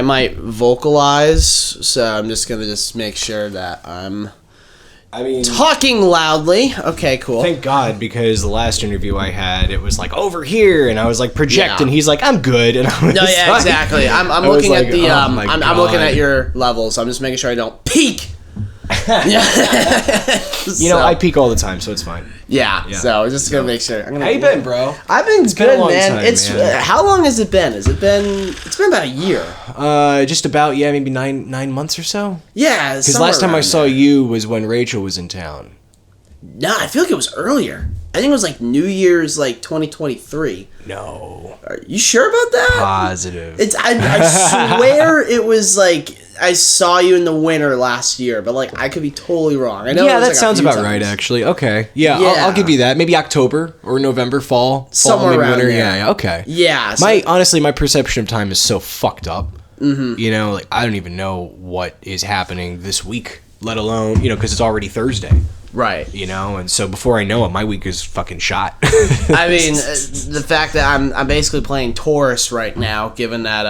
might vocalize, so I'm just gonna make sure that I'm talking loudly. Okay, cool. Thank God, because the last interview I had, it was like over here, and I was like projecting. He's like, I'm good, and I was exactly. I'm looking at the I'm looking at your levels. I'm just making sure I don't peak. I peak all the time, so it's fine. Yeah. So I'm just gonna make sure. How you been, bro? I've been good, been a long man. time, How long has it been? It's been about a year. Just about maybe 9 months or so. Yeah, because last time I saw you was when Rachel was in town. No, I feel like it was earlier. I think it was like New Year's, like 2023. No. Are you sure about that? Positive. I swear it was like I saw you in the winter last year, but like I could be totally wrong. I know. Yeah, that sounds about right, actually. Okay. Yeah, I'll give you that. Maybe October or November, fall, somewhere around winter. there. Yeah. Okay. Yeah. So Honestly, my perception of time is so fucked up. Mm-hmm. You know, like I don't even know what is happening this week, let alone because it's already Thursday. Right. And so before I know it, my week is fucking shot. I mean, the fact that I'm basically playing tourist right now, given that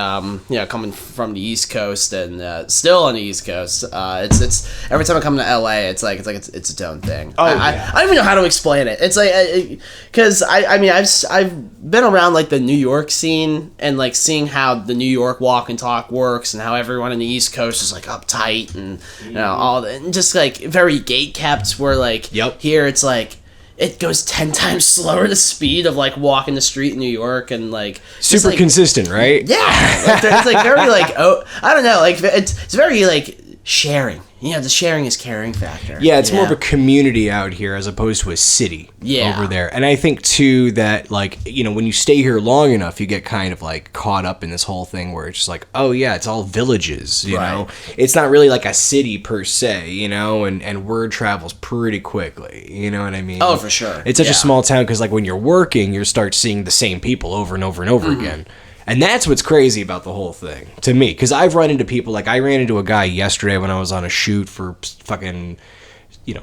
coming from the East Coast and still on the East Coast, it's every time I come to LA, it's its own thing. I don't even know how to explain it. It's like because I've been around like the New York scene and like seeing how the New York walk and talk works and how everyone in the East Coast is like uptight and all that, and just like very gate kept. Where like here it's like it goes 10 times slower the speed of like walking the street in New York and like super like, consistent, right? Yeah, it's like very like I don't know, like it's very like sharing. The sharing is caring factor. Yeah, it's more of a community out here as opposed to a city over there. And I think too that like, when you stay here long enough, you get kind of like caught up in this whole thing where it's just like, oh yeah, it's all villages, you know? It's not really like a city per se, and word travels pretty quickly, you know what I mean? Oh, for sure. It's such a small town because like when you're working, you start seeing the same people over and over and over again. And that's what's crazy about the whole thing, to me. Because I've run into people, like I ran into a guy yesterday when I was on a shoot for fucking,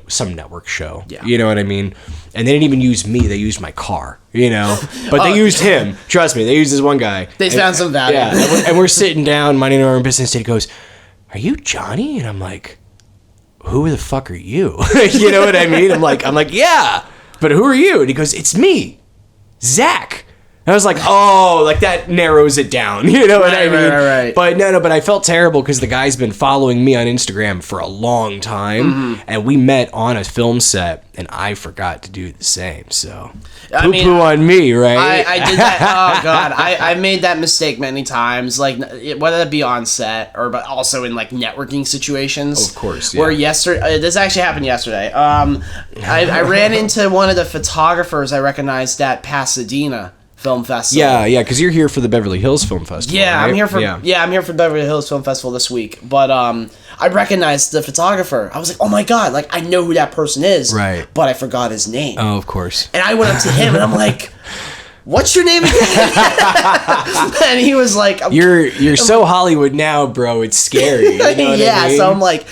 some network show. Yeah. You know what I mean? And they didn't even use me, they used my car, But they used him. Trust me, they used this one guy. They found some value. Yeah, and we're sitting down, minding our own business, and he goes, "Are you Johnny?" And I'm like, "Who the fuck are you?" You know what I mean? I'm like, "Yeah, but who are you?" And he goes, "It's me, Zach." I was like, oh, like that narrows it down. You know what I mean? Right. But but I felt terrible because the guy's been following me on Instagram for a long time. And we met on a film set and I forgot to do the same. So poo-poo on me, right? I did that. Oh, God. I made that mistake many times, like whether it be on set or but also in like networking situations. Of course, Where yesterday, this actually happened yesterday. I ran into one of the photographers I recognized at Pasadena Film Festival. Yeah, because you're here for the Beverly Hills Film Festival. Yeah, right? I'm here for Beverly Hills Film Festival this week. But I recognized the photographer. I was like, oh my God, like I know who that person is. Right. But I forgot his name. Oh, of course. And I went up to him and I'm like, what's your name again? And he was like, You're so Hollywood now, bro. It's scary. You know what I mean? So I'm like,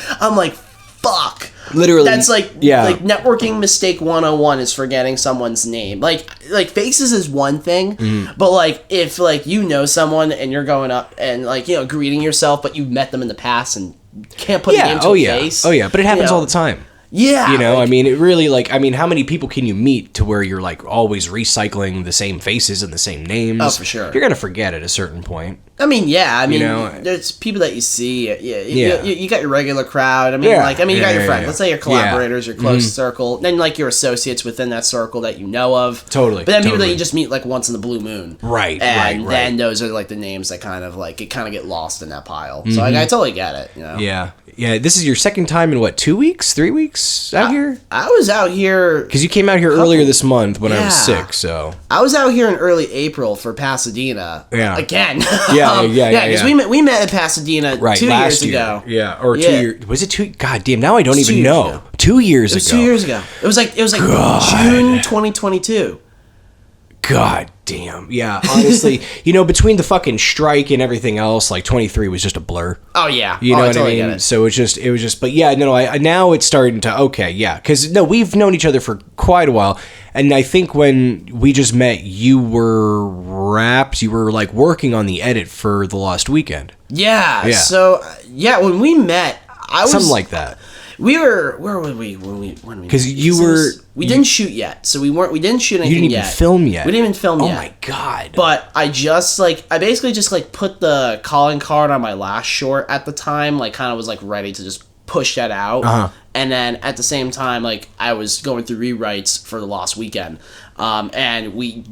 fuck. Literally, that's like networking mistake 101 is forgetting someone's name. Like faces is one thing, but like if like someone and you're going up and like greeting yourself, but you've met them in the past and can't put a name to a face. Oh yeah, but it happens all the time. Yeah. I mean, it really, how many people can you meet to where you're, like, always recycling the same faces and the same names? Oh, for sure. You're going to forget at a certain point. I mean, there's people that you see. You got your regular crowd. You got your friends. Let's say your collaborators, your close circle. Then, like, your associates within that circle that you know of. Totally. But then people that you just meet, like, once in the blue moon. Right, and then those are, like, the names that kind of get lost in that pile. So, I totally get it, Yeah. Yeah, this is your second time in, 2 weeks? 3 weeks out here? I was out here... Because you came out here earlier this month when I was sick, so... I was out here in early April for Pasadena. Yeah. Again. Yeah, because we met at Pasadena 2 years ago. Yeah, or 2 years... Was it 2... God damn, now I don't even know. Ago. 2 years ago. It was 2 years ago. It was like June 2022. God damn. Yeah, honestly, between the fucking strike and everything else, like 23 was just a blur. Oh yeah. You know I what totally I mean? get it. So it was just, but yeah, no, now it's starting to, okay, yeah. Because, no, we've known each other for quite a while. And I think when we just met, you were like working on the edit for The Lost Weekend. Yeah. So, yeah, when we met, I was... Something like that. We were... Where were we when we... Because we didn't shoot yet. So we didn't shoot anything yet. You didn't even film yet. We didn't even film yet. Oh my God. But I basically just like put the calling card on my last short at the time, like kind of was like ready to just push that out. Uh-huh. And then at the same time, like I was going through rewrites for The Lost Weekend. And we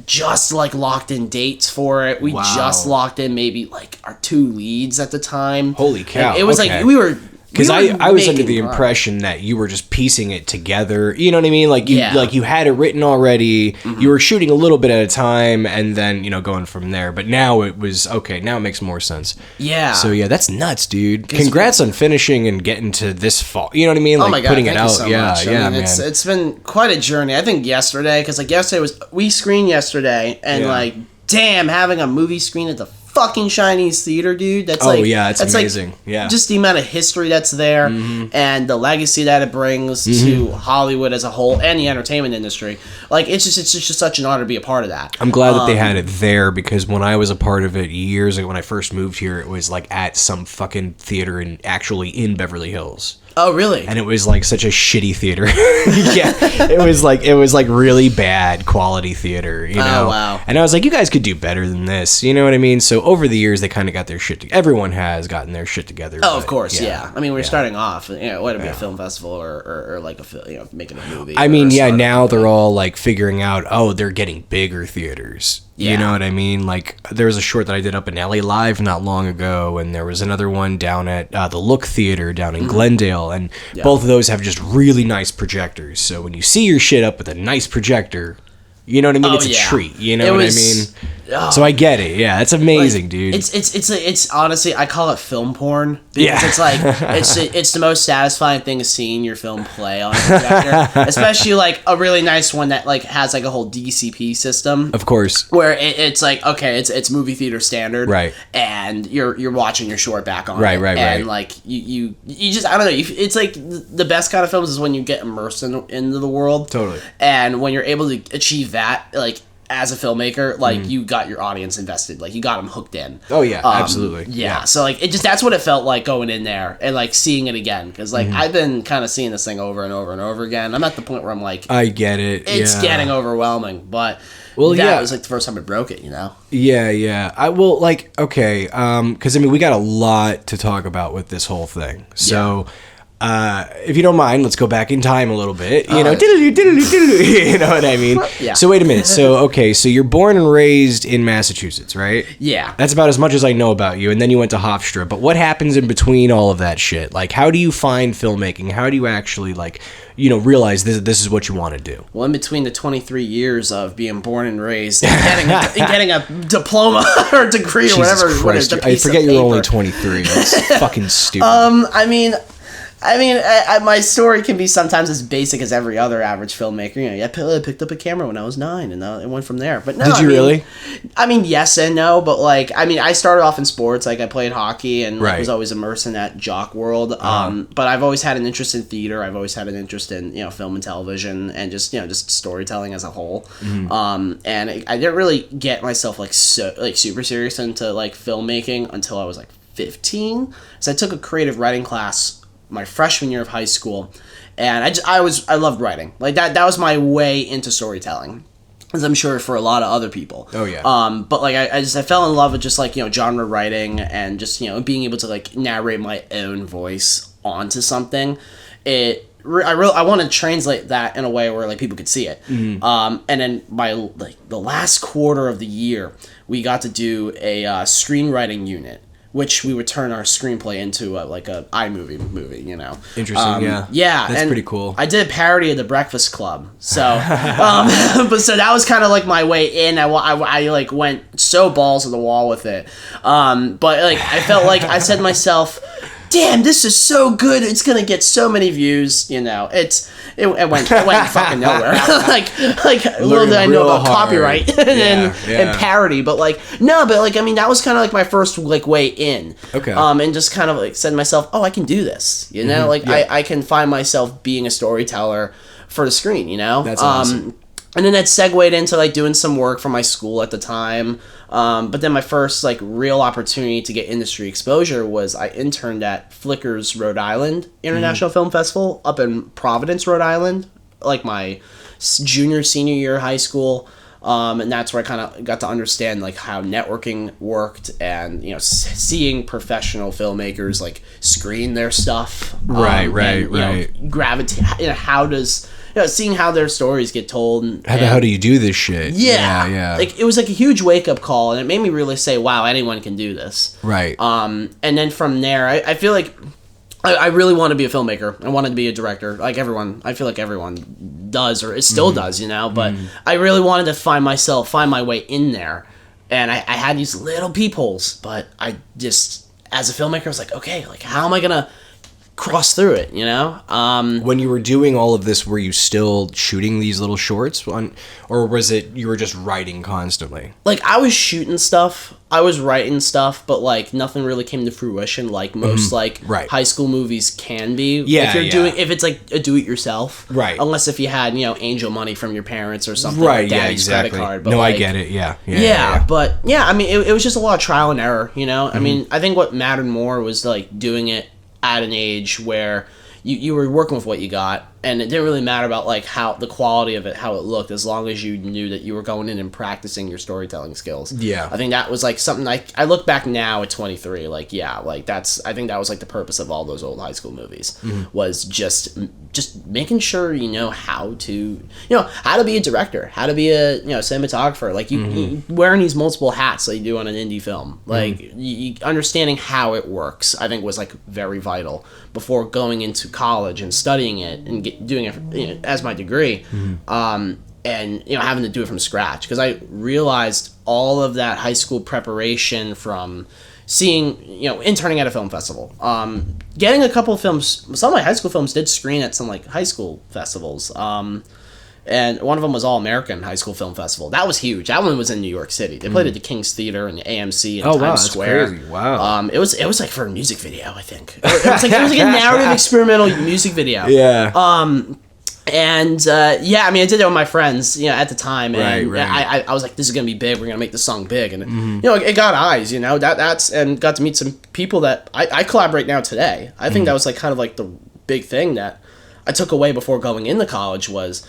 just like locked in dates for it. We just locked in maybe like our 2 leads at the time. Holy cow. And it was like we were... Because I was under the impression that you were just piecing it together. You know what I mean? Like you had it written already. Mm-hmm. You were shooting a little bit at a time, and then going from there. But now it was okay. Now it makes more sense. Yeah. So yeah, that's nuts, dude. Congrats on finishing and getting to this fall. You know what I mean? Like oh my God, putting it thank out. You so yeah, much. yeah, I mean, man. It's been quite a journey. I think yesterday, because like yesterday we screened yesterday, and like damn, having a movie screen at the fucking Chinese theater, dude. That's it's amazing. Like, yeah, just the amount of history that's there, and the legacy that it brings to Hollywood as a whole and the entertainment industry. Like it's just such an honor to be a part of that. I'm glad that they had it there, because when I was a part of it years ago, when I first moved here, it was like at some fucking theater actually in Beverly Hills. Oh, really? And it was like such a shitty theater. Yeah, it was like really bad quality theater, Oh, wow. And I was like, you guys could do better than this, you know what I mean? So over the years, they kind of got their shit together. Everyone has gotten their shit together. Oh, of course, yeah. I mean, we're starting off, whether it be a film festival or like making a movie. I mean, yeah, now they're all like figuring out, they're getting bigger theaters. You know what I mean? Like, there was a short that I did up in LA Live not long ago, and there was another one down at the Look Theater down in Glendale, and both of those have just really nice projectors. So when you see your shit up with a nice projector, you know what I mean? It's a treat. You know what I mean? So I get it. Yeah, it's amazing, dude. It's honestly, I call it film porn, because it's like it's the most satisfying thing is seeing your film play on a projector, especially like a really nice one that like has like a whole DCP system. Of course. Where it's like, okay, it's movie theater standard, right? And you're watching your short back on, right, and like you just, I don't know, it's like the best kind of films is when you get immersed into the world, totally, and when you're able to achieve that, like, as a filmmaker, like, you got your audience invested, like, you got them hooked in. Oh yeah, absolutely. Yeah, so like that's what it felt like going in there and like seeing it again, because like I've been kind of seeing this thing over and over and over again. I'm at the point where I'm like, I get it. It's getting overwhelming, but that was like the first time I broke it, Yeah. I will, like, okay, because I mean, we got a lot to talk about with this whole thing, so. If you don't mind, let's go back in time a little bit. You know, you know what I mean? Yeah. So wait a minute. So you're born and raised in Massachusetts, right? Yeah. That's about as much as I know about you. And then you went to HOFSTRA. But what happens in between all of that shit? Like, how do you find filmmaking? How do you actually, like, realize this is what you want to do? Well, in between the 23 years of being born and raised and getting a diploma or degree or whatever. Christ, I forget you're only 23. That's fucking stupid. I mean, my story can be sometimes as basic as every other average filmmaker. I picked up a camera when I was 9, and it went from there. But no, did you really? I mean, yes and no. But like, I mean, I started off in sports. Like, I played hockey and was always immersed in that jock world. But I've always had an interest in theater. I've always had an interest in film and television and just storytelling as a whole. And I didn't really get myself like super serious into like filmmaking until I was like 15. So I took a creative writing class my freshman year of high school, and I loved writing. Like that was my way into storytelling, as I'm sure for a lot of other people. Oh yeah. But like I fell in love with just like genre writing and just being able to like narrate my own voice onto something. I want to translate that in a way where like people could see it. And then by like the last quarter of the year, we got to do a screenwriting unit, which we would turn our screenplay into like a iMovie movie, Interesting, yeah. Yeah. That's pretty cool. I did a parody of The Breakfast Club. So, but so that was kind of like my way in. I like went so balls to the wall with it. But like, I felt like I said to myself, damn, this is so good. It's gonna get so many views. You know, it went fucking nowhere. like little did I know about copyright and parody, but like no, but like I mean that was kind of like my first like way in. Okay. And just kind of like said to myself, oh, I can do this. You know, like I can find myself being a storyteller for the screen. You know, that's awesome. And then that segued into like doing some work for my school at the time. But then my first like real opportunity to get industry exposure was I interned at Flicker's Rhode Island International Film Festival up in Providence, Rhode Island, like my senior year of high school. And that's where I kind of got to understand like how networking worked and, you know, seeing professional filmmakers like screen their stuff. Right. Gravitate, you know, how does... You know, seeing how their stories get told. And how do you do this shit? Yeah. Like, it was like a huge wake-up call, and it made me really say, wow, anyone can do this. Right. And then from there, I feel like I really want to be a filmmaker. I wanted to be a director. Like everyone, I feel like everyone does, or it still does, you know? But I really wanted to find my way in there. And I had these little peepholes, but I just, as a filmmaker, I was like, okay, like, how am I going to cross through it, you know? When you were doing all of this, were you still shooting these little shorts or was it you were just writing constantly? Like I was shooting stuff, I was writing stuff, but like nothing really came to fruition like most like high school movies can be. Yeah, if it's like a do-it-yourself. Right. Unless if you had, you know, angel money from your parents or something. Right, like daddy's credit card. But no, like, I get it, yeah. But yeah, I mean, it was just a lot of trial and error, you know? I mean, I think what mattered more was like doing it at an age where you were working with what you got, and it didn't really matter about like how the quality of it, how it looked, as long as you knew that you were going in and practicing your storytelling skills. Yeah, I think that was like something I look back now at 23, like I think that was like the purpose of all those old high school movies was just making sure you know how to be a director, how to be a cinematographer, like you wearing these multiple hats like you do on an indie film, like you understanding how it works. I think was like very vital before going into college and studying it and doing it as my degree, and having to do it from scratch, because I realized all of that high school preparation from seeing interning at a film festival, getting a couple of films. Some of my high school films did screen at some like high school festivals, and one of them was All American High School Film Festival. That was huge. That one was in New York City. They played at the King's Theater and the AMC in Times Square. That's crazy. Wow. It was like for a music video, I think. It was like a narrative experimental music video. Yeah. I mean, I did it with my friends, at the time, and right. I was like, this is gonna be big. We're gonna make this song big, and it got eyes, that's and got to meet some people that I collaborate now today. I think that was like kind of like the big thing that I took away before going into college was.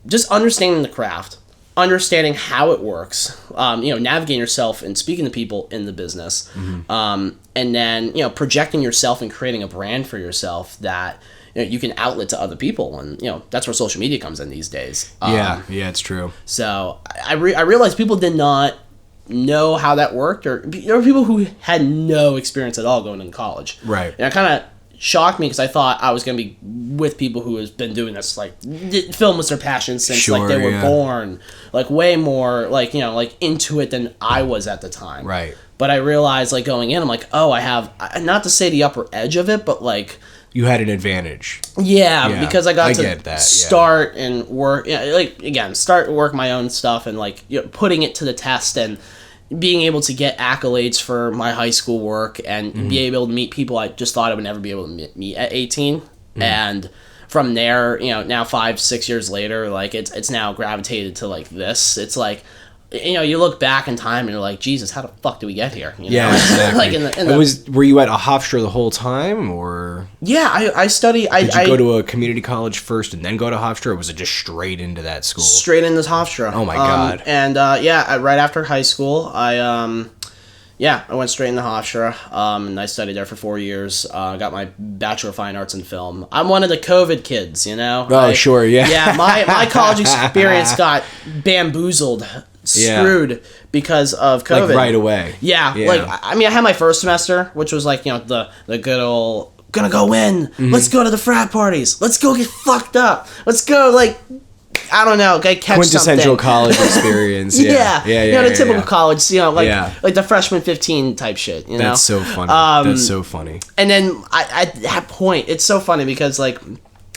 Just understanding the craft, understanding how it works, navigating yourself and speaking to people in the business, and then, projecting yourself and creating a brand for yourself that, you can outlet to other people. And, that's where social media comes in these days. Yeah, it's true. So I realized people did not know how that worked, or there were people who had no experience at all going into college. Right. And I kind of shocked me because I thought I was going to be with people who has been doing this, like film was their passion since like they were born, like way more like like into it than I was at the time. Right. But I realized like going in, I'm like, oh, I have not to say the upper edge of it, but like you had an advantage. Yeah, because I got to start yeah. and work, start work my own stuff and like putting it to the test and being able to get accolades for my high school work and be able to meet people I just thought I would never be able to meet at 18. And from there, now 5-6 years later, like it's now gravitated to like this. It's like, you look back in time and you're like, Jesus, how the fuck do we get here? Yeah, exactly. Like were you at a HOFSTRA the whole time, or? Yeah, I study. Did you go to a community college first and then go to HOFSTRA, or was it just straight into that school? Straight into HOFSTRA. Oh my god! And right after high school, I went straight into HOFSTRA, and I studied there for 4 years. Got my Bachelor of Fine Arts in Film. I'm one of the COVID kids, Oh, sure, yeah. Yeah, my college experience got bamboozled. Screwed because of COVID. Like right away. Yeah. Like, I mean, I had my first semester, which was like, the good old, gonna go in. Let's go to the frat parties. Let's go get fucked up. Let's go, like, I don't know, like catch quintessential something. college experience. Yeah. You know, the typical college, you know, like the freshman 15 type shit, you know? That's so funny. That's so funny. And then at that point, it's so funny because like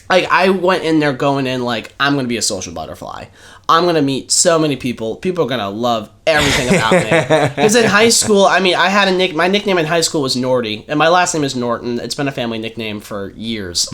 I went in there going in like, I'm going to be a social butterfly. I'm going to meet so many people. People are going to love everything about me. Because in high school, I mean, I had my nickname in high school was Norty, and my last name is Norton. It's been a family nickname for years.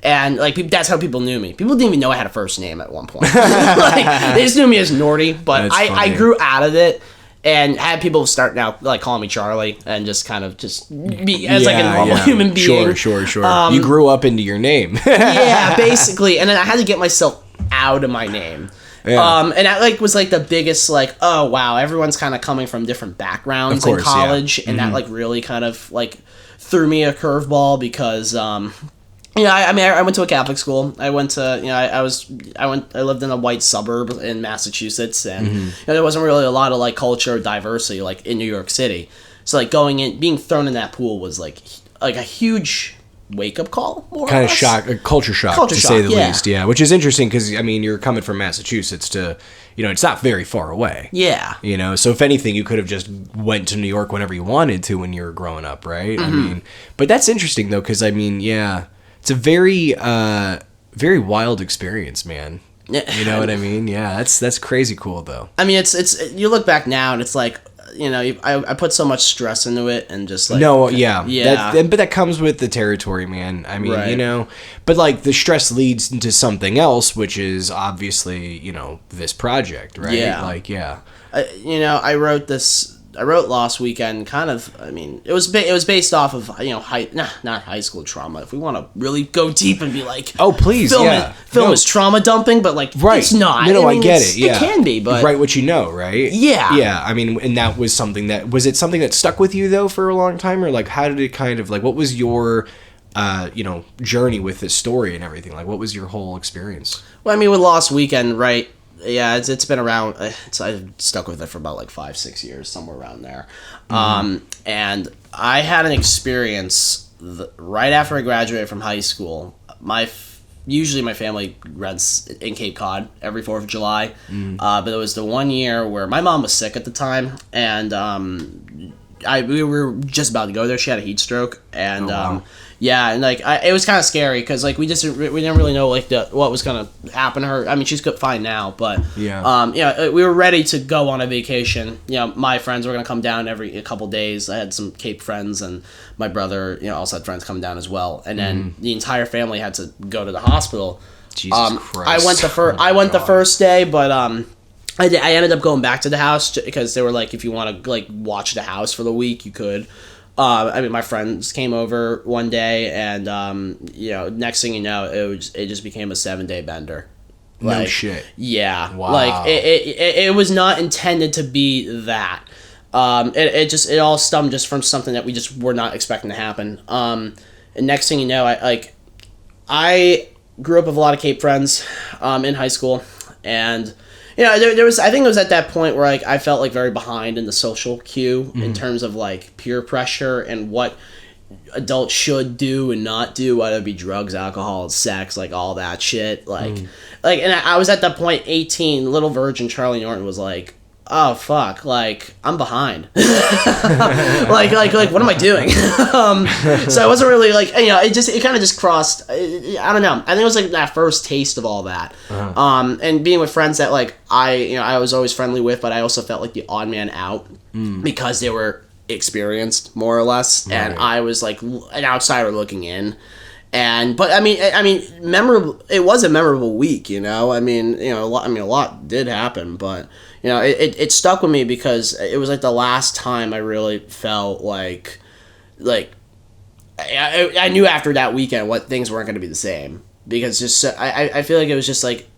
And like that's how people knew me. People didn't even know I had a first name at one point. Like, they just knew me as Norty, but I grew out of it. And had people start now like calling me Charlie and just kind of just be as like a normal human being. Sure. You grew up into your name. Yeah, basically. And then I had to get myself out of my name. Yeah. And that like was like the biggest like, oh wow, everyone's kind of coming from different backgrounds in college, and that like really kind of like threw me a curveball because you know, I went to a Catholic school. I went to, you know, I lived in a white suburb in Massachusetts, and you know, there wasn't really a lot of like culture or diversity like in New York City. So like being thrown in that pool was like a huge wake up call, more kind or of less. shock, a culture shock to say the least. Yeah, which is interesting because I mean, you're coming from Massachusetts to, you know, it's not very far away. Yeah. You know, so if anything, you could have just went to New York whenever you wanted to when you were growing up, right? I mean, but that's interesting though, because I mean, yeah. It's a very, very wild experience, man. You know what I mean? Yeah, that's crazy cool, though. I mean, it's you look back now and it's like, you know, I put so much stress into it and just like... No, yeah. But that comes with the territory, man. I mean, you know, but like the stress leads into something else, which is obviously, you know, this project, right? Yeah. Like, yeah. You know, I wrote Lost Weekend kind of, I mean, it was based off of, you know, not high school trauma. If we want to really go deep and be like, oh, please, film is trauma dumping, but like, it's not. No, I mean, I get it, yeah. It can be, but... Write what you know, right? Yeah. Yeah, I mean, and that was something that, was it something that stuck with you, though, for a long time? Or, like, how did it kind of, like, what was your, you know, journey with this story and everything? Like, what was your whole experience? Well, I mean, with Lost Weekend, right... Yeah, it's been around. I've stuck with it for about like 5-6 years, somewhere around there. And I had an experience right after I graduated from high school. Usually my family rents in Cape Cod every 4th of July, but it was the one year where my mom was sick at the time, and we were just about to go there. She had a heat stroke, and yeah, and like it was kind of scary because like we didn't really know like what was gonna happen to her. I mean, she's fine now, but yeah, we were ready to go on a vacation. You know, my friends were gonna come down every couple days. I had some Cape friends, and my brother, you know, also had friends come down as well. And then the entire family had to go to the hospital. Jesus Christ! I went the first day, but I ended up going back to the house because they were like, if you want to like watch the house for the week, you could. I mean, my friends came over one day, and you know, next thing you know, it just became a 7-day bender. Like, no shit. Yeah. Wow. Like it was not intended to be that. It all stemmed just from something that we just were not expecting to happen. And next thing you know, I grew up with a lot of Cape friends in high school, and you know, there was, I think it was at that point where like I felt like very behind in the social queue in terms of like peer pressure and what adults should do and not do, whether it be drugs, alcohol, sex, like all that shit. Like, and I was at that point 18, little virgin Charlie Norton was like, oh fuck, like I'm behind. like what am I doing? So I wasn't really like, you know, it kind of just crossed. I don't know. I think it was like that first taste of all that. And being with friends that like I was always friendly with, but I also felt like the odd man out because they were experienced more or less, and I was like an outsider looking in. But I mean, memorable. It was a memorable week, you know. I mean, you know, a lot did happen, but you know, it stuck with me because it was like the last time I really felt like I knew after that weekend what things weren't going to be the same, because just I feel like it was just like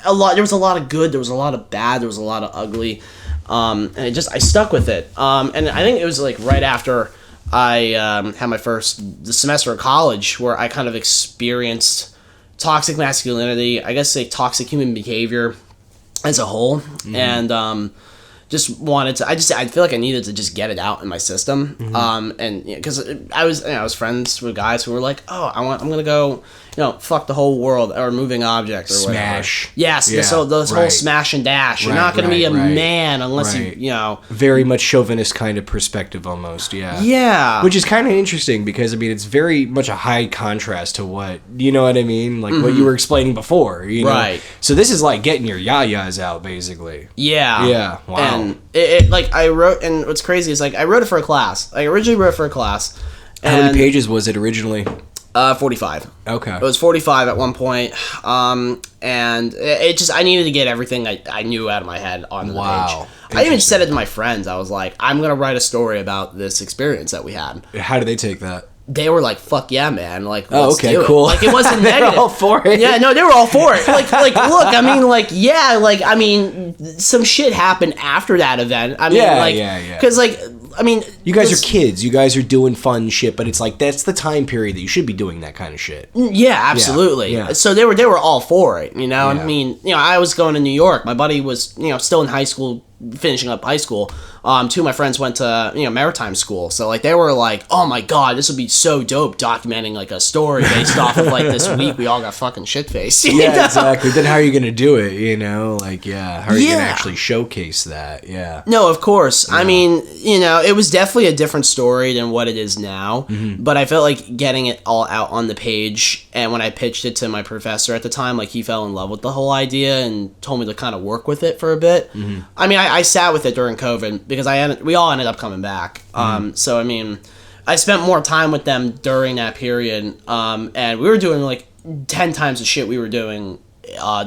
there was a lot of good, there was a lot of bad, there was a lot of ugly, and I stuck with it. And I think it was like right after I had my first semester of college where I kind of experienced toxic masculinity, I guess, like toxic human behavior as a whole, and just wanted to. I feel like I needed to just get it out in my system. And because I was friends with guys who were like, oh, I'm gonna go, fuck the whole world or moving object or smash. Whatever. Yes, this whole smash and dash. You're not gonna be a man unless you very much chauvinist kind of perspective almost. Yeah. Which is kind of interesting because it's very much a high contrast to what what I mean, like what you were explaining before. Right. So this is like getting your yayas out, basically. Yeah. Yeah. Wow. And it like I wrote, and what's crazy is like I wrote it for a class. I originally wrote it for a class. How many pages was it originally? 45. Okay. It was 45 at one point. And it just, I needed to get everything I knew out of my head onto the page. I even said it to my friends. I was like, I'm going to write a story about this experience that we had. How did they take that? They were like, fuck yeah, man. Like, let's do it. Cool. Like, it wasn't negative. They were all for it. Yeah, no, they were all for it. Like, look, I mean, like, yeah, like, I mean, some shit happened after that event. I mean, because, like, I mean... You guys are kids. You guys are doing fun shit, but it's like, that's the time period that you should be doing that kind of shit. Yeah, absolutely. Yeah. So they were all for it, Yeah. I mean, I was going to New York. My buddy was, still in high school, finishing up high school. Two of my friends went to, maritime school. So, like, they were like, oh, my God, this would be so dope documenting, like, a story based off of, like, this week we all got fucking shit-faced. Yeah, exactly. Then how are you going to do it, Like, how are you going to actually showcase that? Yeah. No, of course. Yeah. I mean, it was definitely a different story than what it is now. But I felt like getting it all out on the page, and when I pitched it to my professor at the time, like, he fell in love with the whole idea and told me to kind of work with it for a bit. I mean, I sat with it during COVID because we all ended up coming back. So, I mean, I spent more time with them during that period, and we were doing, like, 10 times the shit we were doing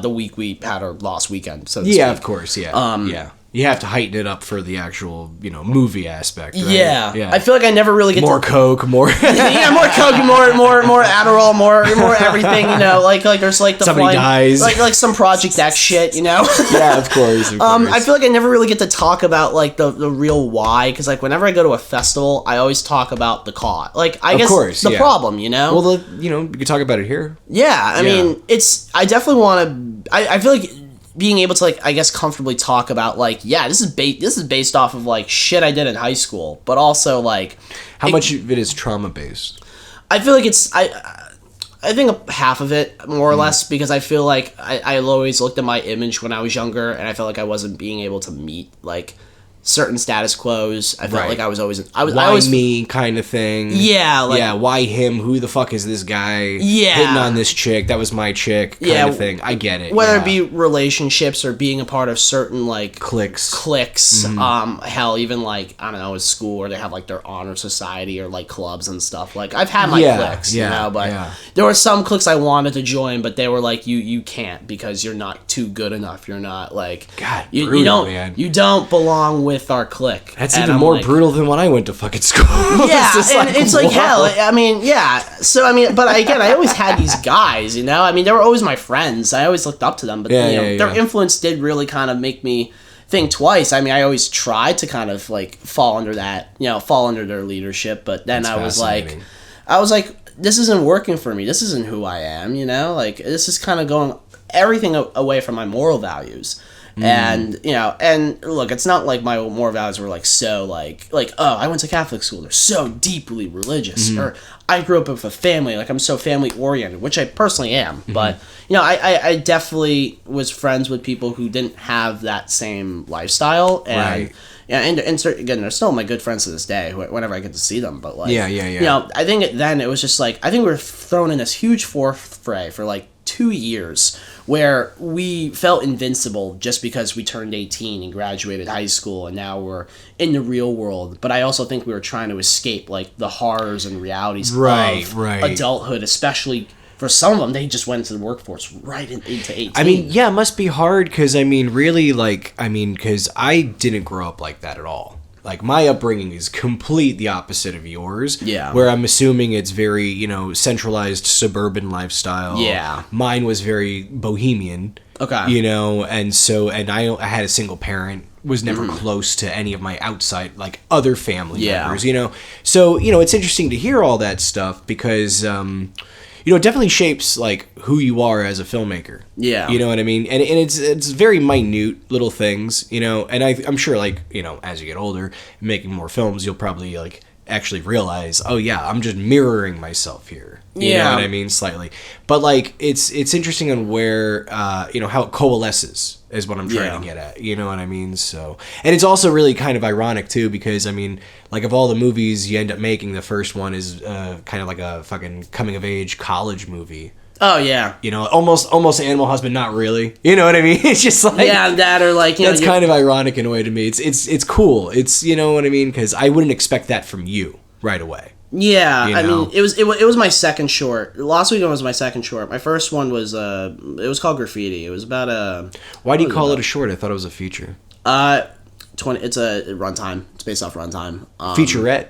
the week we had our lost weekend. So yeah, of course, yeah. You have to heighten it up for the actual, movie aspect, right? Yeah. I feel like I never really get more coke, more yeah, more coke, more Adderall, more everything, like there's like the somebody dies, like some Project X shit, Yeah, of course. I feel like I never really get to talk about like the real why, because like whenever I go to a festival, I always talk about the cause. Like I guess the problem, Well, you can talk about it here. Yeah, I mean, I definitely want to. I feel like being able to, like, I guess comfortably talk about, like, yeah, this is based off of, like, shit I did in high school, but also, like... How much of it is trauma-based? I feel like it's... I think half of it, more or less, because I feel like I always looked at my image when I was younger, and I felt like I wasn't being able to meet, like... certain status quos. I felt like I was always... Why me kind of thing. Yeah. Like, yeah, why him? Who the fuck is this guy? Yeah. Hitting on this chick. That was my chick kind of thing. I get it. Whether it be relationships or being a part of certain, like... Cliques. Hell, even, like, I don't know, at school where they have, like, their honor society or, like, clubs and stuff. Like, I've had my cliques, but there were some cliques I wanted to join, but they were like, you can't because you're not too good enough. You're not, like... God, you don't, man. You don't belong with our clique. That's even more brutal than when I went to fucking school. Yeah, it's like hell. I mean, yeah. So, I mean, but again, I always had these guys, I mean, they were always my friends. I always looked up to them, but their influence did really kind of make me think twice. I mean, I always tried to kind of like fall under their leadership, but then I was like, this isn't working for me. This isn't who I am, like this is kind of going everything away from my moral values. And and look, it's not like my moral values were like so like oh, I went to Catholic school, they're so deeply religious, or I grew up with a family, like I'm so family oriented, which I personally am. But I definitely was friends with people who didn't have that same lifestyle, and and again, they're still my good friends to this day whenever I get to see them. But like I think then it was just like I think we were thrown in this huge fourth fray for like 2 years where we felt invincible just because we turned 18 and graduated high school and now we're in the real world. But I also think we were trying to escape like the horrors and realities of adulthood, especially for some of them. They just went into the workforce right into 18. I mean, yeah, it must be hard because I mean, really, because I didn't grow up like that at all. Like, my upbringing is complete the opposite of yours. Yeah. Where I'm assuming it's very, centralized suburban lifestyle. Yeah. Mine was very bohemian. Okay. And I had a single parent, was never close to any of my outside, like, other family members, So, it's interesting to hear all that stuff because, it definitely shapes like who you are as a filmmaker. Yeah. You know what I mean? And it's very minute little things, and I'm sure like, as you get older, making more films, you'll probably like actually realize, oh yeah, I'm just mirroring myself here. You know what I mean? Slightly. But like it's interesting on where how it coalesces is what I'm trying to get at. You know what I mean? So, and it's also really kind of ironic too, because I mean, like of all the movies you end up making, the first one is kind of like a fucking coming of age college movie. Oh yeah. Almost Animal Husband, not really. You know what I mean? It's just like that or like that's kind of ironic in a way to me. It's cool. It's you know what I mean, because I wouldn't expect that from you right away. Yeah, I mean it was my second short. Last weekend was my second short. My first one was it was called Graffiti. It was about a. Why do you call it a short? I thought it was a feature. 20. It's a runtime. It's based off runtime. Featurette.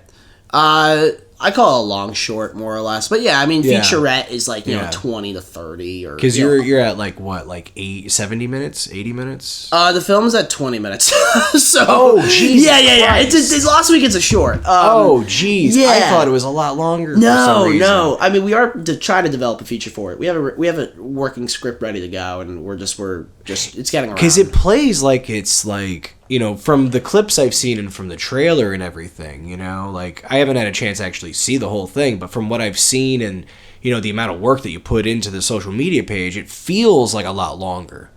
I call it a long short, more or less. But yeah, I mean, featurette is like, 20 to 30. Because you're at like, what, like 70 minutes, 80 minutes? The film's at 20 minutes. So, oh, Jesus Yeah. It's last week it's a short. Oh, jeez. Yeah. I thought it was a lot longer for some reason. No. I mean, we are trying to develop a feature for it. We have a working script ready to go, and we're just it's getting around. Because it plays like it's like, from the clips I've seen and from the trailer and everything, like I haven't had a chance to actually see the whole thing, but from what I've seen and, the amount of work that you put into the social media page, it feels like a lot longer.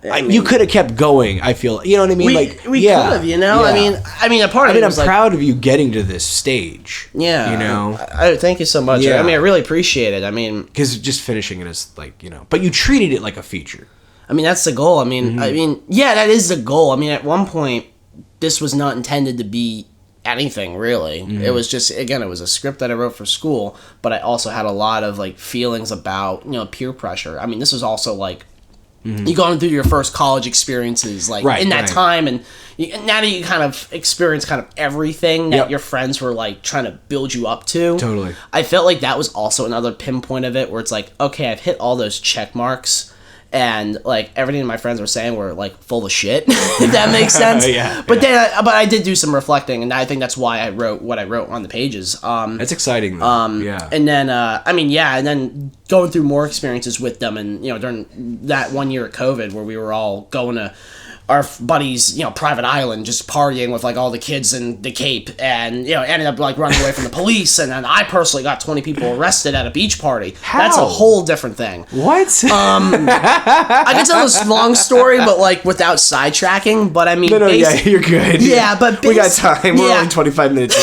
You could have kept going, I feel. You know what I mean? We could have, Yeah. I mean, a part of it. I'm proud of you getting to this stage. Yeah. I thank you so much. Yeah. I mean, I really appreciate it. I mean, because just finishing it is like, but you treated it like a feature. I mean, that's the goal. I mean, that is the goal. I mean, at one point, this was not intended to be anything, really. Mm-hmm. It was just, again, it was a script that I wrote for school, but I also had a lot of, like, feelings about, peer pressure. I mean, this was also, like, you going through your first college experiences, like, in that time, and now that you kind of experience kind of everything that your friends were, like, trying to build you up to. Totally. I felt like that was also another pinpoint of it, where it's like, okay, I've hit all those check marks, and like everything my friends were saying were like full of shit, if that makes sense. But I did do some reflecting, and I think that's why I wrote what I wrote on the pages. That's exciting though. And then and then going through more experiences with them, and during that 1 year of COVID where we were all going to our buddies, private island, just partying with like all the kids in the Cape, and ended up like running away from the police, and then I personally got 20 people arrested at a beach party. How? That's a whole different thing. What? I can tell this long story, but like without sidetracking. But I mean, you're good. Yeah, but we got time. We're only 25 minutes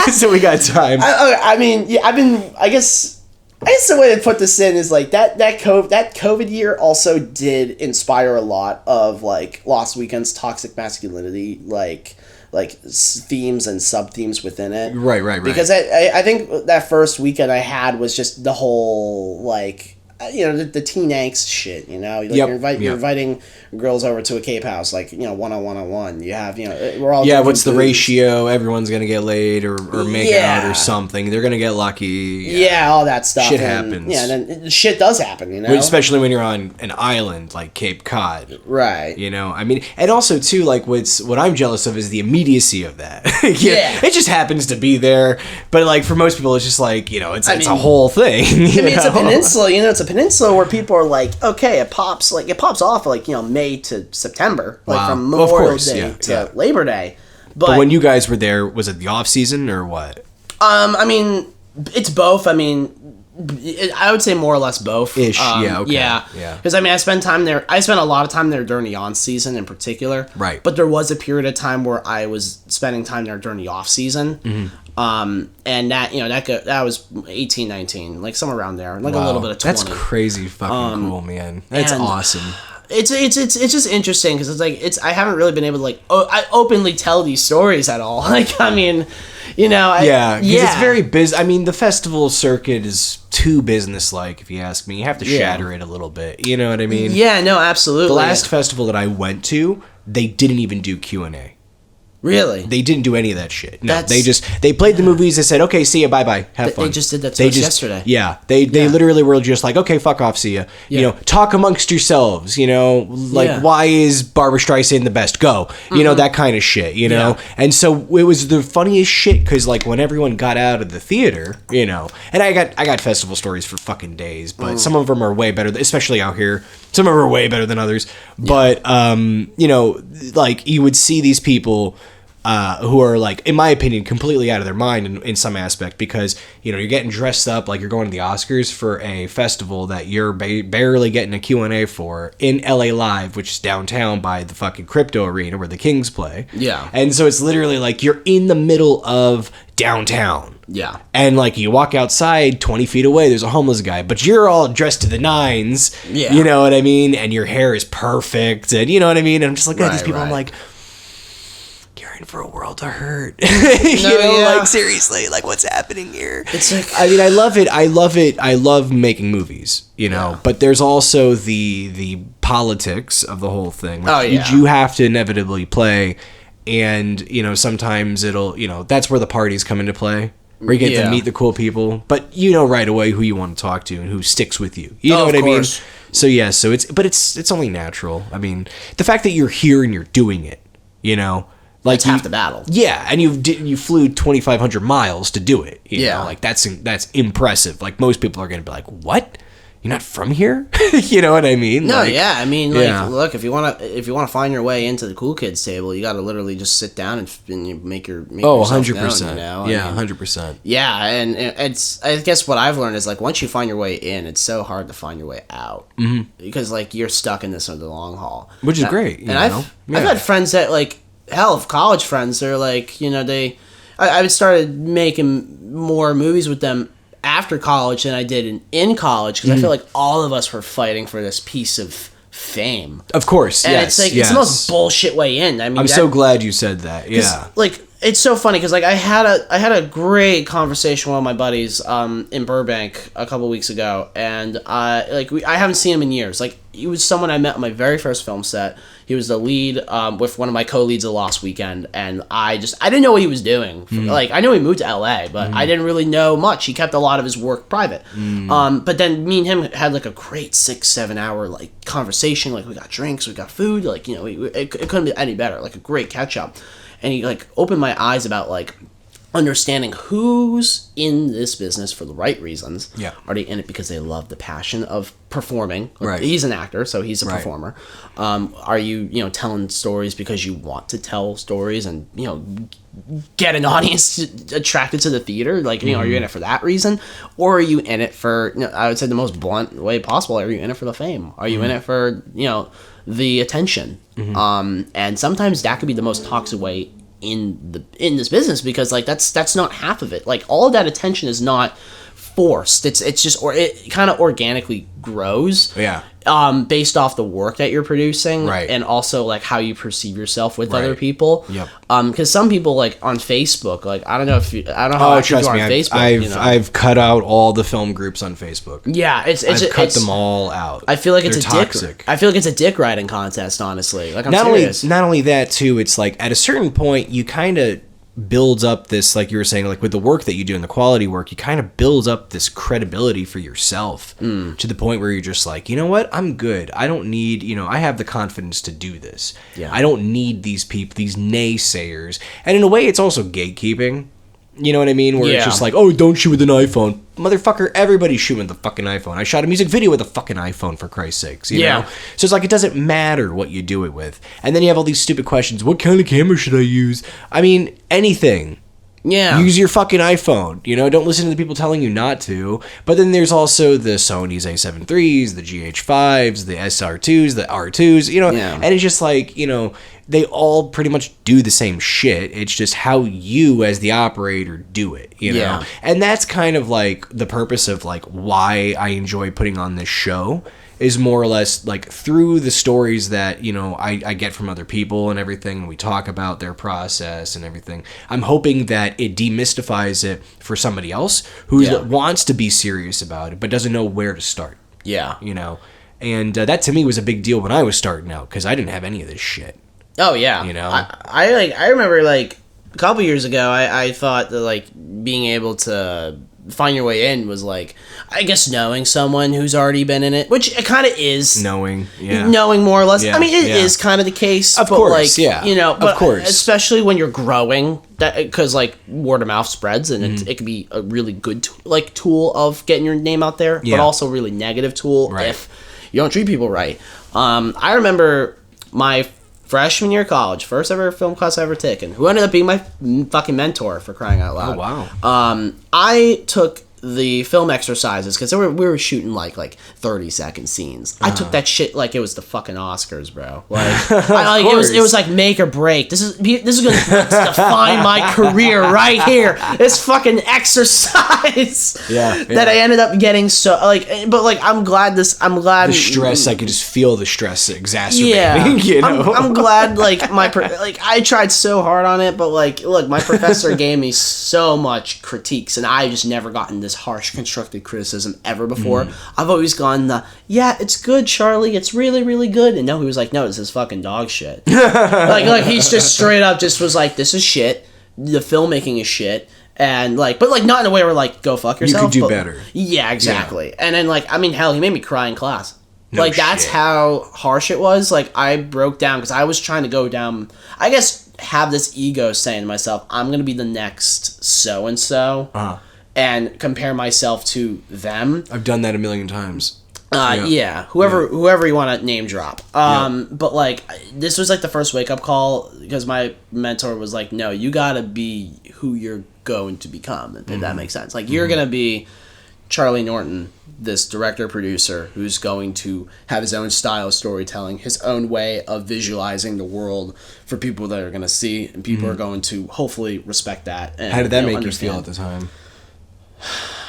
in, so we got time. I guess the way to put this in is like that COVID year also did inspire a lot of like Lost Weekend's toxic masculinity, like themes and sub themes within it. Right. Because I think that first weekend I had was just the whole like the teen angst shit. You're inviting girls over to a Cape house, like one-on-one. You have we're all what's the ratio? Everyone's gonna get laid or make out or something. They're gonna get lucky. All that stuff. Shit happens. Yeah, and then shit does happen. Especially when you're on an island like Cape Cod. Right. I mean, and also too, like what I'm jealous of is the immediacy of that. It just happens to be there, but like for most people, it's just like it's a whole thing. It's a peninsula. It's a peninsula where people are like, okay, it pops off like May to September, like from Memorial Day to Labor Day. But when you guys were there, was it the off season or what? I mean, it's both. I mean, I would say more or less both. Ish. Okay. Yeah. Because I mean, I spent time there. I spent a lot of time there during the on season in particular. Right. But there was a period of time where I was spending time there during the off season. Mm-hmm. And that that was 18, 19, like somewhere around there, like a little bit of 20. That's crazy fucking cool, man. That's awesome. It's just interesting because it's like I haven't really been able to like I openly tell these stories at all. Like I mean, it's very busy. I mean, the festival circuit is too business-like, if you ask me. You have to shatter it a little bit. You know what I mean? Yeah, no, absolutely. The last festival that I went to, they didn't even do Q&A. Really? They didn't do any of that shit. No, That's- they played the movies. They said, okay, see ya, bye-bye, have fun. They just did that to us yesterday. Yeah, they literally were just like, okay, fuck off, see ya. Yeah. You know, talk amongst yourselves, you know, like, why is Barbara Streisand the best? Go. You know, that kind of shit, you know? Yeah. And so it was the funniest shit, because, like, when everyone got out of the theater, you know, and I got festival stories for fucking days, but some of them are way better, especially out here. Some of them are way better than others. But, you know, like, you would see these people who are, like, in my opinion, completely out of their mind in some aspect, because, you know, you're getting dressed up like you're going to the Oscars for a festival that you're barely getting a Q&A for in LA Live, which is downtown by the fucking Crypto Arena where the Kings play. Yeah. And so it's literally like you're in the middle of downtown. Yeah. And, like, you walk outside 20 feet away, there's a homeless guy, but you're all dressed to the nines. Yeah. You know what I mean? And your hair is perfect. And you know what I mean? And I'm just looking at these people, I'm like, you're in for a world to hurt. You know, like, seriously, like, what's happening here? It's like, I mean, I love it. I love making movies, you know, but there's also the politics of the whole thing. Like, you have to inevitably play, and, you know, sometimes it'll, you know, that's where the parties come into play, where you get to meet the cool people, but you know right away who you want to talk to and who sticks with you. You know what I mean? So yeah, so it's only natural. I mean, the fact that you're here and you're doing it, you know, like, it's half the battle. Yeah, and you flew 2,500 miles to do it. You know, like, that's impressive. Like, most people are gonna be like, "What? You're not from here?" You know what I mean? No, like, I mean, like, look, if you wanna find your way into the cool kids table, you got to literally just sit down and you make yourself 100%. known, you know? Yeah, 100%. Yeah, and it's, I guess what I've learned is, like, once you find your way in, it's so hard to find your way out, because, like, you're stuck in this for the long haul, Which is great. And I've had friends that, like, hell, college friends, they're like, you know, I started making more movies with them after college than I did in college, because I feel like all of us were fighting for this piece of fame. Of course, and it's like, it's the most bullshit way in. I mean, I'm so glad you said that. Yeah. Like, it's so funny, because, like, I had a great conversation with one of my buddies in Burbank a couple weeks ago, and I haven't seen him in years. Like, he was someone I met on my very first film set. He was the lead with one of my co-leads of Lost Weekend, and I didn't know what he was doing. Like, I know he moved to LA, but I didn't really know much. He kept a lot of his work private. But then me and him had, like, a great 6-7 hour, like, conversation. Like, we got drinks, we got food. Like, you know, it couldn't be any better. Like, a great catch up. And he, like, opened my eyes about, like, understanding who's in this business for the right reasons. Yeah. Are they in it because they love the passion of performing? Right. He's an actor, so he's a performer. Are you telling stories because you want to tell stories and, you know, get an audience attracted to the theater? Like, you know, are you in it for that reason? Or are you in it for, you know, I would say the most blunt way possible, are you in it for the fame? Are you in it for, you know, the attention? And sometimes that could be the most toxic way in this business, because, like, that's not half of it. Like, all of that attention is not forced. It's just, or it kind of organically grows. Yeah. based off the work that you're producing, Right. and also like how you perceive yourself with other people. Yep. Because some people like on Facebook, like I don't know how active you are on Facebook. I've cut out all the film groups on Facebook. Yeah, I've cut them all out. I feel like it's They're a toxic. dick. I feel like it's a dick riding contest. Honestly, like I'm not serious. only that too, it's like at a certain point you kind of builds up this, like you were saying, like with the work that you do and the quality work, you kind of builds up this credibility for yourself to the point where you're just like, you know what, I'm good. I don't need, I have the confidence to do this. Yeah. I don't need these people, these naysayers. And in a way, it's also gatekeeping. You know what I mean? Where it's just like, oh, don't shoot with an iPhone. Motherfucker, everybody's shooting with the fucking iPhone. I shot a music video with a fucking iPhone, for Christ's sakes. You know? So it's like, it doesn't matter what you do it with. And then you have all these stupid questions. What kind of camera should I use? I mean, anything. Yeah. Use your fucking iPhone. Don't listen to the people telling you not to. But then there's also the Sony's A7 IIIs, the GH5s, the SR2s, the R2s, and it's just like, they all pretty much do the same shit. It's just how you as the operator do it, Yeah. And that's kind of like the purpose of like why I enjoy putting on this show, is more or less like through the stories that, I get from other people and everything, and we talk about their process and everything. I'm hoping that it demystifies it for somebody else who wants to be serious about it but doesn't know where to start. Yeah. And that to me was a big deal when I was starting out, because I didn't have any of this shit. Oh yeah, you know. I remember like a couple years ago, I thought that like being able to find your way in was like, I guess, knowing someone who's already been in it, which it kind of is. Knowing more or less. Yeah, I mean, it is kind of the case. Of but course, like, yeah. You know, but of course. especially when you're growing, that because like word of mouth spreads, and it can be a really good tool of getting your name out there, but also a really negative tool if you don't treat people right. I remember my freshman year of college, first ever film class I ever taken, who ended up being my fucking mentor, for crying out loud. Oh, wow. I took the film exercises because we were shooting like 30-second scenes. I took that shit like it was the fucking Oscars, bro. Like, it was like make or break. This is gonna define my career right here. This fucking exercise. That I ended up getting so like, but like I'm glad the stress. I could just feel the stress exacerbating. Yeah, you know? I'm glad like I tried so hard on it, but like look, my professor gave me so much critiques, and I just never gotten this harsh constructive criticism ever before. I've always gone it's good, Charlie, it's really, really good, and no, he was like, no, this is fucking dog shit. like he's just straight up just was like, this is shit, the filmmaking is shit, and like, but like not in a way where like, go fuck yourself. You could do better. Yeah, exactly. And then like, I mean, hell, he made me cry in class. No like that's shit. how harsh it was. Like I broke down because I was trying to go down, I guess, have this ego saying to myself, I'm gonna be the next so and so, and compare myself to them. I've done that a million times. Whoever you want to name drop. But like this was like the first wake up call, because my mentor was like, no, you gotta be who you're going to become, if that makes sense. Like you're gonna be Charlie Norton, this director producer who's going to have his own style of storytelling, his own way of visualizing the world for people that are going to see, and people are going to hopefully respect that. And, how did that make you feel at the time?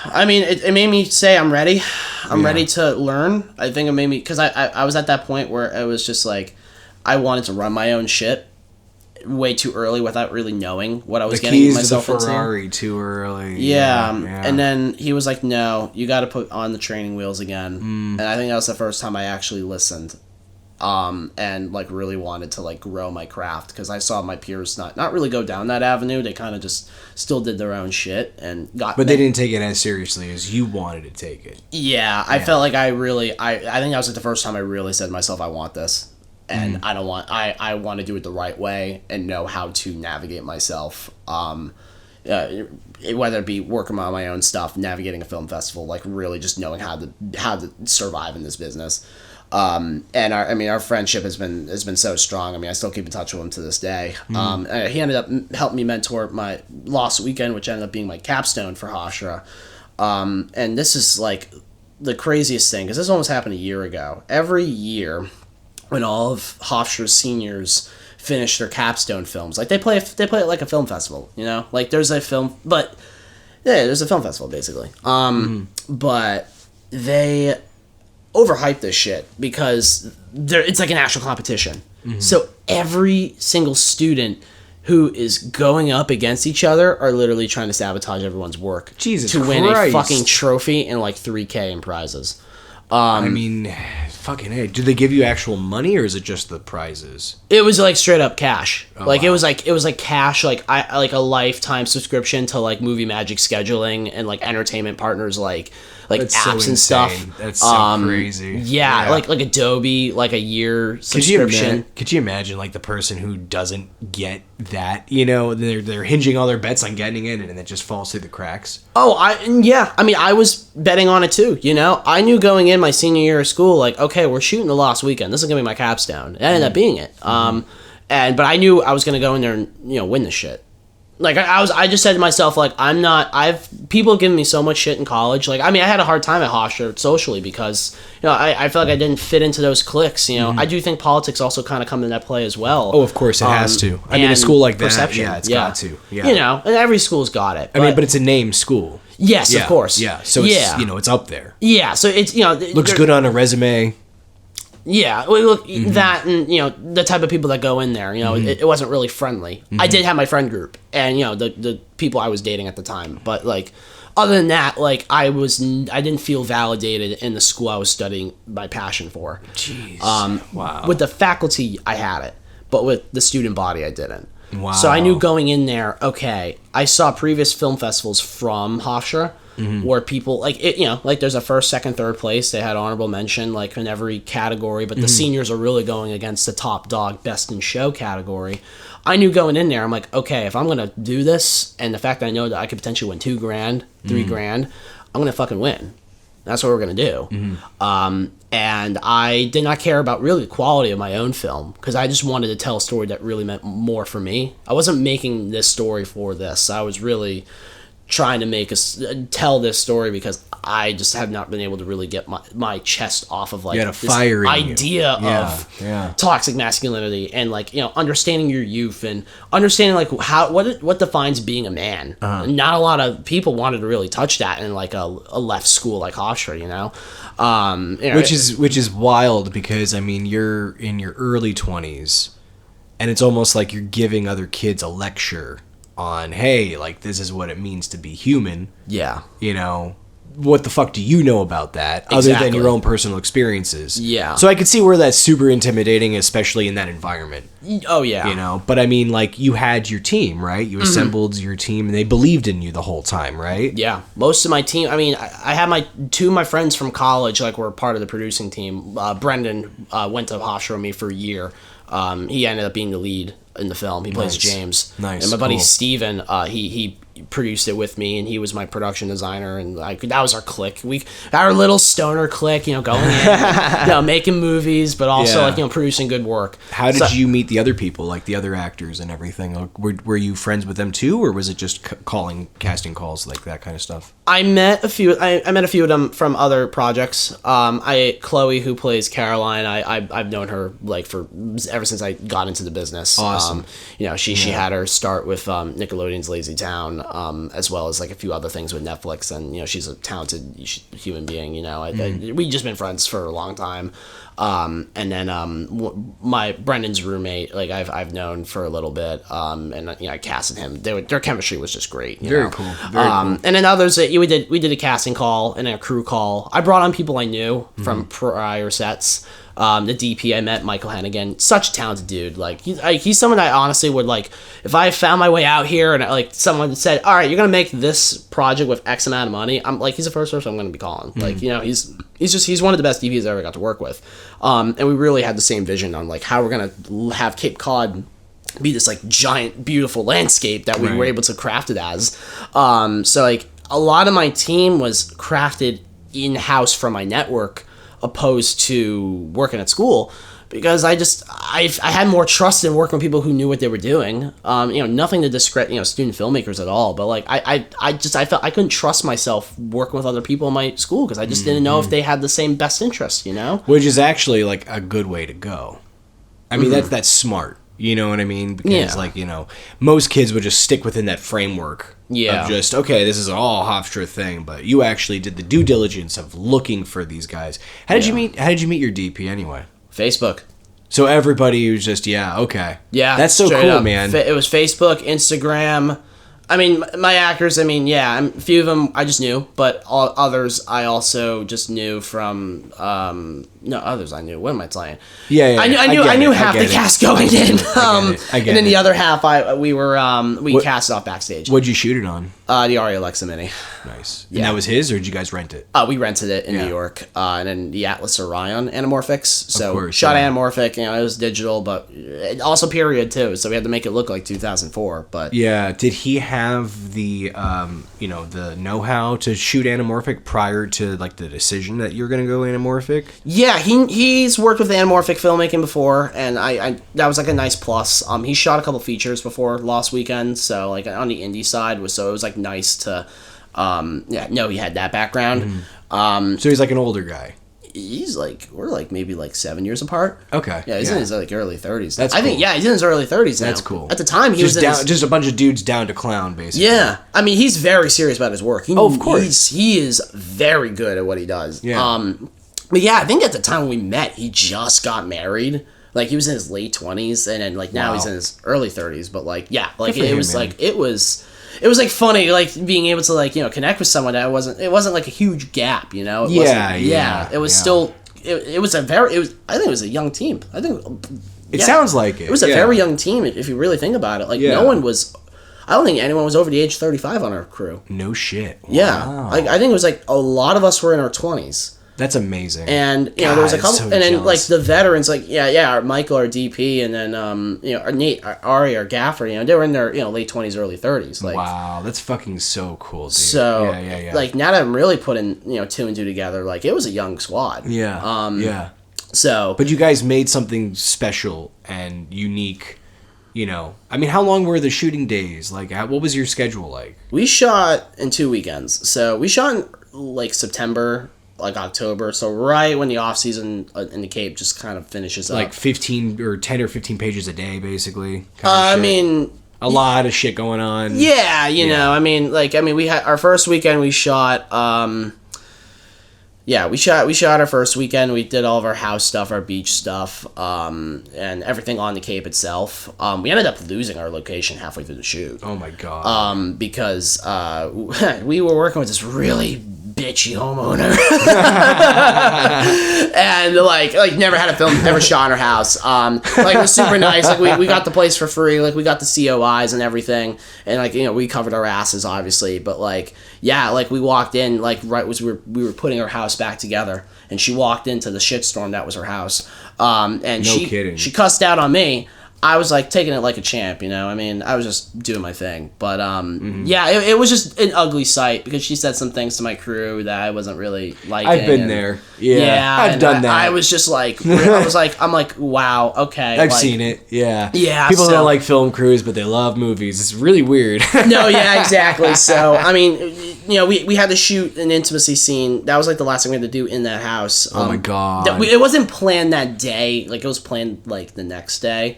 I mean, it made me say I'm ready. I'm ready to learn. I think it made me, because I was at that point where it was just like I wanted to run my own shit way too early without really knowing what I was getting myself into. The Ferrari too early. Yeah. And then he was like, no, you got to put on the training wheels again. And I think that was the first time I actually listened, and like really wanted to like grow my craft, because I saw my peers not really go down that avenue. They kind of just still did their own shit and got. But they didn't take it as seriously as you wanted to take it. Yeah, I felt like I think that was like the first time I really said to myself, I want this. And I want to do it the right way and know how to navigate myself. Whether it be working on my own stuff, navigating a film festival, like really just knowing how to survive in this business. And our friendship has been so strong. I mean, I still keep in touch with him to this day. He ended up helping me mentor my Lost Weekend, which ended up being my capstone for HOFSTRA. And this is like the craziest thing, because this almost happened a year ago. Every year, when all of HOFSTRA's seniors finish their capstone films, like they play it like a film festival, you know, like there's a film festival basically. But they overhype this shit because it's like a national competition. So every single student who is going up against each other are literally trying to sabotage everyone's work to win a fucking trophy and like $3,000 in prizes. I mean, fucking hey, do they give you actual money, or is it just the prizes? It was like straight up cash. It was like cash, like a lifetime subscription to like Movie Magic scheduling and like entertainment partners like that's apps and stuff. That's so crazy. Yeah, like Adobe, like a year subscription. Could you imagine like the person who doesn't get that? You know, they're hinging all their bets on getting in, and it just falls through the cracks. Oh, I mean, I was betting on it too. You know, I knew going in my senior year of school, like, okay, we're shooting the Lost Weekend. This is gonna be my capstone. It ended up being it. But I knew I was gonna go in there and win the shit. Like I just said to myself, like, people have given me so much shit in college. Like, I mean, I had a hard time at HOFSTRA socially because, I felt like I didn't fit into those cliques, I do think politics also kind of come into that play as well. Oh, of course, it has to. I mean, a school like that, perception. It's got to. Yeah. And every school's got it. But it's a named school. Yes, of course. Yeah, so it's, it's up there. Yeah, so it's, looks good on a resume. Yeah, look, that and, the type of people that go in there, it wasn't really friendly. I did have my friend group and, the people I was dating at the time. But, like, other than that, like, I didn't feel validated in the school I was studying my passion for. Jeez. Wow. With the faculty, I had it. but with the student body, I didn't. Wow. So I knew going in there, okay, I saw previous film festivals from HOFSTRA where people, like, it, you know, like there's a first, second, third place. They had honorable mention, like, in every category, but the seniors are really going against the top dog best in show category. I knew going in there, I'm like, okay, if I'm going to do this, and the fact that I know that I could potentially win $2,000, $3,000, I'm going to fucking win. That's what we're going to do. And I did not care about really the quality of my own film because I just wanted to tell a story that really meant more for me. I wasn't making this story for this. I was really trying to tell this story because I just have not been able to really get my chest off of, like, this idea of toxic masculinity and, like, you know, understanding your youth and understanding, like, what defines being a man. Not a lot of people wanted to really touch that in, like, a left school like HOFSTRA, you know? You know, which is wild because, I mean, you're in your early 20s and it's almost like you're giving other kids a lecture on, hey, like, this is what it means to be human. Yeah. You know, what the fuck do you know about that other than your own personal experiences? Yeah. So I could see where that's super intimidating, especially in that environment. Oh, yeah. You know, but I mean, like, you had your team, right? You assembled your team and they believed in you the whole time, right? Yeah. Most of my team, I mean, I had two of my friends from college, like, were part of the producing team. Brendan went to HOFSTRA with me for a year. He ended up being the lead in the film. He plays James. Nice. And my buddy Steven, he produced it with me, and he was my production designer, and that was our clique. Our little stoner clique, you know, going in, you know, making movies, but also like, you know, producing good work. How did you meet the other people, like the other actors and everything? Like, were you friends with them too, or was it just casting calls, like that kind of stuff? I met a few. I met a few of them from other projects. Chloe, who plays Caroline, I've known her like ever since I got into the business. Awesome. You know, she had her start with Nickelodeon's Lazy Town, as well as like a few other things with Netflix, and you know, she's a talented human being. You know, we've just been friends for a long time. And then my Brendan's roommate, like I've known for a little bit, and you know, I casted him. Their chemistry was just great. Very cool. Very cool. And then others that we did a casting call and then a crew call. I brought on people I knew from prior sets. The DP I met, Michael Hannigan, such a talented dude. Like he's someone that I honestly would like if I found my way out here and like someone said, all right, you're gonna make this project with X amount of money. I'm like, he's the first person I'm gonna be calling. Like, you know, he's one of the best DPs I ever got to work with. And we really had the same vision on like how we're gonna have Cape Cod be this like giant beautiful landscape that we were able to craft it as. So like a lot of my team was crafted in-house from my network opposed to working at school, because I had more trust in working with people who knew what they were doing. You know, nothing to discredit, you know, student filmmakers at all, but like I felt I couldn't trust myself working with other people in my school because I just didn't know if they had the same best interests, you know? Which is actually like a good way to go. I mean, that's smart. You know what I mean? Because like, you know, most kids would just stick within that framework of just, okay, this is all HOFSTRA thing, but you actually did the due diligence of looking for these guys. How did you meet your DP anyway? Facebook. So everybody was just, okay. Yeah. That's so cool, up, man. It was Facebook, Instagram. I mean, my actors, I mean, a few of them I just knew, but all others I also just knew from, others I knew. What am I telling you? I knew half the cast going in. And then the other half we cast it off backstage. What'd you shoot it on? The Ari Alexa Mini. Nice. And that was his, or did you guys rent it? We rented it in New York, and then the Atlas Orion anamorphics. So of course, shot anamorphic, you know, it was digital, but also period too. So we had to make it look like 2004. But did he have the the know-how to shoot anamorphic prior to like the decision that you're gonna go anamorphic? Yeah, he's worked with anamorphic filmmaking before, and I that was like a nice plus. He shot a couple features before Lost Weekend, so like on the indie side so it was like nice to know he had that background. So he's like an older guy. He's like, we're like maybe like 7 years apart. Okay. Yeah, he's in his like early 30s. That's cool. I think he's in his early 30s now. That's cool. At the time he was just a bunch of dudes down to clown, basically. Yeah. I mean, he's very serious about his work. Of course. He is very good at what he does. Yeah. But yeah, I think at the time when we met, he just got married. Like he was in his late 20s, and then like now he's in his early 30s. But like, yeah, like it was like funny, like being able to like, you know, connect with someone that it wasn't like a huge gap, you know. It was still I think it was a young team. I think It sounds like it. It was a very young team, if you really think about it. Like, no one was... I don't think anyone was over the age of 35 on our crew. No shit. Wow. Yeah. Like, I think it was like a lot of us were in our 20s. That's amazing. And, there was a couple... So and then, jealous. like, the veterans, like, our Michael, our DP, and then, our Nate, our Ari, our Gaffer, they were in their, late 20s, early 30s. Like, wow, that's fucking so cool, dude. So, like, now that I'm really putting, 2 and 2 together, like, it was a young squad. Yeah. So... But you guys made something special and unique, I mean, how long were the shooting days? Like, what was your schedule like? We shot in 2 weekends. So, we shot in, like, September... like October, so right when the off season in the Cape just kind of finishes up. Like 15 or 10 or 15 pages a day, basically. I mean, a lot of shit going on. Yeah, you know, I mean, we had our first weekend. We shot. We shot our first weekend. We did all of our house stuff, our beach stuff, and everything on the Cape itself. We ended up losing our location halfway through the shoot. Oh my god. Because we were working with this really bitchy homeowner and like never had a film, never shot in our house. Like, it was super nice. Like, we got the place for free. Like, we got the COIs and everything, and like, we covered our asses obviously, but like, like, we walked in like right as we were putting our house back together, and she walked into the shitstorm that was her house, and she cussed out on me. I was like taking it like a champ, I mean, I was just doing my thing. But it was just an ugly sight because she said some things to my crew that I wasn't really liking. I've been there. Yeah, I've done that. I was just like, I'm like, wow, okay. I've seen it. Yeah. Yeah. People don't like film crews, but they love movies. It's really weird. No, yeah, exactly. So, I mean, we had to shoot an intimacy scene. That was like the last thing we had to do in that house. Oh my god. It wasn't planned that day. Like, it was planned like the next day.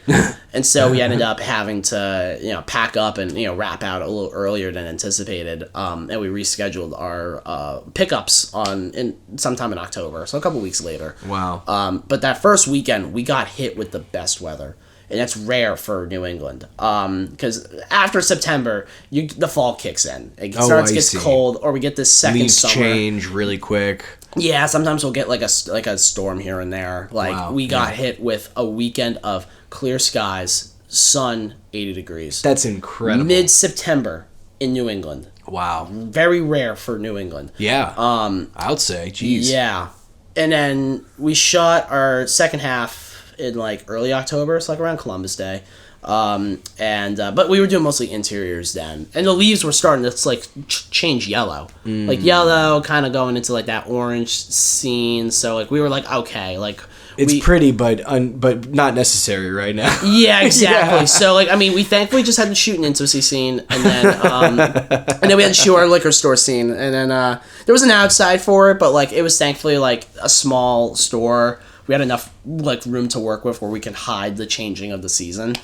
And so we ended up having to, pack up and, wrap out a little earlier than anticipated. And we rescheduled our pickups sometime in October, so a couple weeks later. Wow. But that first weekend, we got hit with the best weather. And that's rare for New England. Because after September, the fall kicks in. It gets cold, or we get this second Leaves summer. change really quick. Yeah, sometimes we'll get like a storm here and there. Like, we got hit with a weekend of clear skies, sun, 80 degrees. That's incredible. Mid-September in New England. Wow. Very rare for New England. Yeah. I would say, jeez. Yeah. And then we shot our second half in like early October, so like around Columbus Day. But we were doing mostly interiors then, and the leaves were starting to like change yellow, like yellow, kind of going into like that orange scene. So like we were like, okay, like it's pretty, but not necessary right now. Yeah, exactly. Yeah. So like, I mean, we thankfully just had to shoot an intimacy scene, and then we had to shoot our liquor store scene, and then there was an outside for it, but like it was thankfully like a small store. We had enough like room to work with where we can hide the changing of the season.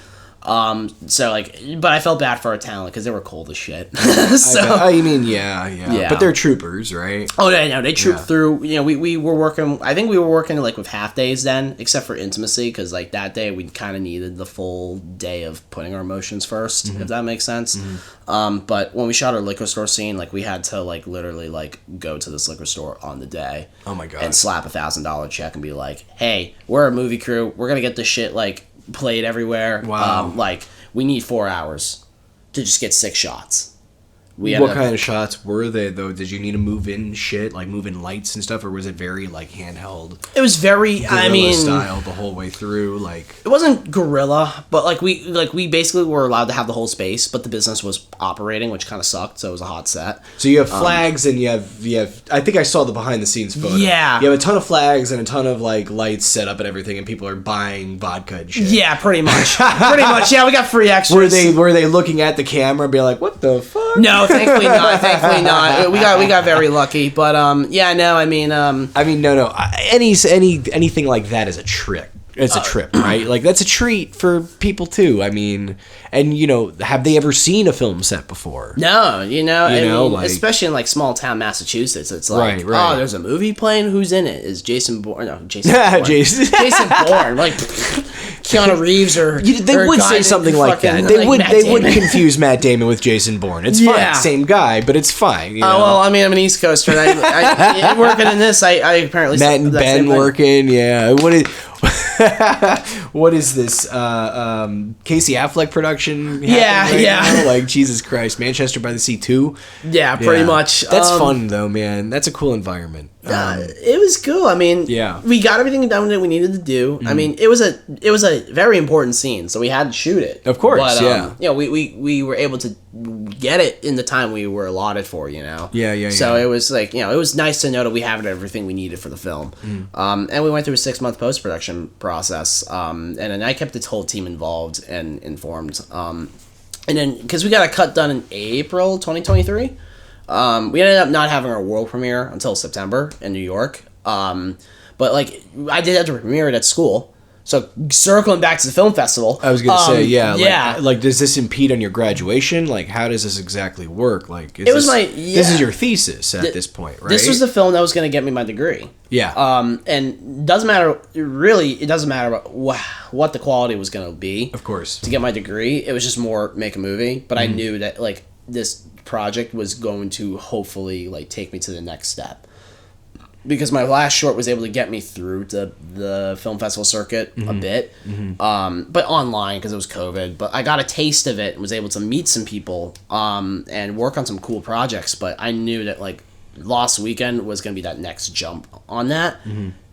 So like, but I felt bad for our talent because they were cold as shit. So you mean, yeah. But they're troopers, right? Oh yeah, no, they trooped through. We were working. I think we were working like with half days then, except for intimacy, because like that day we kind of needed the full day of putting our emotions first, if that makes sense. But when we shot our liquor store scene, like we had to like literally like go to this liquor store on the day. Oh my god! And slap $1,000 check and be like, "Hey, we're a movie crew. We're gonna get this shit like played everywhere. Wow. Like we need 4 hours to just get 6 shots." What kind of shots were they though? Did you need to move in shit, like move in lights and stuff, or was it very like handheld? It was very Guerilla style the whole way through. Like it wasn't Guerilla, but like we basically were allowed to have the whole space, but the business was operating, which kind of sucked. So it was a hot set. So you have flags and you have. I think I saw the behind the scenes photo. Yeah, you have a ton of flags and a ton of like lights set up and everything, and people are buying vodka and shit. Yeah, pretty much. Pretty much. Yeah, we got free extras. Were they looking at the camera and be like, "What the fuck?" No, thankfully not. Thankfully not. We got very lucky, but no. I mean, no. Anything like that is a trick. It's a trip, right? Like that's a treat for people too. I mean, and have they ever seen a film set before? No, like, especially in like small town Massachusetts, it's like, right. Oh, there's a movie playing. Who's in it? Is Jason Bourne? No, Jason Bourne. Jason Bourne, like Keanu Reeves or they would say something like that. They would confuse Matt Damon with Jason Bourne. It's fine, same guy, but it's fine. Oh well, I mean, I'm an East Coaster. And I working in this. I apparently Matt and Ben working. Yeah, what is this? Casey Affleck production? Yeah, now? Like, Jesus Christ, Manchester by the Sea 2? Yeah, pretty much. That's fun, though, man. That's a cool environment. It was cool. I mean, we got everything done that we needed to do. I mean, it was a very important scene, so we had to shoot it. Of course, but, we were able to get it in the time we were allotted for, Yeah. So it was like, it was nice to know that we had everything we needed for the film. And we went through a 6-month post-production process, and then I kept the whole team involved and informed. And then, because we got a cut done in April 2023, we ended up not having our world premiere until September in New York. But, like, I did have to premiere it at school. So, circling back to the film festival. I was going to say, Like, does this impede on your graduation? Like, how does this exactly work? Like, this is your thesis at this point, right? This was the film that was going to get me my degree. Yeah. And doesn't matter, really, it doesn't matter what the quality was going to be. Of course. To get my degree. It was just more make a movie. But I knew that, like, this project was going to hopefully, like, take me to the next step. Because my last short was able to get me through the film festival circuit a bit, but online because it was COVID. But I got a taste of it and was able to meet some people and work on some cool projects. But I knew that, like, Lost Weekend was going to be that next jump on that,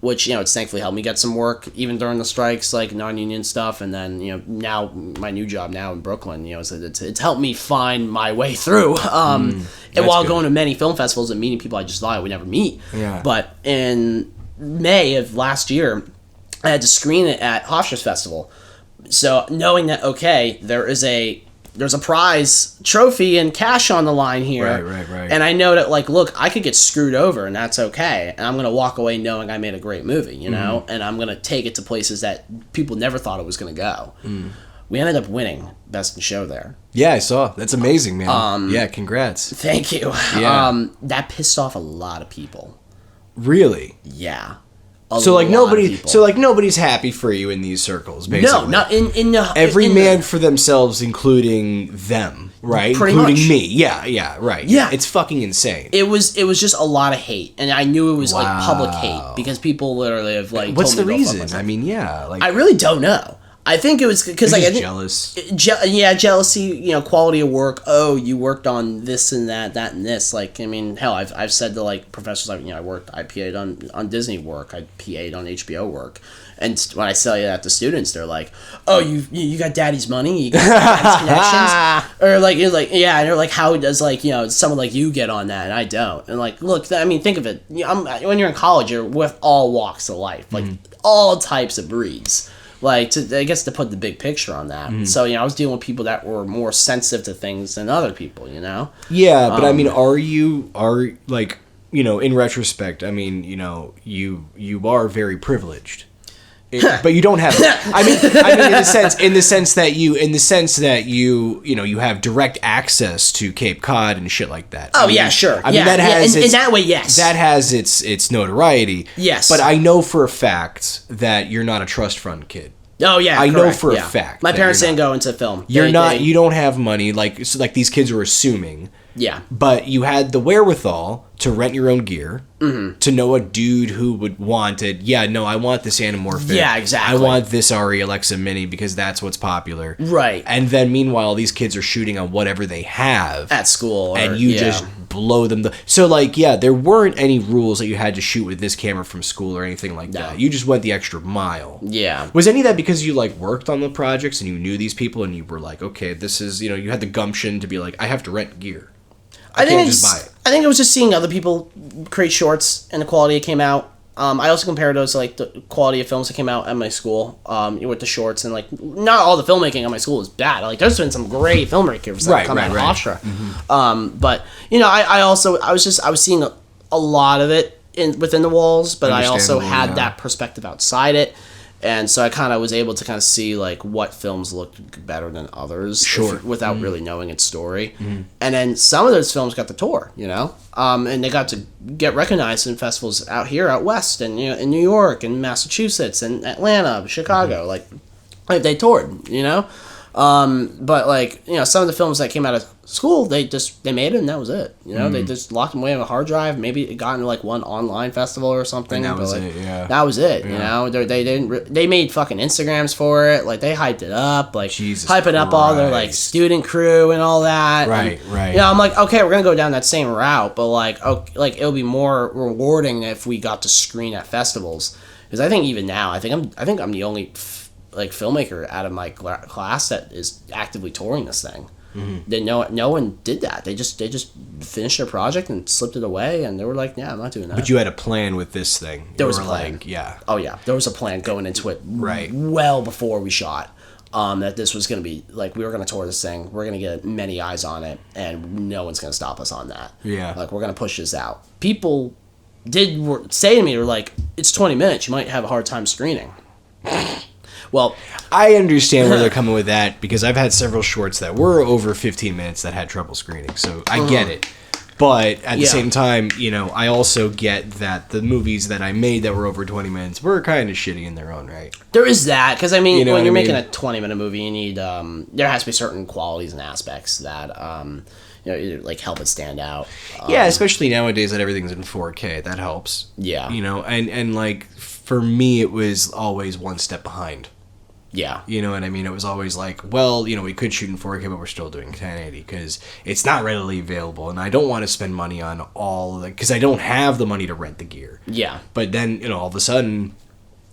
which, it's thankfully helped me get some work even during the strikes, like non-union stuff. And then, now my new job now in Brooklyn, so it's helped me find my way through. And while going to many film festivals and meeting people I just thought I would never meet. Yeah. But in May of last year, I had to screen it at HOFSTRA Festival. So knowing that, okay, there's a prize trophy and cash on the line here. Right. And I know that, like, look, I could get screwed over and that's okay. And I'm going to walk away knowing I made a great movie, know? And I'm going to take it to places that people never thought it was going to go. We ended up winning Best in Show there. Yeah, I saw. That's amazing, man. Yeah, congrats. Thank you. Yeah. That pissed off a lot of people. Really? Yeah. Nobody's happy for you in these circles, basically. No, not in every man for themselves, including them, right? Pretty including much. me. Yeah, right. Yeah. It's fucking insane. It was just a lot of hate, and I knew it was like public hate because people literally have like. What's told the me to go fuck reason? myself. I mean, yeah, like I really don't know. I think it was because like I think jealous. Jealousy. Quality of work. Oh, you worked on this and that, and this. Like, I mean, hell, I've said to like professors, like, I PA'd on Disney work. I PA'd on HBO work. And when I say that to students, they're like, "Oh, you got daddy's money, you got daddy's connections," or like you're like, yeah, and they're like, "How does someone like you get on that and I don't?" And like, look, I mean, think of it. When you're in college, you're with all walks of life, like all types of breeds. Like, I guess to put the big picture on that. So, I was dealing with people that were more sensitive to things than other people, Yeah, but I mean, in retrospect, I mean, you are very privileged. But you don't have. I mean, in the sense that you have direct access to Cape Cod and shit like that. Oh, yeah, sure. I mean, that has in that way, yes. That has its notoriety. Yes. But I know for a fact that you're not a trust fund kid. Oh yeah, I correct. know for a fact. My parents didn't go into film. You don't have money like these kids were assuming. Yeah. But you had the wherewithal to rent your own gear, to know a dude who would want it. Yeah, no, I want this anamorphic. Yeah, exactly. I want this RE Alexa Mini because that's what's popular. Right. And then meanwhile, these kids are shooting on whatever they have. At school. And you just blow them. So, like, yeah, there weren't any rules that you had to shoot with this camera from school or anything like that. You just went the extra mile. Yeah. Was any of that because you, like, worked on the projects and you knew these people and you were like, okay, this is, you had the gumption to be like, I have to rent gear. I can't just buy it. I think it was just seeing other people create shorts and the quality that came out. I also compared those to like the quality of films that came out at my school with the shorts, and like not all the filmmaking at my school is bad. Like there's been some great filmmakers that come out of HOFSTRA. But I was seeing a lot of it within the walls, but I also had that perspective outside it. And so I kind of was able to kind of see like what films looked better than others, without really knowing its story. And then some of those films got the tour, and they got to get recognized in festivals out west, and in New York and Massachusetts and Atlanta, Chicago, like they toured, But like some of the films that came out of school, they made it and that was it. You know, they just locked them away on a hard drive. Maybe it got into like one online festival or something. And that was like, it. Yeah, that was it. Yeah. You know, they made fucking Instagrams for it. Like they hyped it up, like Jesus hyping up all their like Christ. student crew and all that. Right, and, right. You know, I'm like, okay, we're gonna go down that same route, but like, okay, like it'll be more rewarding if we got to screen at festivals. Because I think even now, I think I'm the only like filmmaker out of my class that is actively touring this thing. No one did that. They just finished their project and slipped it away, and they were like, "Yeah, I'm not doing that." But you had a plan with this thing. There was a plan. Like, yeah. Oh yeah, there was a plan going into it. Right. Well before we shot, that this was going to be like we were going to tour this thing. We're going to get many eyes on it, and no one's going to stop us on that. Yeah. Like we're going to push this out. People did say to me, "They're like, it's 20 minutes. You might have a hard time screening." Well, I understand where they're coming with that because I've had several shorts that were over 15 minutes that had trouble screening, so I get it. But at the same time, you know, I also get that the movies that I made that were over 20 minutes were kind of shitty in their own right. There is that, because I mean, You know when you're what I making mean? a 20-minute movie, you need there has to be certain qualities and aspects that you know, either, like help it stand out. Yeah, especially nowadays that everything's in 4K, that helps. Yeah. You know, and like for me, it was always one step behind. Yeah. You know what I mean? It was always like, well, you know, we could shoot in 4K, but we're still doing 1080 because it's not readily available, and I don't want to spend money on all of it because I don't have the money to rent the gear. Yeah. But then, you know, all of a sudden,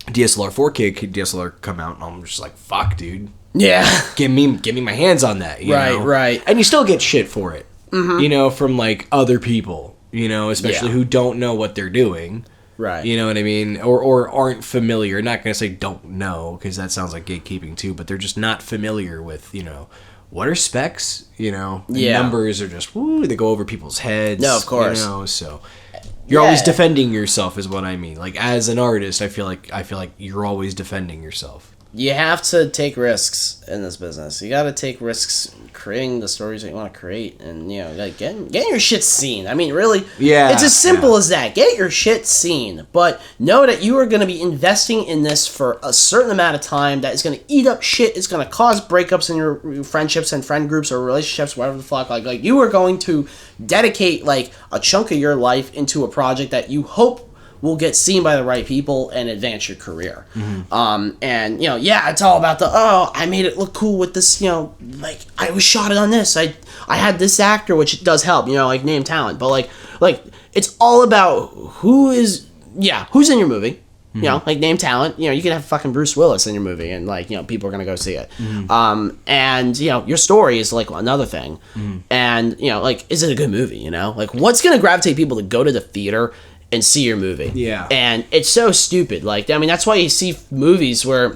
DSLR 4K DSLR come out, and I'm just like, fuck, dude. Yeah. Give me my hands on that. You know? Right. And you still get shit for it, you know, from like other people, you know, especially who don't know what they're doing. Right. You know what I mean? Or aren't familiar. Not going to say don't know, because that sounds like gatekeeping too, but they're just not familiar with, you know, what are specs, you know? The numbers are just, woo, they go over people's heads. No, of course. You know, so you're always defending yourself is what I mean. Like, as an artist, I feel like you're always defending yourself. You have to take risks in this business. You got to take risks creating the stories that you want to create, and you know, like getting your shit seen. I mean, really, it's as simple as that. Get your shit seen, but know that you are going to be investing in this for a certain amount of time. That is going to eat up shit. It's going to cause breakups in your friendships and friend groups or relationships, whatever the fuck. Like you are going to dedicate like a chunk of your life into a project that you hope will get seen by the right people and advance your career. And, you know, it's all about I made it look cool with this, you know, like, I was shot on this. I had this actor, which does help, you know, like, name talent. But, like it's all about who's in your movie. You know, like, name talent. You know, you can have fucking Bruce Willis in your movie, and, like, you know, people are going to go see it. And, you know, your story is, like, another thing. And, you know, like, is it a good movie, you know? Like, what's going to gravitate people to go to the theater and see your movie? Yeah. And it's so stupid. Like, I mean, that's why you see movies where,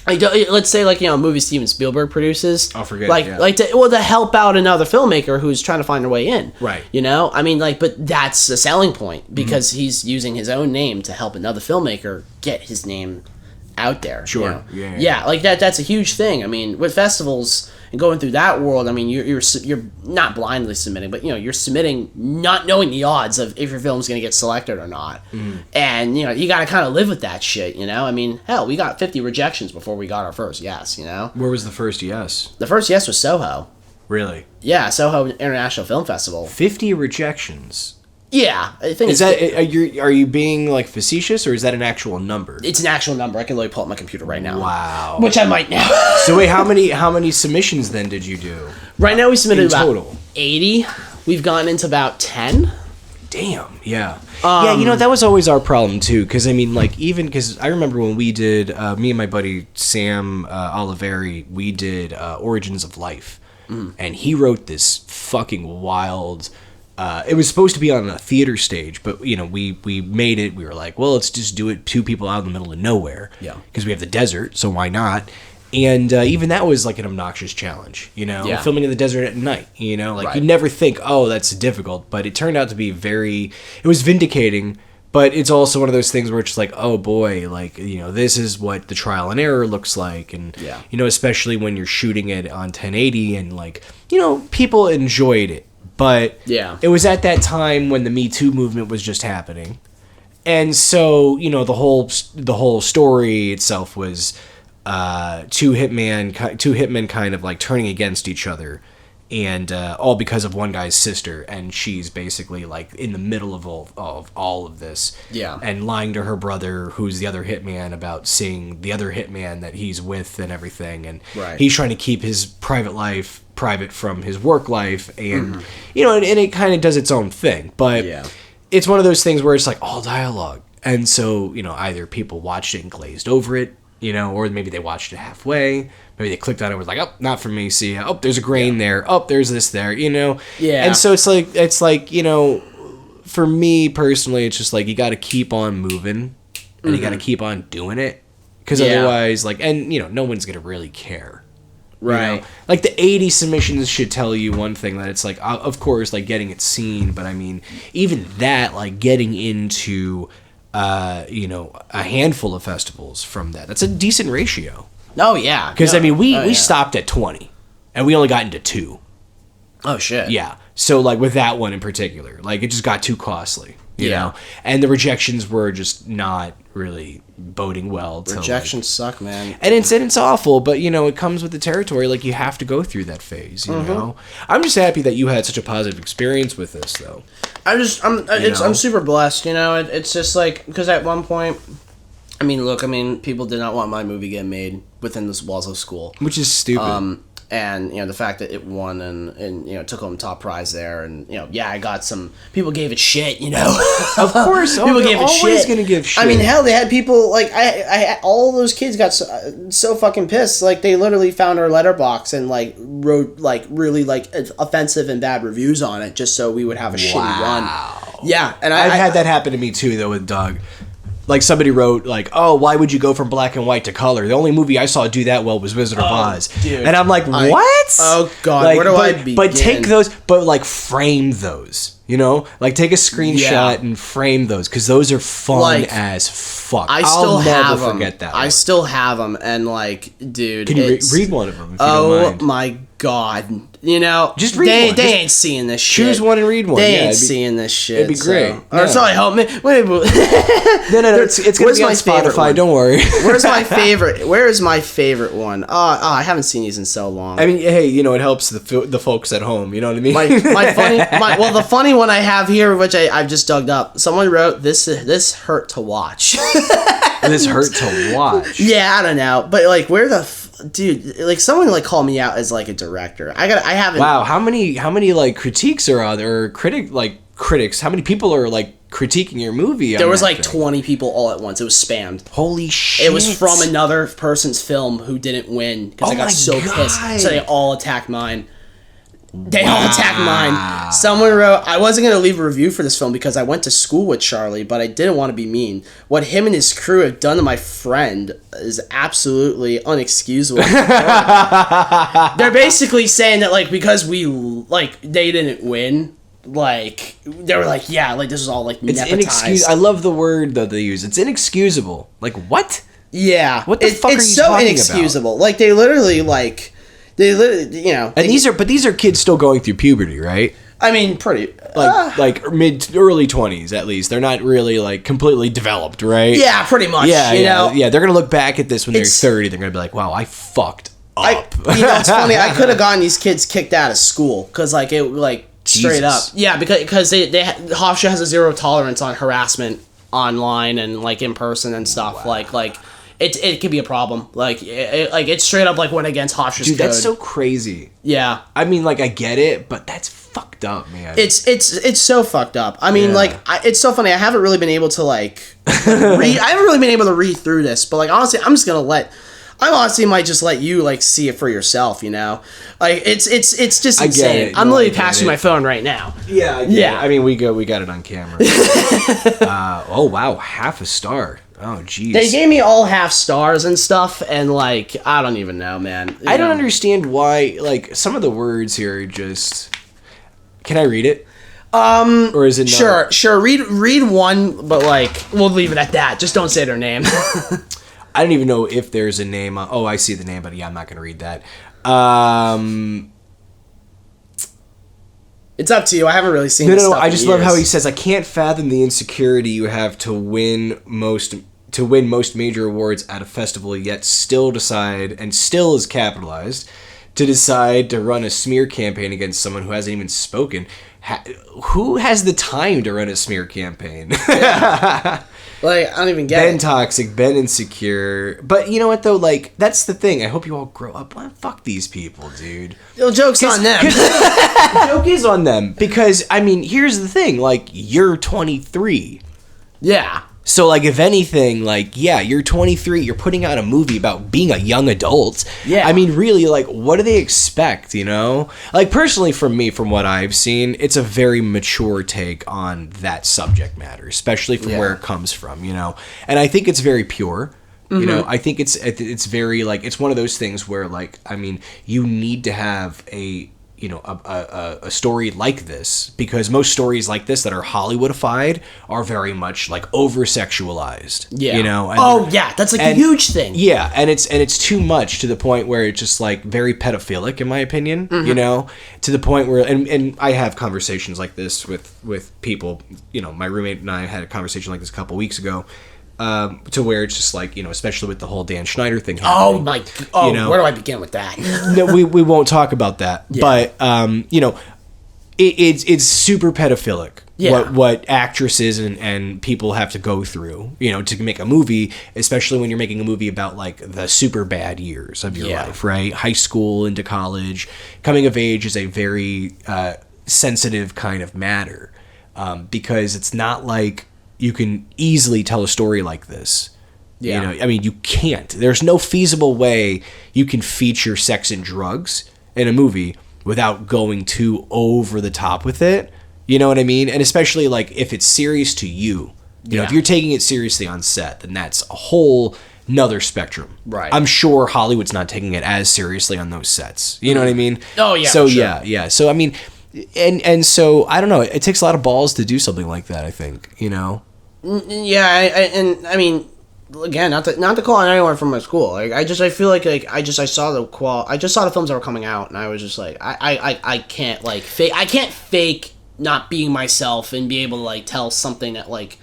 like, let's say, like, you know, a movie Steven Spielberg produces. Oh, forget like, it, yeah. like to help out another filmmaker who's trying to find their way in. Right. You know? I mean, like, but that's a selling point because he's using his own name to help another filmmaker get his name out there. Sure. You know? Yeah. Yeah, like that's a huge thing. I mean, with festivals and going through that world, I mean, you're not blindly submitting, but you know, you're submitting not knowing the odds of if your film's going to get selected or not. And you know, you got to kind of live with that shit, you know? I mean, hell, we got 50 rejections before we got our first yes, you know? Where was the first yes? The first yes was Soho. Really? Yeah, Soho International Film Festival. 50 rejections. Yeah, I think Is that are you being like facetious, or is that an actual number? it's an actual number. I can literally pull up my computer right now. Wow. Which I might now. So wait, how many submissions then did you do? Right now we submitted In about total? 80. We've gotten into about 10. Damn. Yeah. Yeah. You know, that was always our problem too, because I mean, like, even because I remember when we did me and my buddy Sam Oliveri, we did Origins of Life, and he wrote this fucking wild. It was supposed to be on a theater stage, but you know, we made it. We were like, well, let's just do it 2 people out in the middle of nowhere. Yeah. Because we have the desert, so why not? And even that was like an obnoxious challenge, you know, Yeah. filming in the desert at night, you know, like Right. you never think, oh, that's difficult, but it turned out to be it was vindicating, but it's also one of those things where it's like, oh boy, like, you know, this is what the trial and error looks like. And, Yeah. you know, especially when you're shooting it on 1080 and like, you know, people enjoyed it. But Yeah. it was at that time when the Me Too movement was just happening. And so, you know, the whole story itself was two hitmen kind of like turning against each other. and all because of one guy's sister, and she's basically like in the middle of all of this, and lying to her brother, who's the other hitman, about seeing the other hitman that he's with and everything, and he's trying to keep his private life private from his work life, and you know, and it kind of does its own thing, but it's one of those things where it's like all dialogue, and so, you know, either people watched it and glazed over it, you know, or maybe they watched it halfway, maybe they clicked on it and was like, oh, not for me, see ya. Oh, there's a grain there, oh, there's this there, you know, and so it's like, you know, for me personally, it's just like, you got to keep on moving, and you got to keep on doing it, because otherwise, like, and, you know, no one's gonna really care. Right. You know? Like, the 80 submissions should tell you one thing, that it's like, of course, like, getting it seen, but I mean, even that, like, getting into, you know, a handful of festivals from that's a decent ratio. Oh, yeah. Because, I mean, we stopped at 20, and we only got into 2. Oh, shit. Yeah. So, like, with that one in particular, like, it just got too costly, you know? And the rejections were just not really boding well. Rejections suck, man. And it's awful, but, you know, it comes with the territory. Like, you have to go through that phase, you know? I'm just happy that you had such a positive experience with this, though. I'm super blessed, you know? It's just, like, because at one point, I mean, look, people did not want my movie getting made within the walls of school. Which is stupid. And, you know, the fact that it won and you know, took home top prize there, and, you know, I got some people gave it shit, you know. Of course, people gave it shit. Always gonna give shit. I mean, hell, they had people like I all those kids got so fucking pissed. Like, they literally found our letterbox and like wrote like really like offensive and bad reviews on it just so we would have a shitty run. Yeah, and I've had that happen to me too, though, with Doug. Like, somebody wrote, like, oh, why would you go from black and white to color? The only movie I saw do that well was Wizard of Oz. Dude, and I'm like, what? Oh, God, like, where do I begin? But take those, but, like, frame those, you know? Like, take a screenshot and frame those, because those are fun as fuck. I'll never forget that I one. still have them, and, like, dude. Can you read one of them, if you don't mind? Oh, my God. You know, just read one. They ain't seeing this shit. Choose one and read one. They ain't seeing this shit. It'd be great. So. Or sorry, help me. Wait. No. It's gonna be on Spotify. Don't worry. Where's my favorite? Where is my favorite one? I haven't seen these in so long. I mean, hey, you know, it helps the folks at home. You know what I mean? The funny one I have here, which I've just dug up. Someone wrote this hurt to watch. This hurt to watch. Yeah, I don't know, but like, where the dude? Like, someone like call me out as like a director. I haven't. Wow, how many like critiques are out there? Or critics? How many people are like critiquing your movie? There was like 20 people all at once. It was spammed. Holy shit! It was from another person's film who didn't win because I got so pissed. So they all attacked mine. All attacked mine. Someone wrote, I wasn't going to leave a review for this film because I went to school with Charlie, but I didn't want to be mean. What him and his crew have done to my friend is absolutely unexcusable. They're basically saying that, like, because they didn't win, like, they were like, yeah, like, this is all, like, it's nepotized. I love the word that they use. It's inexcusable. Like, what? Yeah. What the fuck are you talking about? It's so inexcusable. Like, they literally, you know. And these are kids still going through puberty, right? I mean, pretty. Like early 20s, at least. They're not really, like, completely developed, right? Yeah, pretty much. Yeah, you know? Yeah, they're going to look back at this when they're 30. They're going to be like, wow, I fucked up. You know, it's funny. I could have gotten these kids kicked out of school because, like, it, like, straight up. Yeah, because HOFSTRA has a zero tolerance on harassment online and, like, in person and stuff. Wow. Like it could be a problem. Like, it straight up, like, went against HOFSTRA's code. Dude, that's so crazy. Yeah. I mean, like, I get it, but that's fucked up, man. It's so fucked up. I mean, like, it's so funny. I haven't really been able to, like, read. I haven't really been able to read through this, but, like, honestly, I honestly might just let you, like, see it for yourself, you know? Like, it's just insane. I'm literally passing my phone right now. Yeah, yeah. I mean, we got it on camera. Oh, wow, half a star. Oh, jeez. They gave me all half stars and stuff, and, like, I don't even know, man. I don't understand why, like, some of the words here are just... Can I read it? Or is it not? Sure. Read one, but, like, we'll leave it at that. Just don't say their name. I don't even know if there's a name. Oh, I see the name, but yeah, I'm not going to read that. It's up to you. I haven't really seen this stuff I just in love years. how he says, I can't fathom the insecurity you have to win most major awards at a festival, yet still decide, and still is capitalized, to decide to run a smear campaign against someone who hasn't even spoken. Who has the time to run a smear campaign? Yeah. Like, I don't even get Ben toxic, Ben insecure. But you know what, though? Like, that's the thing. I hope you all grow up. Well, fuck these people, dude. The joke's on them. The joke is on them. Because, I mean, here's the thing. Like, you're 23. Yeah. So, like, if anything, like, yeah, you're 23, you're putting out a movie about being a young adult. Yeah. I mean, really, like, what do they expect, you know? Like, personally, from what I've seen, it's a very mature take on that subject matter, especially from where it comes from, you know? And I think it's very pure. You know, I think it's very, like, it's one of those things where, like, I mean, you need to have a story like this, because most stories like this that are Hollywoodified are very much like over sexualized. Yeah. You know. That's like a huge thing. Yeah, and it's too much to the point where it's just like very pedophilic, in my opinion. You know, to the point where and I have conversations like this with people. You know, my roommate and I had a conversation like this a couple weeks ago. To where it's just like, you know, especially with the whole Dan Schneider thing happening. You know, where do I begin with that? No, we won't talk about that. Yeah. But you know, it's super pedophilic. Yeah. What actresses and people have to go through, you know, to make a movie, especially when you're making a movie about like the super bad years of your life, right? High school into college, coming of age is a very sensitive kind of matter, because it's not like you can easily tell a story like this. Yeah. You know, I mean, you can't. There's no feasible way you can feature sex and drugs in a movie without going too over the top with it. You know what I mean? And especially, like, if it's serious to you. You know, if you're taking it seriously on set, then that's a whole nother spectrum. Right. I'm sure Hollywood's not taking it as seriously on those sets. You know what I mean? Oh, yeah. So, sure. yeah. So, I mean, and so, I don't know. It takes a lot of balls to do something like that, I think, you know? Yeah, I mean, again, not to call on anyone from my school. Like, I feel like I saw the films that were coming out, and I was just like, I can't like fake. I can't fake not being myself and be able to like tell something that like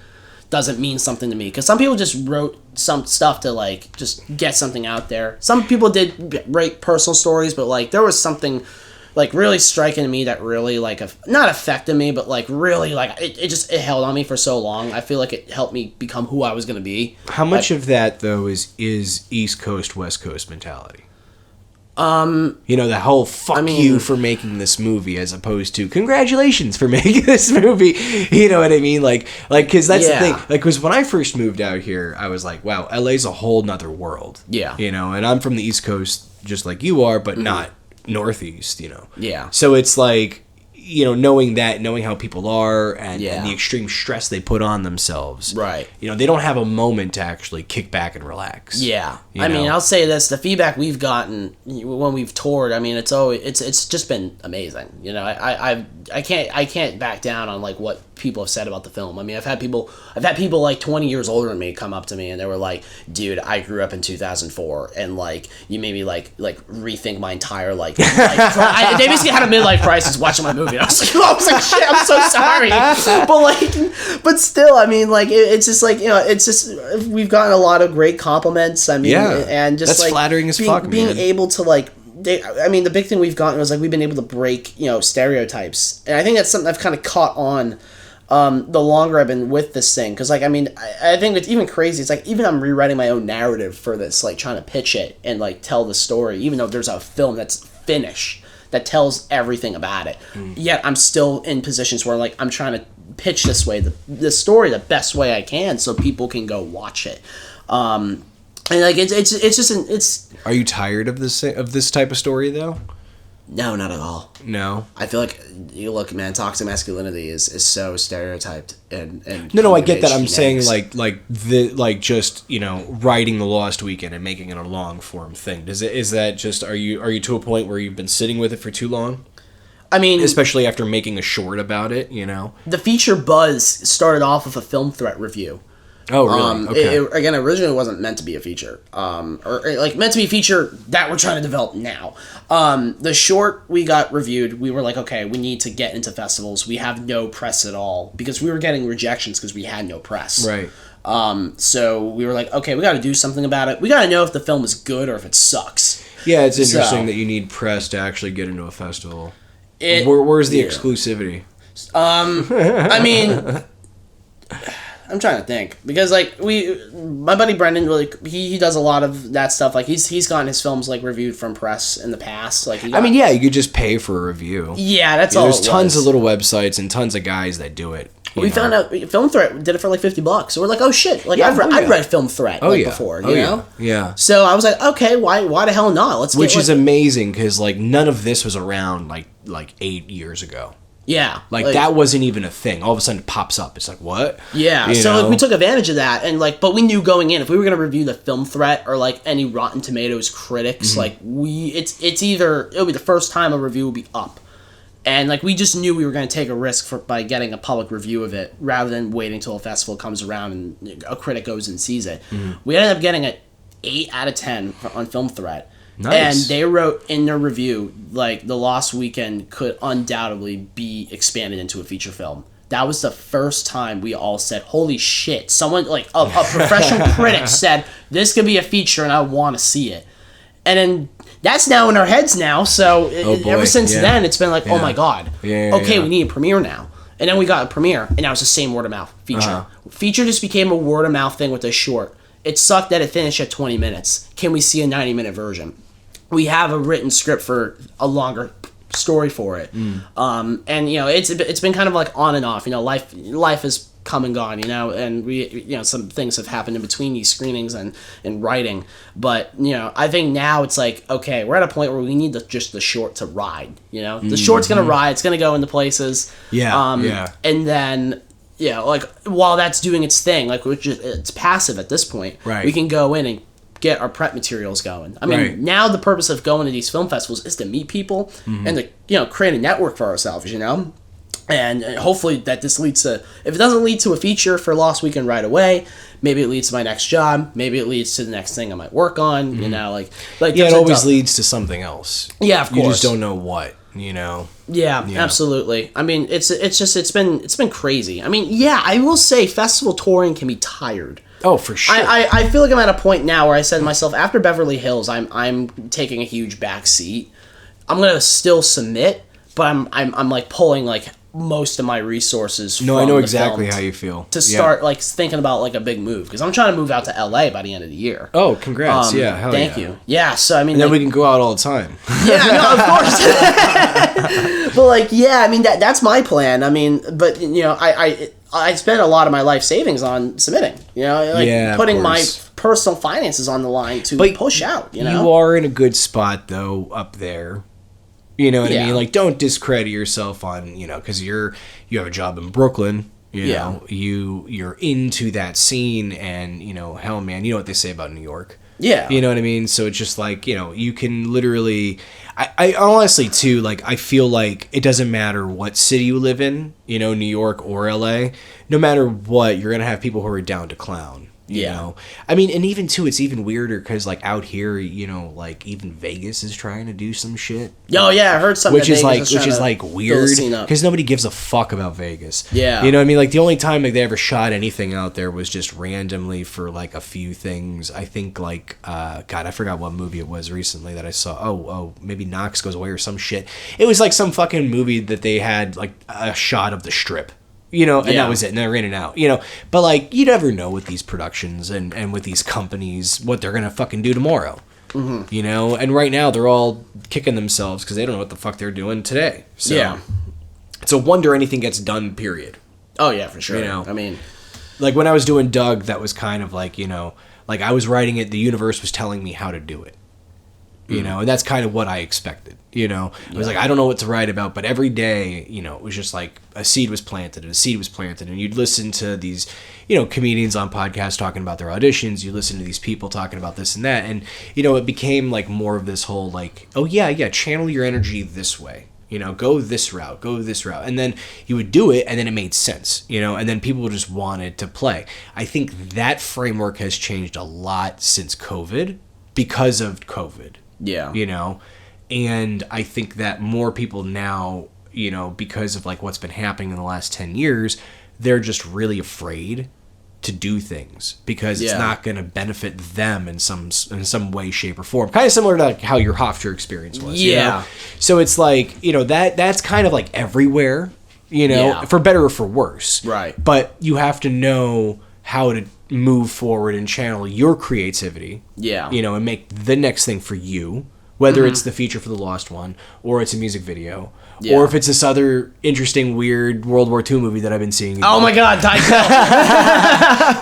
doesn't mean something to me. Because some people just wrote some stuff to like just get something out there. Some people did write personal stories, but like there was something like really striking to me that really like not affected me, but like really like it held on me for so long. I feel like it helped me become who I was going to be. How much of that though is East Coast West Coast mentality? You know, the whole you for making this movie, as opposed to congratulations for making this movie. You know what I mean? Like, because that's the thing. Like, because when I first moved out here, I was like, wow, LA's a whole nother world. Yeah. You know, and I'm from the East Coast, just like you are, but not Northeast, you know. Yeah. So it's like, you know, knowing how people are and the extreme stress they put on themselves. Right. You know, they don't have a moment to actually kick back and relax. Yeah. I mean, I'll say this, the feedback we've gotten when we've toured, I mean, it's just been amazing. You know, I can't back down on like what people have said about the film. I mean, I've had people like 20 years older than me come up to me and they were like, dude, I grew up in 2004 and like you made me like rethink my entire like they basically had a midlife crisis watching my movie. I was like, shit, I'm so sorry. But still, I mean, like it's just like, you know, it's just we've gotten a lot of great compliments. I mean, and just that's like flattering as fuck, being man. able to like. I mean, the big thing we've gotten was like we've been able to break, you know, stereotypes, and I think that's something I've kind of caught on the longer I've been with this thing. Because, like, I mean, I think it's even crazy. It's like, even I'm rewriting my own narrative for this, like, trying to pitch it and, like, tell the story, even though there's a film that's finished that tells everything about it. Yet I'm still in positions where, like, I'm trying to pitch this story the best way I can so people can go watch it. And, like, it's Are you tired of this type of story, though? No, not at all. No? I feel like, you look, man, toxic masculinity is so stereotyped and No, I get that. I'm saying just, you know, writing The Lost Weekend and making it a long form thing. Is that just, are you to a point where you've been sitting with it for too long? I mean, especially after making a short about it, you know? The feature buzz started off with a film threat review. Oh, really? Okay. Again, originally wasn't meant to be a feature, or like meant to be a feature that we're trying to develop now. The short we got reviewed, we were like, okay, we need to get into festivals. We have no press at all because we were getting rejections because we had no press. Right. So we were like, okay, we got to do something about it. We got to know if the film is good or if it sucks. Yeah, it's interesting So, that you need press to actually get into a festival. Where's the exclusivity? I mean, I'm trying to think because like my buddy Brendan really he does a lot of that stuff. Like he's gotten his films like reviewed from press in the past. Like I mean, yeah, you could just pay for a review. Yeah, that's all. There's tons of little websites and tons of guys that do it. We found out Film Threat did it for like $50. So we're like, oh shit! Like I've read Film Threat before, you know? Yeah. So I was like, okay, why the hell not? Which is amazing because like none of this was around like 8 years ago. Yeah. Like that wasn't even a thing. All of a sudden it pops up. It's like, what? Yeah. You so know? like, we took advantage of that and like, but we knew going in if we were going to review the Film Threat or like any Rotten Tomatoes critics, like it's either it'll be the first time a review will be up. And like we just knew we were going to take a risk by getting a public review of it rather than waiting till a festival comes around and a critic goes and sees it. We ended up getting an 8 out of 10 on Film Threat. Nice. And they wrote in their review, like, The Lost Weekend could undoubtedly be expanded into a feature film. That was the first time we all said, holy shit. Someone, like, a professional critic said, this could be a feature and I want to see it. And then that's now in our heads now. So ever since then, it's been like, oh my God. Okay, we need a premiere now. And then we got a premiere, and now it's the same word of mouth feature. Feature just became a word of mouth thing with a short. It sucked that it finished at 20 minutes. Can we see a 90-minute version? We have a written script for a longer story for it. And, you know, it's been kind of like on and off. You know, life has come and gone, you know, and we, you know, some things have happened in between these screenings and writing. But, you know, I think now it's like, okay, we're at a point where we need just the short to ride, you know? The short's going to ride. It's going to go into places. Yeah. And then... Yeah, like, while that's doing its thing, like, it's passive at this point. Right. We can go in and get our prep materials going. I mean, now the purpose of going to these film festivals is to meet people and to, you know, create a network for ourselves, you know? And hopefully that this leads to, if it doesn't lead to a feature for Lost Weekend right away, maybe it leads to my next job. Maybe it leads to the next thing I might work on, you know, like yeah, it always leads to something else. Yeah, of course. You just don't know what. You know. Yeah, absolutely. I mean, it's been crazy. I mean, yeah, I will say festival touring can be tired. Oh, for sure. I feel like I'm at a point now where I said to myself, after Beverly Hills, I'm taking a huge back seat. I'm gonna still submit, but I'm like pulling like most of my resources. No, I know exactly how you feel. To start like thinking about like a big move because I'm trying to move out to LA by the end of the year. Oh, congrats! Hell thank you. Yeah, so I mean, and then we can go out all the time. Yeah, no, of course. But like, yeah, I mean that's my plan. I mean, but you know, I spent a lot of my life savings on submitting. You know, like putting my personal finances on the line to push out. You know, you are in a good spot though up there. You know what I mean? Like, don't discredit yourself on, you know, because you have a job in Brooklyn. You know, you're into that scene, and you know, hell, man, you know what they say about New York. Yeah. You know what I mean? So it's just like, you know, you can literally. I honestly too, like, I feel like it doesn't matter what city you live in, you know, New York or LA. No matter what, you're gonna have people who are down to clown. You know, I mean, and even too, it's even weirder because like out here, you know, like even Vegas is trying to do some shit. Oh yeah, I heard something. Which is like weird because nobody gives a fuck about Vegas. Yeah, you know what I mean? Like the only time like they ever shot anything out there was just randomly for like a few things. I think like God, I forgot what movie it was recently that I saw. Oh, maybe Knox Goes Away or some shit. It was like some fucking movie that they had like a shot of the Strip. You know, and that was it, and they're in and out, you know. But, like, you never know with these productions and with these companies what they're going to fucking do tomorrow. You know? And right now, they're all kicking themselves because they don't know what the fuck they're doing today. So, it's a wonder anything gets done, period. Oh, yeah, for sure. You know? I mean... Like, when I was doing Doug, that was kind of like, you know... Like, I was writing it, the universe was telling me how to do it. You know, and that's kind of what I expected, you know. I was like, I don't know what to write about, but every day, you know, it was just like a seed was planted, and you'd listen to these, you know, comedians on podcasts talking about their auditions, you listen to these people talking about this and that, and, you know, it became like more of this whole like, oh yeah, channel your energy this way. You know, go this route. And then you would do it, and then it made sense, you know, and then people just wanted to play. I think that framework has changed a lot since COVID because of COVID. Yeah. You know, and I think that more people now, you know, because of like what's been happening in the last 10 years, they're just really afraid to do things because it's not going to benefit them in some way, shape, or form. Kind of similar to like how your HOFSTRA experience was. Yeah. You know? So it's like, you know, that's kind of like everywhere, you know, for better or for worse. Right. But you have to know how to move forward and channel your creativity. Yeah. You know, and make the next thing for you, whether it's the feature for The Lost One or it's a music video. Yeah. Or if it's this other interesting, weird World War II movie that I've been seeing. Oh my God,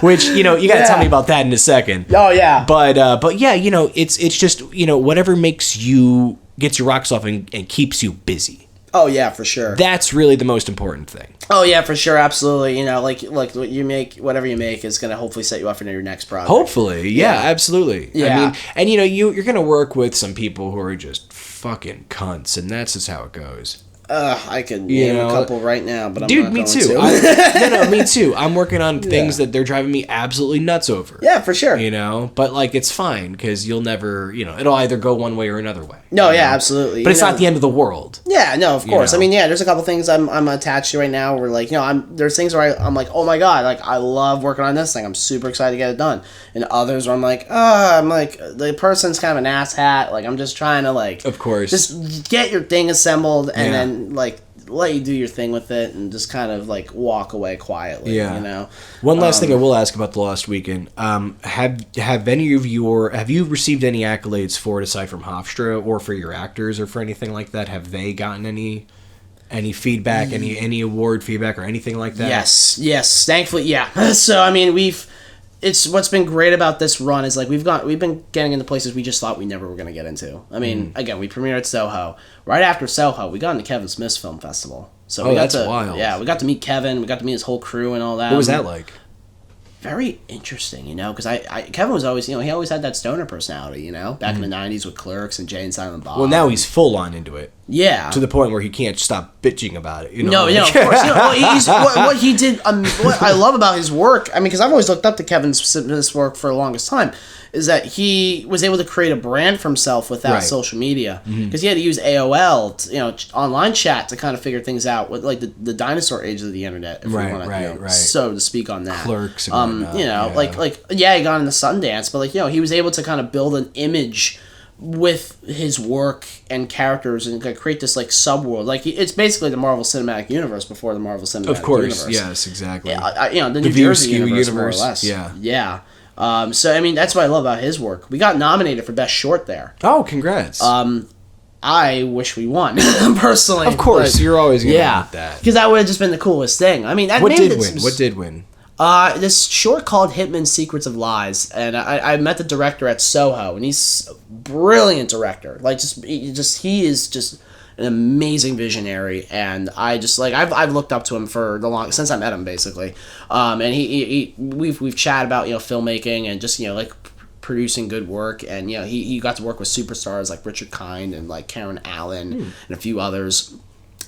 which, you know, you got to tell me about that in a second. Oh yeah. But yeah, you know, it's just, you know, whatever gets your rocks off and keeps you busy. Oh yeah, for sure. That's really the most important thing. Oh yeah, for sure, absolutely. You know, like what you make, whatever you make is gonna hopefully set you up for your next project. Hopefully, yeah. Absolutely. Yeah. I mean, and you know, you're gonna work with some people who are just fucking cunts, and that's just how it goes. I could name a couple right now, but I'm not going to. Dude, me too. No, me too. I'm working on things that they're driving me absolutely nuts over. Yeah, for sure. You know, but like it's fine because you'll never, you know, it'll either go one way or another way. No, yeah, absolutely. But it's not the end of the world. Yeah, no, of course. You know? I mean, yeah, there's a couple things I'm attached to right now where like, you know, there's things where I'm like, oh my God, like I love working on this thing. I'm super excited to get it done. And others where I'm like, the person's kind of an asshat. Like I'm just trying to like, of course, just get your thing assembled and then like let you do your thing with it and just kind of like walk away quietly. You know. One last thing I will ask about The Lost Weekend. Have any of have you received any accolades for it aside from HOFSTRA or for your actors or for anything like that? Have they gotten any feedback, any award feedback or anything like that? Yes. Thankfully, yeah. So I mean, it's what's been great about this run is like we've been getting into places we just thought we never were going to get into. I mean, again, we premiered at Soho. Right after Soho, we got into Kevin Smith's film festival. So we got that's wild. Yeah, we got to meet Kevin. We got to meet his whole crew and all that. What was that like? Very interesting, you know, because Kevin was always, you know, he always had that stoner personality, you know, back in the 90s with Clerks and Jay and Silent Bob. Well, now he's full on into it. Yeah. To the point where he can't stop bitching about it. You know? No, of course. You know, what he did, what I love about his work, I mean, because I've always looked up to Kevin Smith's work for the longest time, is that he was able to create a brand for himself without social media. Because he had to use AOL, online chat to kind of figure things out with like the dinosaur age of the internet, if we want to, so to speak on that. Clerks and whatnot. You know, he got into Sundance, but like, you know, he was able to kind of build an image with his work and characters and create this like subworld. Like it's basically the Marvel Cinematic Universe before the Marvel Cinematic Universe. Of course, yes, exactly. The New Jersey universe, more or less. Yeah. So I mean, that's what I love about his work. We got nominated for Best Short there. Oh, congrats. I wish we won personally. Of course, you're always gonna want that because that would have just been the coolest thing. I mean, what did win? This short called Hitman's Secrets of Lies, and I met the director at Soho, and he's a brilliant director. Like, he is just an amazing visionary, and I just like I've looked up to him for since I met him basically, and we've chatted about filmmaking and just like producing good work, and he got to work with superstars like Richard Kind and like Karen Allen and a few others,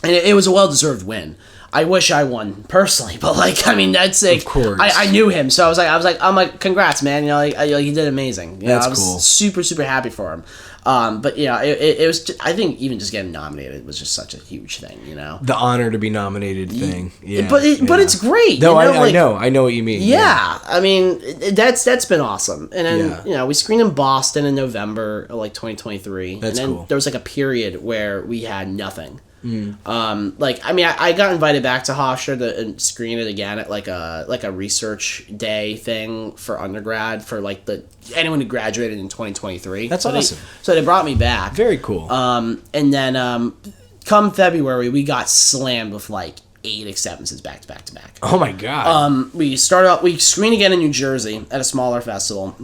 and it was a well-deserved win. I wish I won personally, but like I mean that's like of course. I knew him, so I'm like congrats, man. He did amazing. That's I was cool. super happy for him. But it was I think even just getting nominated was just such a huge thing. The honor to be nominated thing. Yeah, but it's great. No, I know what you mean. Yeah, I mean that's been awesome. And then we screened in Boston in November of like 2023. That's and then cool. There was like a period where we had nothing. I got invited back to HOFSTRA to screen it again at like a research day thing for undergrad for like anyone who graduated in 2023. That's awesome. So they brought me back. Very cool. And then come February we got slammed with like 8 acceptances back to back. Oh my god. We screened again in New Jersey at a smaller festival,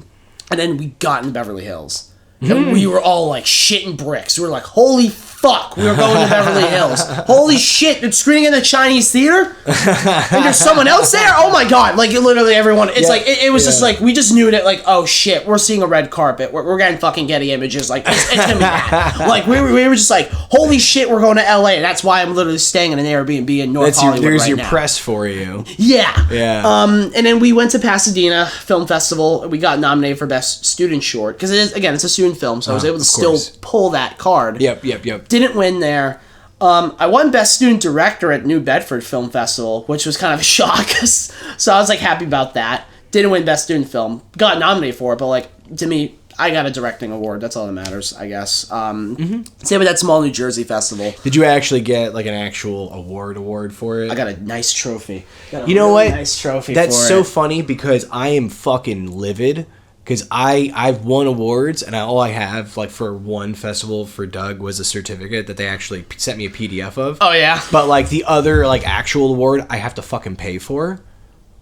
and then we got in Beverly Hills. And we were all like shitting bricks. We were like, holy fuck, we were going to Beverly Hills. Holy shit, they're screening in the Chinese theater? And there's someone else there? Oh my god. Like, literally everyone, it's like, it was just like, we just knew that, like, oh shit, we're seeing a red carpet. We're getting fucking Getty Images. Like, it's gonna be bad. Like, we were just like, holy shit, we're going to LA. And that's why I'm literally staying in an Airbnb in North Hollywood there's right your now. press for you. Yeah. Yeah. And then we went to Pasadena Film Festival. We got nominated for Best Student Short. Because it's a student film, so I was able to still pull that card. Yep. Didn't win there. I won Best Student Director at New Bedford Film Festival, which was kind of a shock. So I was like happy about that. Didn't win Best Student Film. Got nominated for it, but like to me, I got a directing award. That's all that matters, I guess. Same with that small New Jersey festival. Did you actually get like an actual award for it? I got a nice trophy. You know what? Nice trophy. That's for so it. funny because I am fucking livid. Because I've won awards, and all I have, like, for one festival for Doug was a certificate that they actually sent me a PDF of. Oh, yeah? But, like, the other, like, actual award I have to fucking pay for,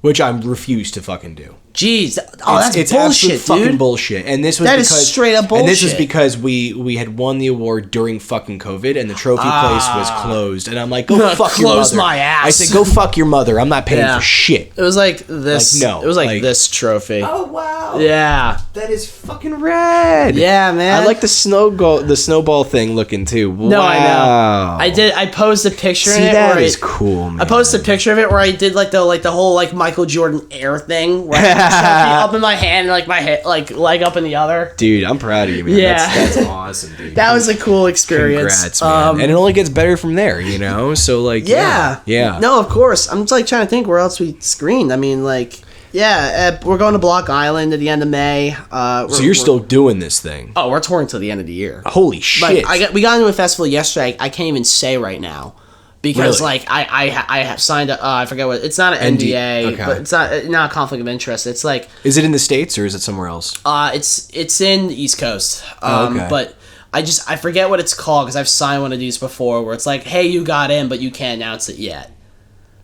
which I refuse to fucking do. Jeez. Oh, it's bullshit, absolute fucking dude. bullshit. And this was That because, is straight up bullshit. And this is because we had won the award during fucking COVID, and the trophy place was closed. And I'm like, go fuck your mother. Close my ass. I said, go fuck your mother. I'm not paying for shit. It was like this. Like, no. It was like Like, this trophy. Oh, wow. Yeah. That is fucking rad. Yeah, man. I like the snowball thing looking too. No, wow. I know. I posted a picture See, in it. that is cool, man. I posted a picture of it where I did like the whole like Michael Jordan air thing, where I had the trophy up in my hand and like my head like leg up in the other. Dude, I'm proud of you, man. Yeah. That's awesome, dude. That was a cool experience. Congrats, man. And it only gets better from there, you know? So like Yeah. No, of course. I'm just like trying to think where else we screened. I mean, like, yeah, we're going to Block Island at the end of May. So you're still doing this thing? Oh, we're touring till the end of the year. Holy shit! Like, we got into a festival yesterday. I can't even say right now because Really? like I have signed a I forget what it's not an NDA, okay. but it's not a conflict of interest. It's like Is it in the States or is it somewhere else? it's in the East Coast. Okay. But I forget what it's called because I've signed one of these before where it's like, hey, you got in, but you can't announce it yet.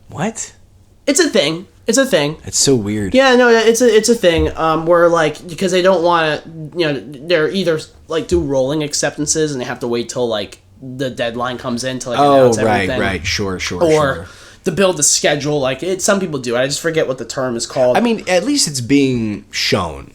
What? It's a thing. It's a thing. It's so weird. Yeah, no, it's a thing. Where like because they don't want to, you know, they're either like do rolling acceptances and they have to wait till like the deadline comes in to like announce everything. Right, sure. Or to build the schedule, like some people do. I just forget what the term is called. I mean, at least it's being shown.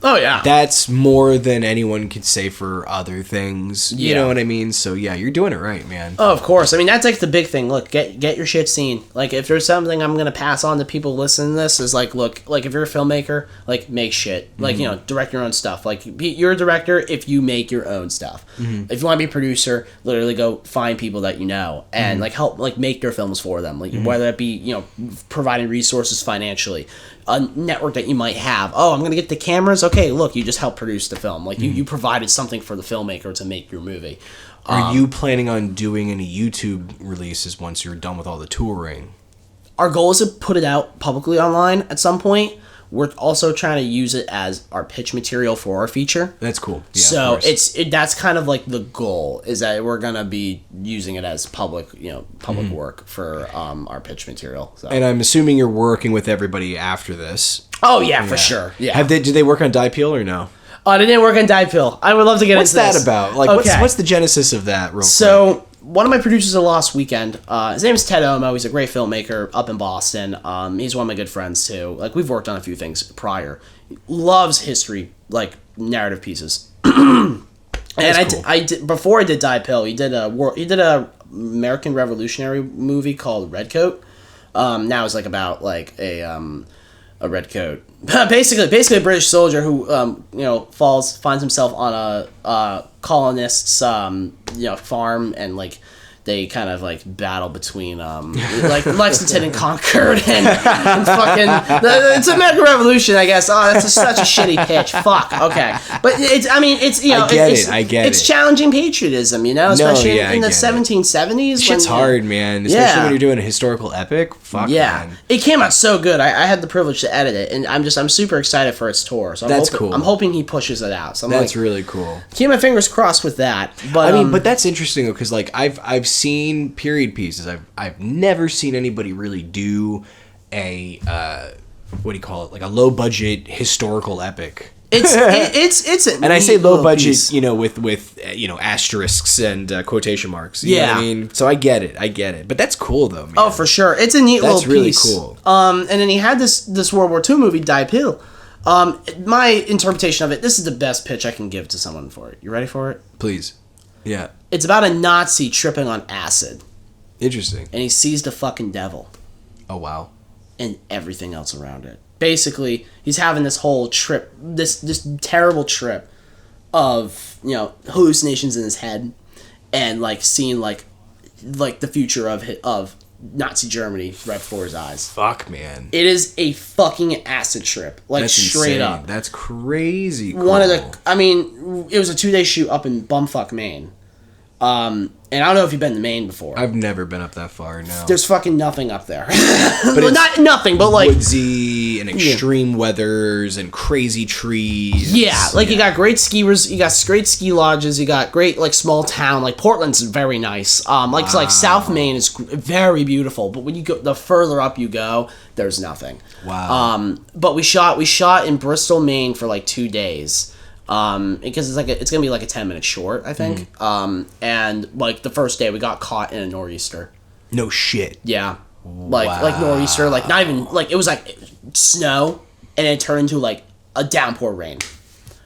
Oh yeah, That's more than anyone could say for other things. You Yeah. know what I mean? So yeah, you're doing it right, man. Oh, of course. I mean, that's like the big thing. Look, get your shit seen. Like, if there's something I'm gonna pass on to people listening to this is like, look, like if you're a filmmaker, like make shit. Like, you know, direct your own stuff. Like, you're a director if you make your own stuff. If you want to be a producer, literally go find people that you know and like help like make their films for them. Like whether that be, you know, providing resources financially, a network that you might have. Oh, I'm gonna get the cameras. Okay, look, you just helped produce the film. Like you provided something for the filmmaker to make your movie. Are you planning on doing any YouTube releases once you're done with all the touring? Our goal is to put it out publicly online at some point. We're also trying to use it as our pitch material for our feature. That's cool. Yeah, So of course. that's kind of like the goal is that we're gonna be using it as public work for our pitch material. So. And I'm assuming you're working with everybody after this. Oh yeah, for sure. Yeah. Did they work on Die Peel or no? They didn't work on Die Pill. I would love to get What's into this. that about? Like, Okay. what's the genesis of that? Real quick? So one of my producers of Lost Weekend, his name is Ted Omo. He's a great filmmaker up in Boston. He's one of my good friends too. Like we've worked on a few things prior. He loves history, like narrative pieces. And I did before I did Die Pill. He did a American Revolutionary movie called Redcoat. Now it's like about like a redcoat, basically a British soldier who finds himself on a colonist's farm, and like they kind of like battle between like Lexington and Concord and fucking it's American Revolution, I guess. Oh, that's such a shitty pitch. Fuck. Okay, but I get it. It's challenging patriotism, especially in the 1770s. Shit's hard, man. Especially when you're doing a historical epic. Fuck, man. It came out so good. I had the privilege to edit it, and I'm super excited for its tour. So Cool. I'm hoping he pushes it out. So that's really cool. Keep my fingers crossed with that. But but that's interesting though, because like I've seen period pieces. I've never seen anybody really do a what do you call it, like a low budget historical epic. It's and I say low budget, piece. With asterisks and quotation marks. You know what I mean? So I get it. But that's cool though, man. Oh, for sure. It's a neat little piece. That's really cool. And then he had this World War II movie, Die Pill. My interpretation of it, this is the best pitch I can give to someone for it. You ready for it? Please. Yeah. It's about a Nazi tripping on acid. Interesting. And he sees the fucking devil. Oh, wow. And everything else around it. Basically, he's having this whole trip, this terrible trip of, hallucinations in his head and like seeing like the future of Nazi Germany right before his eyes. Fuck, man. It is a fucking acid trip. Like, That's straight insane. up. That's crazy cool. One of the... I mean, it was a 2-day shoot up in bumfuck Maine. And I don't know if you've been to Maine before. I've never been up that far, no. There's fucking nothing up there. But well, not nothing, but like... woodsy and extreme weathers and crazy trees. Yeah, like you got great skiers, you got great ski lodges, you got great like small town. Like Portland's very nice. Like South Maine is very beautiful, but when you go the further up you go, there's nothing. Wow. But we shot in Bristol, Maine for like 2 days. Because it's gonna be like a 10-minute short, I think. And like the first day we got caught in a nor'easter. No shit. Yeah. Like nor'easter, like not even like it was like snow and it turned into like a downpour rain.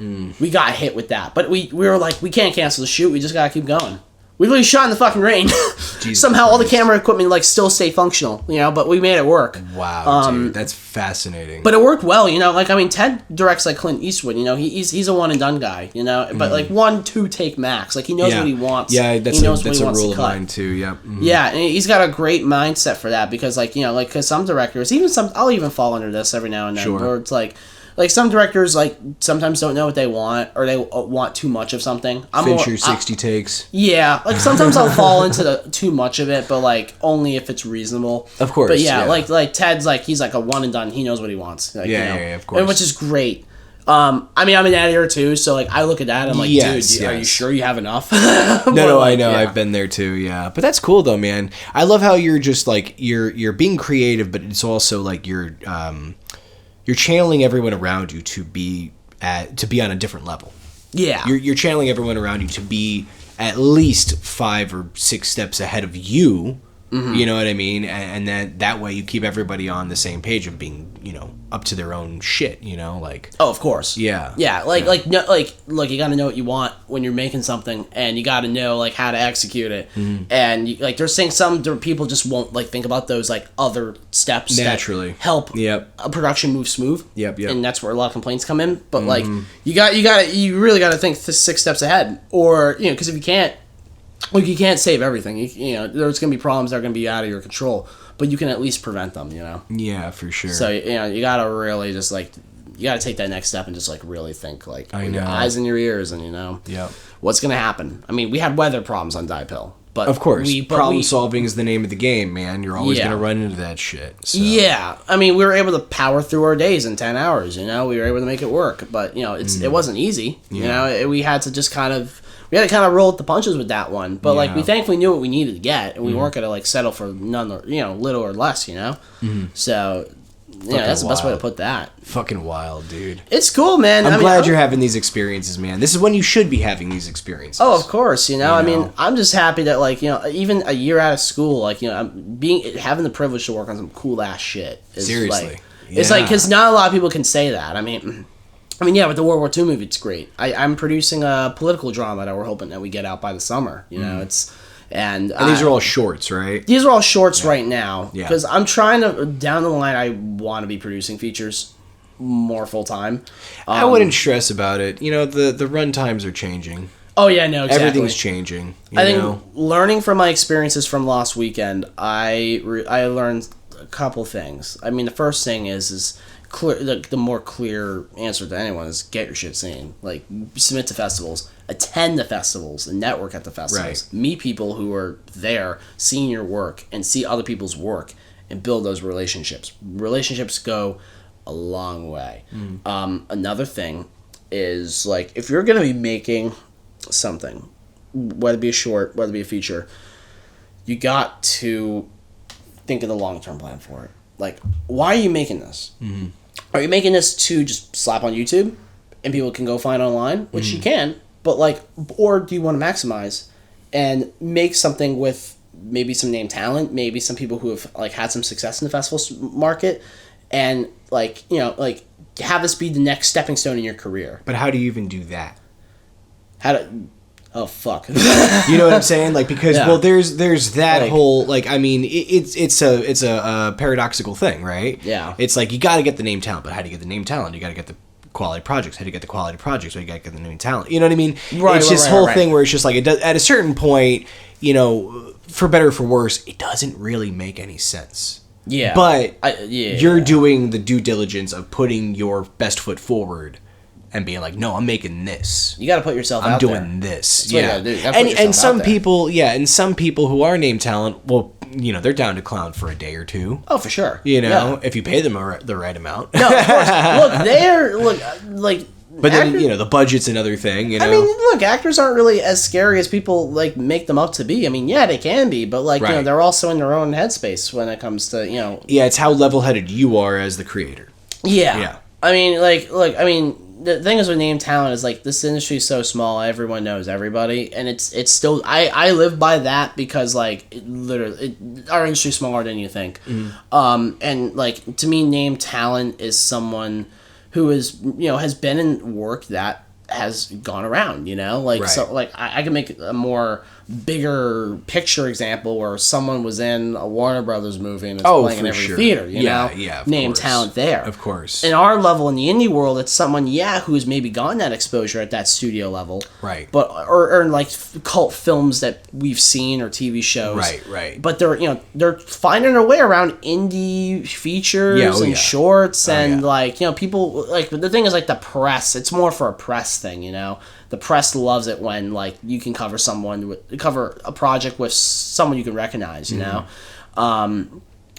We got hit with that. But we were like, we can't cancel the shoot, we just gotta keep going. We really shot in the fucking rain. Somehow all the camera equipment like still stayed functional, you know, but we made it work. Wow, dude, that's fascinating. But it worked well, you know. Like I mean, Ted directs like Clint Eastwood, you know. He's a one and done guy, you know. But like 1-2 take max. Like he knows what he wants. Yeah, that's he knows a rule of mine too. Yeah. Yeah, and he's got a great mindset for that because like you know like because some directors, even some I'll even fall under this every now and then where it's like some directors like sometimes don't know what they want or they want too much of something. Fincher 60 takes. Yeah, like sometimes I'll fall into the too much of it, but like only if it's reasonable. Of course. But yeah, like Ted's like he's like a one and done. He knows what he wants. Like, you know? Yeah, of course. And which is great. I mean, I'm an editor too, so like I look at that, and I'm like, dude, are you sure you have enough? No, I know, I've been there too. Yeah, but that's cool though, man. I love how you're just like you're being creative, but it's also like you're channeling everyone around you to be on a different level. Yeah, you're channeling everyone around you to be at least 5 or 6 steps ahead of you. You know what I mean? And that way you keep everybody on the same page of being, you know, up to their own shit, you know, like... Oh, of course. Yeah. Yeah, like you gotta know what you want when you're making something, and you gotta know, like, how to execute it. And, like, they're saying some people just won't, like, think about those, like, other steps naturally that help a production move smooth. Yep. And that's where a lot of complaints come in. But, like, you really gotta think 6 steps ahead. Or, you know, because if you can't... Like, you can't save everything. You know, there's going to be problems that are going to be out of your control, but you can at least prevent them, you know? Yeah, for sure. So, you know, you got to really just, like, you got to take that next step and just, like, really think, like, with your eyes and your ears and, you know, what's going to happen. I mean, we had weather problems on Diepill, but... Of course. Problem solving is the name of the game, man. You're always going to run into that shit. So. Yeah. I mean, we were able to power through our days in 10 hours, you know? We were able to make it work, but, you know, it wasn't easy. You know, we had to just kind of... We had to kind of roll with the punches with that one, but like we thankfully knew what we needed to get, and we weren't gonna like settle for none, or, you know, little or less, you know. So, yeah, that's the best way to put that. Fucking wild, dude. It's cool, man. I'm glad you're having these experiences, man. This is when you should be having these experiences. Oh, of course, you know. I mean, I'm just happy that like you know, even a year out of school, like you know, having the privilege to work on some cool ass shit. Seriously, like, it's like because not a lot of people can say that. I mean, yeah, with the World War II movie, it's great. I'm producing a political drama that we're hoping that we get out by the summer. You know, and these are all shorts, right? These are all shorts right now. Yeah. Because I'm trying to, down the line, I want to be producing features more full time. I wouldn't stress about it. You know, the run times are changing. Oh, yeah, no, exactly. Everything's changing. I think learning from my experiences from last weekend, I learned a couple things. I mean, the first thing is clear, the more clear answer to anyone is get your shit seen. Like, submit to festivals, attend the festivals, and network at the festivals. Right. Meet people who are there, seeing your work, and see other people's work, and build those relationships. Relationships go a long way. Another thing is, like, if you're going to be making something, whether it be a short, whether it be a feature, you got to think of the long-term plan for it. Like, why are you making this? Are you making this to just slap on YouTube and people can go find online, which you can, but like, or do you want to maximize and make something with maybe some name talent, maybe some people who have like had some success in the festival market, and like, you know, like have this be the next stepping stone in your career? But how do you even do that? Oh fuck! You know what I'm saying? Like, because there's that like, whole like, I mean, it's a paradoxical thing, right? Yeah. It's like you got to get the name talent, but how do you get the name talent? You got to get the quality projects? How do you get the quality projects? How do you get the new talent? You know what I mean? Right, it's right, this right, whole right. thing where it's just like, it does, at a certain point, you know, for better or for worse, it doesn't really make any sense. Yeah. But yeah, you're doing the due diligence of putting your best foot forward and being like, no, I'm making this. You got to put yourself out there. I'm doing this. That's what you yeah. gotta do. You gotta put And yourself some out there. people, and some people who are name talent, well, you know, they're down to clown for a day or two. Oh, for sure. You know, Yeah. if you pay them the right amount. No, of course. Like But then, actors- you know, the budget's another thing, you know. I mean, look, actors aren't really as scary as people like make them up to be. I mean, yeah, they can be, but like you know, Right. they're also in their own headspace when it comes to, you know. Yeah, it's how level-headed you are as the creator. Yeah. Yeah. I mean, like, look, I mean, the thing is with name talent is like this industry is so small, everyone knows everybody, and it's still I live by that because like our industry's smaller than you think, and like to me, name talent is someone who is has been in work that has gone around, like Right. so like I can make a more bigger picture example where someone was in a Warner Brothers movie and it's playing in for every sure. theater, Yeah, know? of Name course. talent there. Of course. In our level in the indie world, it's someone, who's maybe gotten that exposure at that studio level. Right. But or in like cult films that we've seen or TV shows. Right. But they're finding their way around indie features Yeah, oh and yeah. shorts and yeah. like, people like the thing is like the press, it's more for a press thing, The press loves it when like you can cover cover a project with someone you can recognize,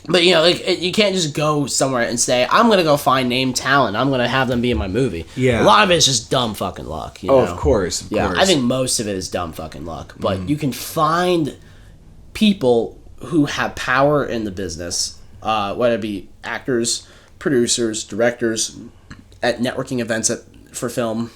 But you can't just go somewhere and say I'm gonna go find name talent. I'm gonna have them be in my movie. Yeah. A lot of it is just dumb fucking luck. Oh, of course. Of Yeah, course. I think most of it is dumb fucking luck. But you can find people who have power in the business, whether it be actors, producers, directors, at networking events for film,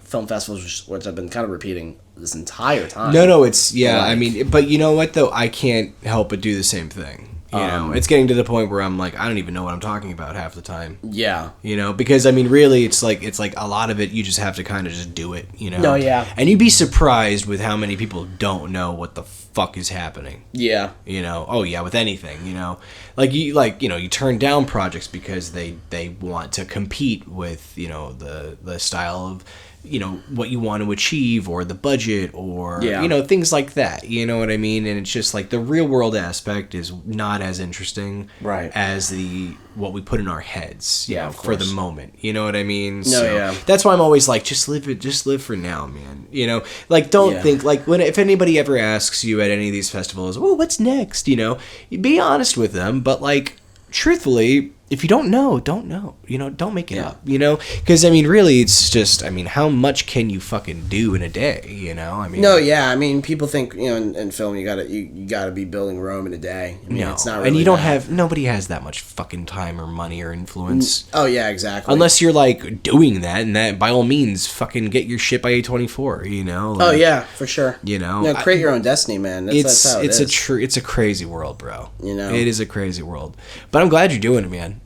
film festivals, which I've been kind of repeating this entire time. No, it's Like- I mean, but you know what though? I can't help but do the same thing. You know, it's getting to the point where I'm like, I don't even know what I'm talking about half the time. Yeah. Because I mean, really, it's like a lot of it. You just have to kind of just do it. No, yeah. And you'd be surprised with how many people don't know what the fuck is happening. Yeah. Oh yeah, with anything. You turn down projects because they want to compete with the style of what you want to achieve or the budget or things like that. You know what I mean? And it's just like the real world aspect is not as interesting Right. as what we put in our heads. Yeah, of for the course. moment. You know what I mean? No, yeah. That's why I'm always like, just live for now, man. Don't Yeah. think like if anybody ever asks you at any of these festivals, well, what's next? You be honest with them, but like truthfully, if you don't know, don't know. Don't make it Yeah. up. Because I mean, really, it's just how much can you fucking do in a day? I mean, No, yeah. I mean, people think in film you gotta be building Rome in a day. I mean, no, it's not really and you don't that. nobody has that much fucking time or money or influence. Oh yeah, exactly. Unless you're like doing that, and that by all means, fucking get your shit by A24. Oh yeah, for sure. Create your own destiny, man. That's how it is. It's a crazy world, bro. It is a crazy world. But I'm glad you're doing it, man.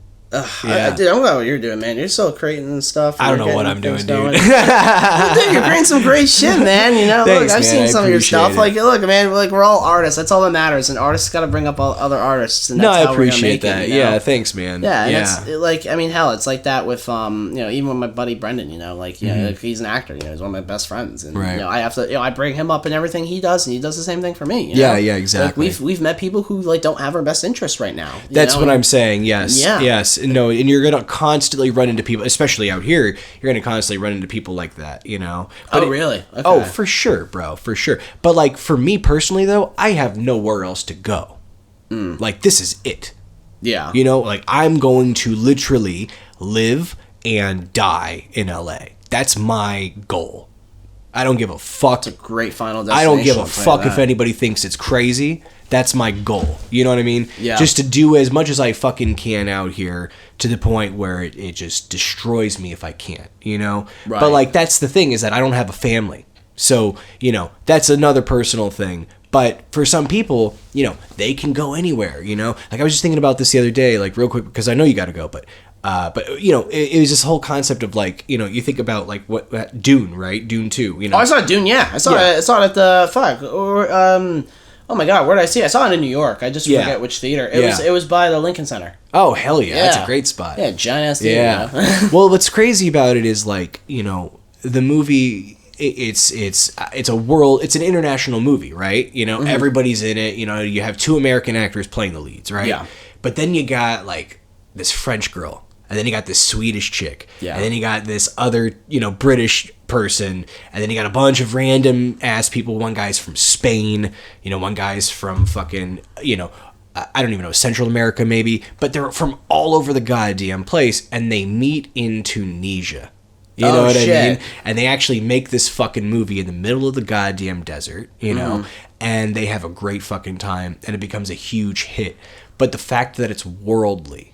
Yeah. Dude, I'm glad what you're doing, man. You're still creating stuff. I don't know You're what getting I'm doing, things dude. going. Well, dude, you're creating some great shit, man. Thanks, Look, I've man. seen I some of your appreciate stuff. it. Like, look, man, like we're all artists. That's all that matters. And artists got to bring up other artists. And that's No, I how we're gonna appreciate make that. It, Yeah, thanks, man. Yeah, and it's like, I mean, hell, it's like that with even with my buddy Brendan. Like he's an actor. He's one of my best friends, and Right. I have to, I bring him up in everything he does, and he does the same thing for me. Yeah, exactly. Like, we've met people who like don't have our best interest right now. That's what I'm saying. Yes. Yeah. Yes. No, and you're gonna constantly run into people, especially out here. You're gonna constantly run into people like that. But really? Okay. Oh, for sure, bro. For sure. But like for me personally, though, I have nowhere else to go. Like this is it. Yeah. Like I'm going to literally live and die in LA. That's my goal. I don't give a fuck. Great final I destination. don't give a I'll tell you fuck if that. anybody thinks it's crazy. That's my goal. You know what I mean? Yeah. Just to do as much as I fucking can out here to the point where it just destroys me if I can't, Right. But like that's the thing is that I don't have a family. So, that's another personal thing. But for some people, they can go anywhere, Like I was just thinking about this the other day, like real quick, because I know you got to go, but it was this whole concept of like, you think about like what Dune, right? Dune 2, Oh, I saw Dune. Yeah, I saw it. I saw it at the Oh my god, where did I see it? I saw it in New York. I just forget which theater. It was by the Lincoln Center. Oh hell yeah, that's a great spot. Yeah, giant ass theater. Yeah. Well, what's crazy about it is like, you know, the movie. It's a world. It's an international movie, right? You know, everybody's in it. You know, you have 2 American actors playing the leads, right? Yeah. But then you got like this French girl, and then you got this Swedish chick, and then you got this other, you know, British person, and then you got a bunch of random ass people. One guy's from Spain, you know, one guy's from fucking, you know, I don't even know, Central America maybe, but they're from all over the goddamn place, and they meet in Tunisia. You know what I mean? And they actually make this fucking movie in the middle of the goddamn desert, you know, and they have a great fucking time, and it becomes a huge hit. But the fact that it's worldly,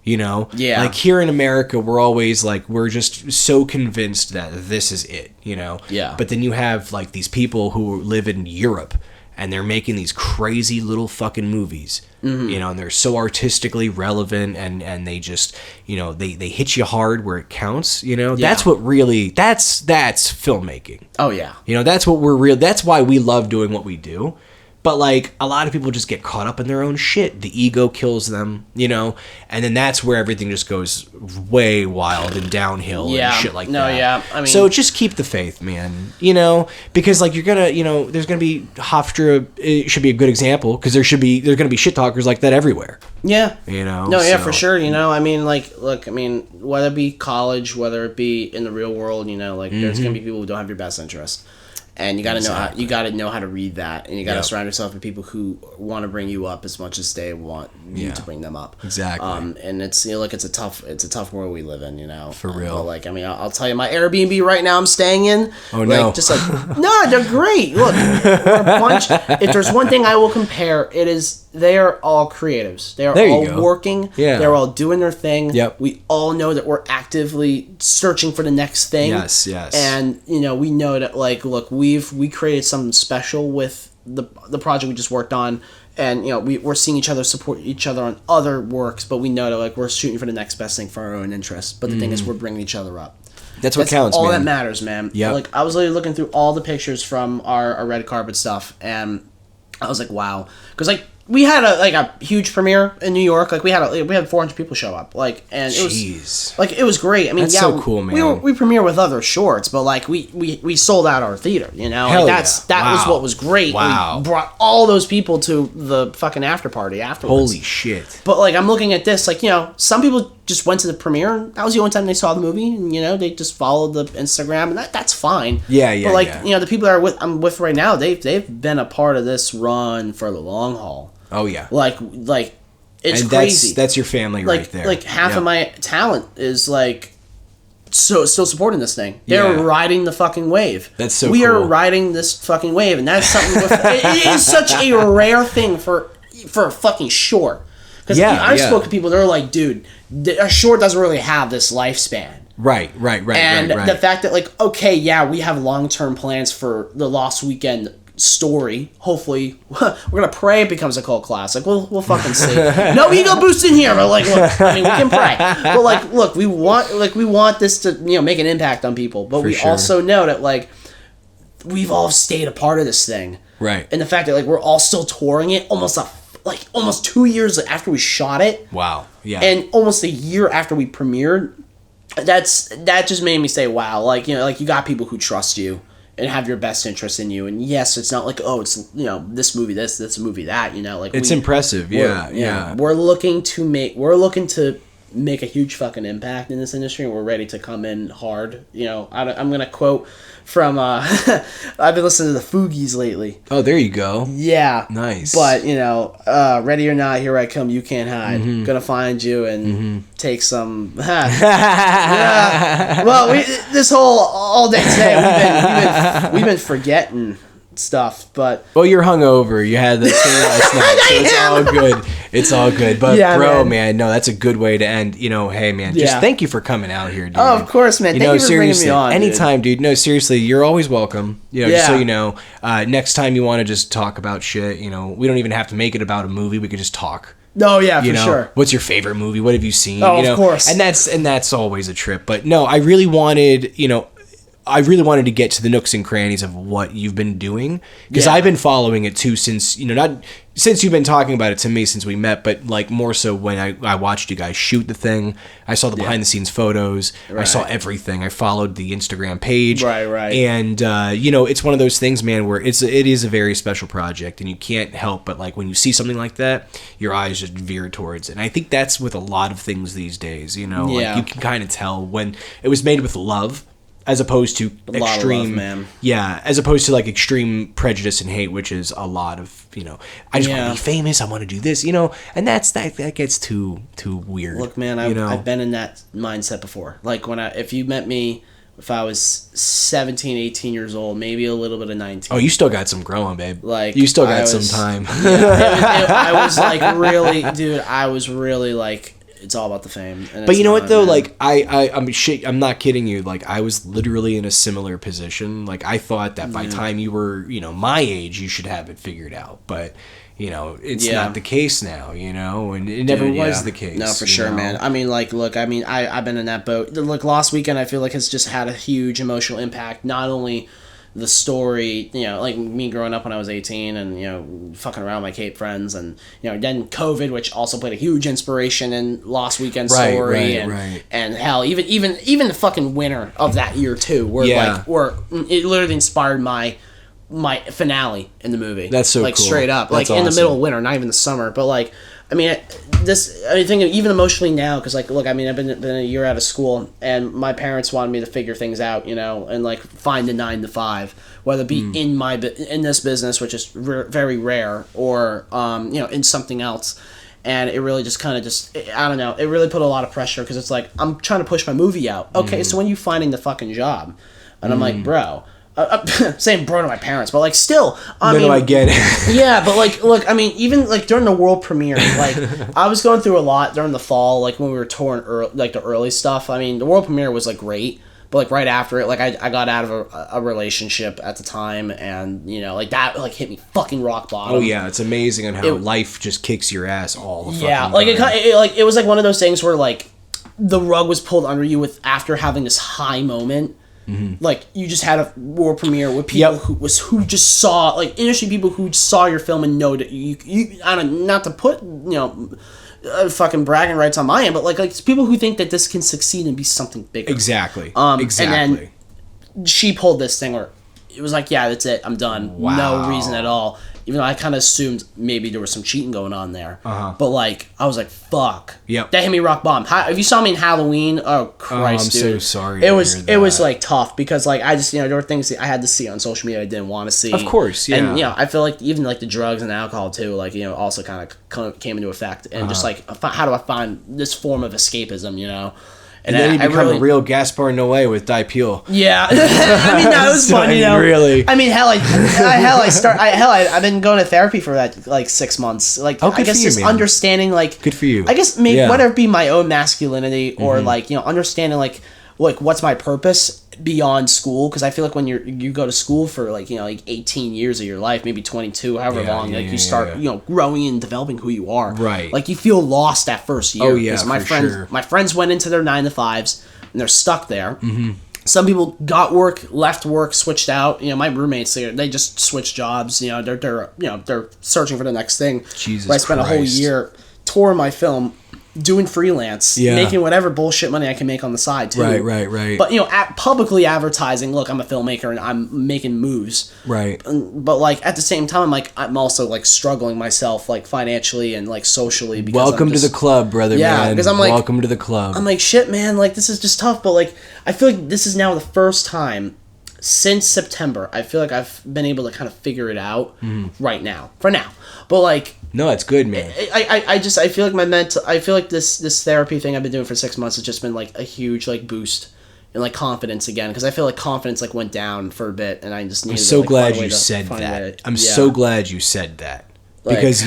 you know? Yeah. Like here in America, we're always like, we're just so convinced that this is it, you know? Yeah. But then you have like these people who live in Europe, and they're making these crazy little fucking movies, you know, and they're so artistically relevant, and they just, you know, they hit you hard where it counts, you know? That's what really, that's filmmaking. Oh, yeah. You know, that's why we love doing what we do. But, like, a lot of people just get caught up in their own shit. The ego kills them, you know? And then that's where everything just goes way wild and downhill and shit like that. No, yeah. I mean, so just keep the faith, man. You know? Because, like, you're gonna, you know, there's gonna be HOFSTRA, it should be a good example, because there's gonna be shit talkers like that everywhere. Yeah. You know? No, yeah, for sure. You know, I mean, like, look, I mean, whether it be college, whether it be in the real world, you know, like, there's gonna be people who don't have your best interest. And you gotta know how to read that, and you gotta surround yourself with people who want to bring you up as much as they want you to bring them up. Exactly. And it's, you know, like, it's a tough world we live in, you know. For real. But, like, I mean, I'll tell you, my Airbnb right now I'm staying in. Oh like, no. Just like, no, they're great. Look, we're a bunch. If there's one thing I will compare, it is they are all creatives. They are all working. Yeah. They're all doing their thing. Yep. We all know that we're actively searching for the next thing. Yes. And, you know, we know that, like, look, we created something special with the project we just worked on, and, you know, we're seeing each other support each other on other works, but we know that, like, we're shooting for the next best thing for our own interests. But the thing is, we're bringing each other up. That's what counts, all man. that matters, man. Yeah. Like, I was literally looking through all the pictures from our red carpet stuff, and I was like, wow, because, like, we had a huge premiere in New York. Like, we had 400 people show up. Like, and it was like, it was great. I mean, that's so cool, man. We premiere with other shorts, but, like, we sold out our theater. You know, Hell like, that was what was great. Wow. We brought all those people to the fucking after party afterwards. Holy shit. But, like, I'm looking at this, like, you know, some people just went to the premiere, and that was the only time they saw the movie, and, you know, they just followed the Instagram, and that's fine. Yeah. But, like, you know, the people that I'm with right now, they've been a part of this run for the long haul. Oh yeah. Like it's and crazy. That's your family right there. Like half of my talent is, like, still supporting this thing. They're riding the fucking wave. That's so we cool. are riding this fucking wave, and that's something it is such a rare thing for a fucking short. Because I spoke to people, they're like, dude, a short doesn't really have this lifespan. Right. And the fact that, like, okay, yeah, we have long-term plans for the Lost Weekend story. Hopefully, we're gonna pray it becomes a cult classic. We'll fucking see. No ego boost in here, but, like, look, I mean, we can pray. But, like, look, we want this to, you know, make an impact on people. But we also know that, like, we've all stayed a part of this thing. Right. And the fact that, like, we're all still touring it almost 2 years after we shot it. Wow. Yeah. And almost a year after we premiered. That just made me say, wow, like, you know, like, you got people who trust you and have your best interest in you. And yes, it's not like, oh, it's, you know, this movie this movie that, you know, like, it's impressive. Yeah. We're looking to make a huge fucking impact in this industry, and we're ready to come in hard. You know, I'm gonna quote from I've been listening to the Fugees lately. Oh, there you go. Yeah, nice. But, you know, ready or not, here I come, you can't hide. Gonna find you and take some. Yeah. Well, this whole all day today we've been forgetting stuff, but you're hungover. You had that last night, so it's all good. It's all good. But yeah, bro, man, no, that's a good way to end. You know, hey, man, just thank you for coming out here, dude. Oh, of course, man. Thank you for bringing me on. Anytime, dude. No, seriously, you're always welcome. You know, just so you know, next time you want to just talk about shit, you know, we don't even have to make it about a movie. We could just talk. No, yeah, for sure. What's your favorite movie? What have you seen? Oh, you know? Of course. And that's always a trip. But no, I really wanted, you know, I really wanted to get to the nooks and crannies of what you've been doing, because I've been following it too since, not since you've been talking about it to me since we met, but like more so when I watched you guys shoot the thing. I saw the behind the scenes photos. I saw everything. I followed the Instagram page. Right. And it's one of those things, man, where it is a very special project, and you can't help but like when you see something like that, your eyes just veer towards it. And I think that's with a lot of things these days. Like you can kind of tell when it was made with love, as opposed to extreme, man. Yeah, as opposed to like extreme prejudice and hate, which is a lot of, I just want to be famous, I want to do this, and that gets too weird. Look, man, I've been in that mindset before. Like if you met me, if I was 17, 18 years old, maybe a little bit of 19. Oh, you still got some growing, babe. Like you still got some time. I was like really, dude. I was really like. It's all about the fame. But you know what though? Man. Like I'm not kidding you. Like I was literally in a similar position. Like I thought that by the time you were, my age, you should have it figured out. But it's not the case now. And it never was the case. No, for sure, man. I mean, like, look, I've been in that boat. Look, last weekend I feel like has just had a huge emotional impact. Not only the story, like me growing up when I was 18 and, fucking around with my Cape friends and, then COVID, which also played a huge inspiration in Lost Weekend story and hell, even the fucking winter of that year too, where it literally inspired my finale in the movie. That's so like cool. Straight up, That's like in the middle of winter, not even the summer, but like, I think even emotionally now, because like, look, I've been a year out of school, and my parents wanted me to figure things out, and like find a 9 to 5, whether it be in this business, which is very rare, or in something else, and it really just kind of I don't know, it really put a lot of pressure because it's like I'm trying to push my movie out. Okay, so when you finding the fucking job, and I'm like, bro. Saying bro to my parents, but like still, I get it. Yeah, but like, look, even like during the world premiere, like I was going through a lot during the fall, like when we were touring, like the early stuff. The world premiere was like great, but like right after it, like I got out of a relationship at the time, and like that like hit me fucking rock bottom. Oh yeah, it's amazing on how life just kicks your ass all the fucking time. Like it was like one of those things where like the rug was pulled under you after having this high moment. Mm-hmm. Like you just had a world premiere with people who just saw, like, industry people who saw your film and know that you I don't, not to put fucking bragging rights on my end, but like it's people who think that this can succeed and be something bigger. Exactly. Exactly. And then she pulled this thing where it was like, yeah, that's it, I'm done. Wow. No reason at all. Even though I kind of assumed maybe there was some cheating going on there. But like, I was like, fuck. Yep. That hit me rock bottom. If you saw me in Halloween, oh Christ, I'm dude. so sorry. It was like tough because like I just, there were things that I had to see on social media I didn't want to see. Of course, yeah. And I feel like even like the drugs and alcohol too, like, also kind of came into effect. And just like, how do I find this form of escapism, And then you become a real Gaspar Noé with Dipeel. Yeah, that was fun. Really. I've been going to therapy for that like 6 months. Like, I guess just understanding, like, good for you. I guess maybe whether it be my own masculinity or like understanding like what's my purpose beyond school, because I feel like when you go to school for like 18 years of your life, maybe 22, however long, you start growing and developing who you are. Right. Like you feel lost that first year. Oh yeah, my friends went into their 9 to 5s and they're stuck there. Mm-hmm. Some people got work, left work, switched out. My roommates, they just switched jobs. They're searching for the next thing. Jesus But I spent a whole year touring my film, doing freelance, making whatever bullshit money I can make on the side too. Right. But publicly advertising, look, I'm a filmmaker and I'm making moves. Right. But like at the same time, I'm also like struggling myself, like financially and like socially. Because welcome to the club, brother. Man. Because I'm like, welcome to the club. I'm like, shit, man. Like this is just tough. But like, I feel like this is now the first time since September. I feel like I've been able to kind of figure it out right now. For now, but like. No, it's good, man. I feel like I feel like this therapy thing I've been doing for 6 months has just been like a huge like boost in like confidence again, because I feel like confidence like went down for a bit and I just needed. I'm so glad you said that. I'm so glad you said that, because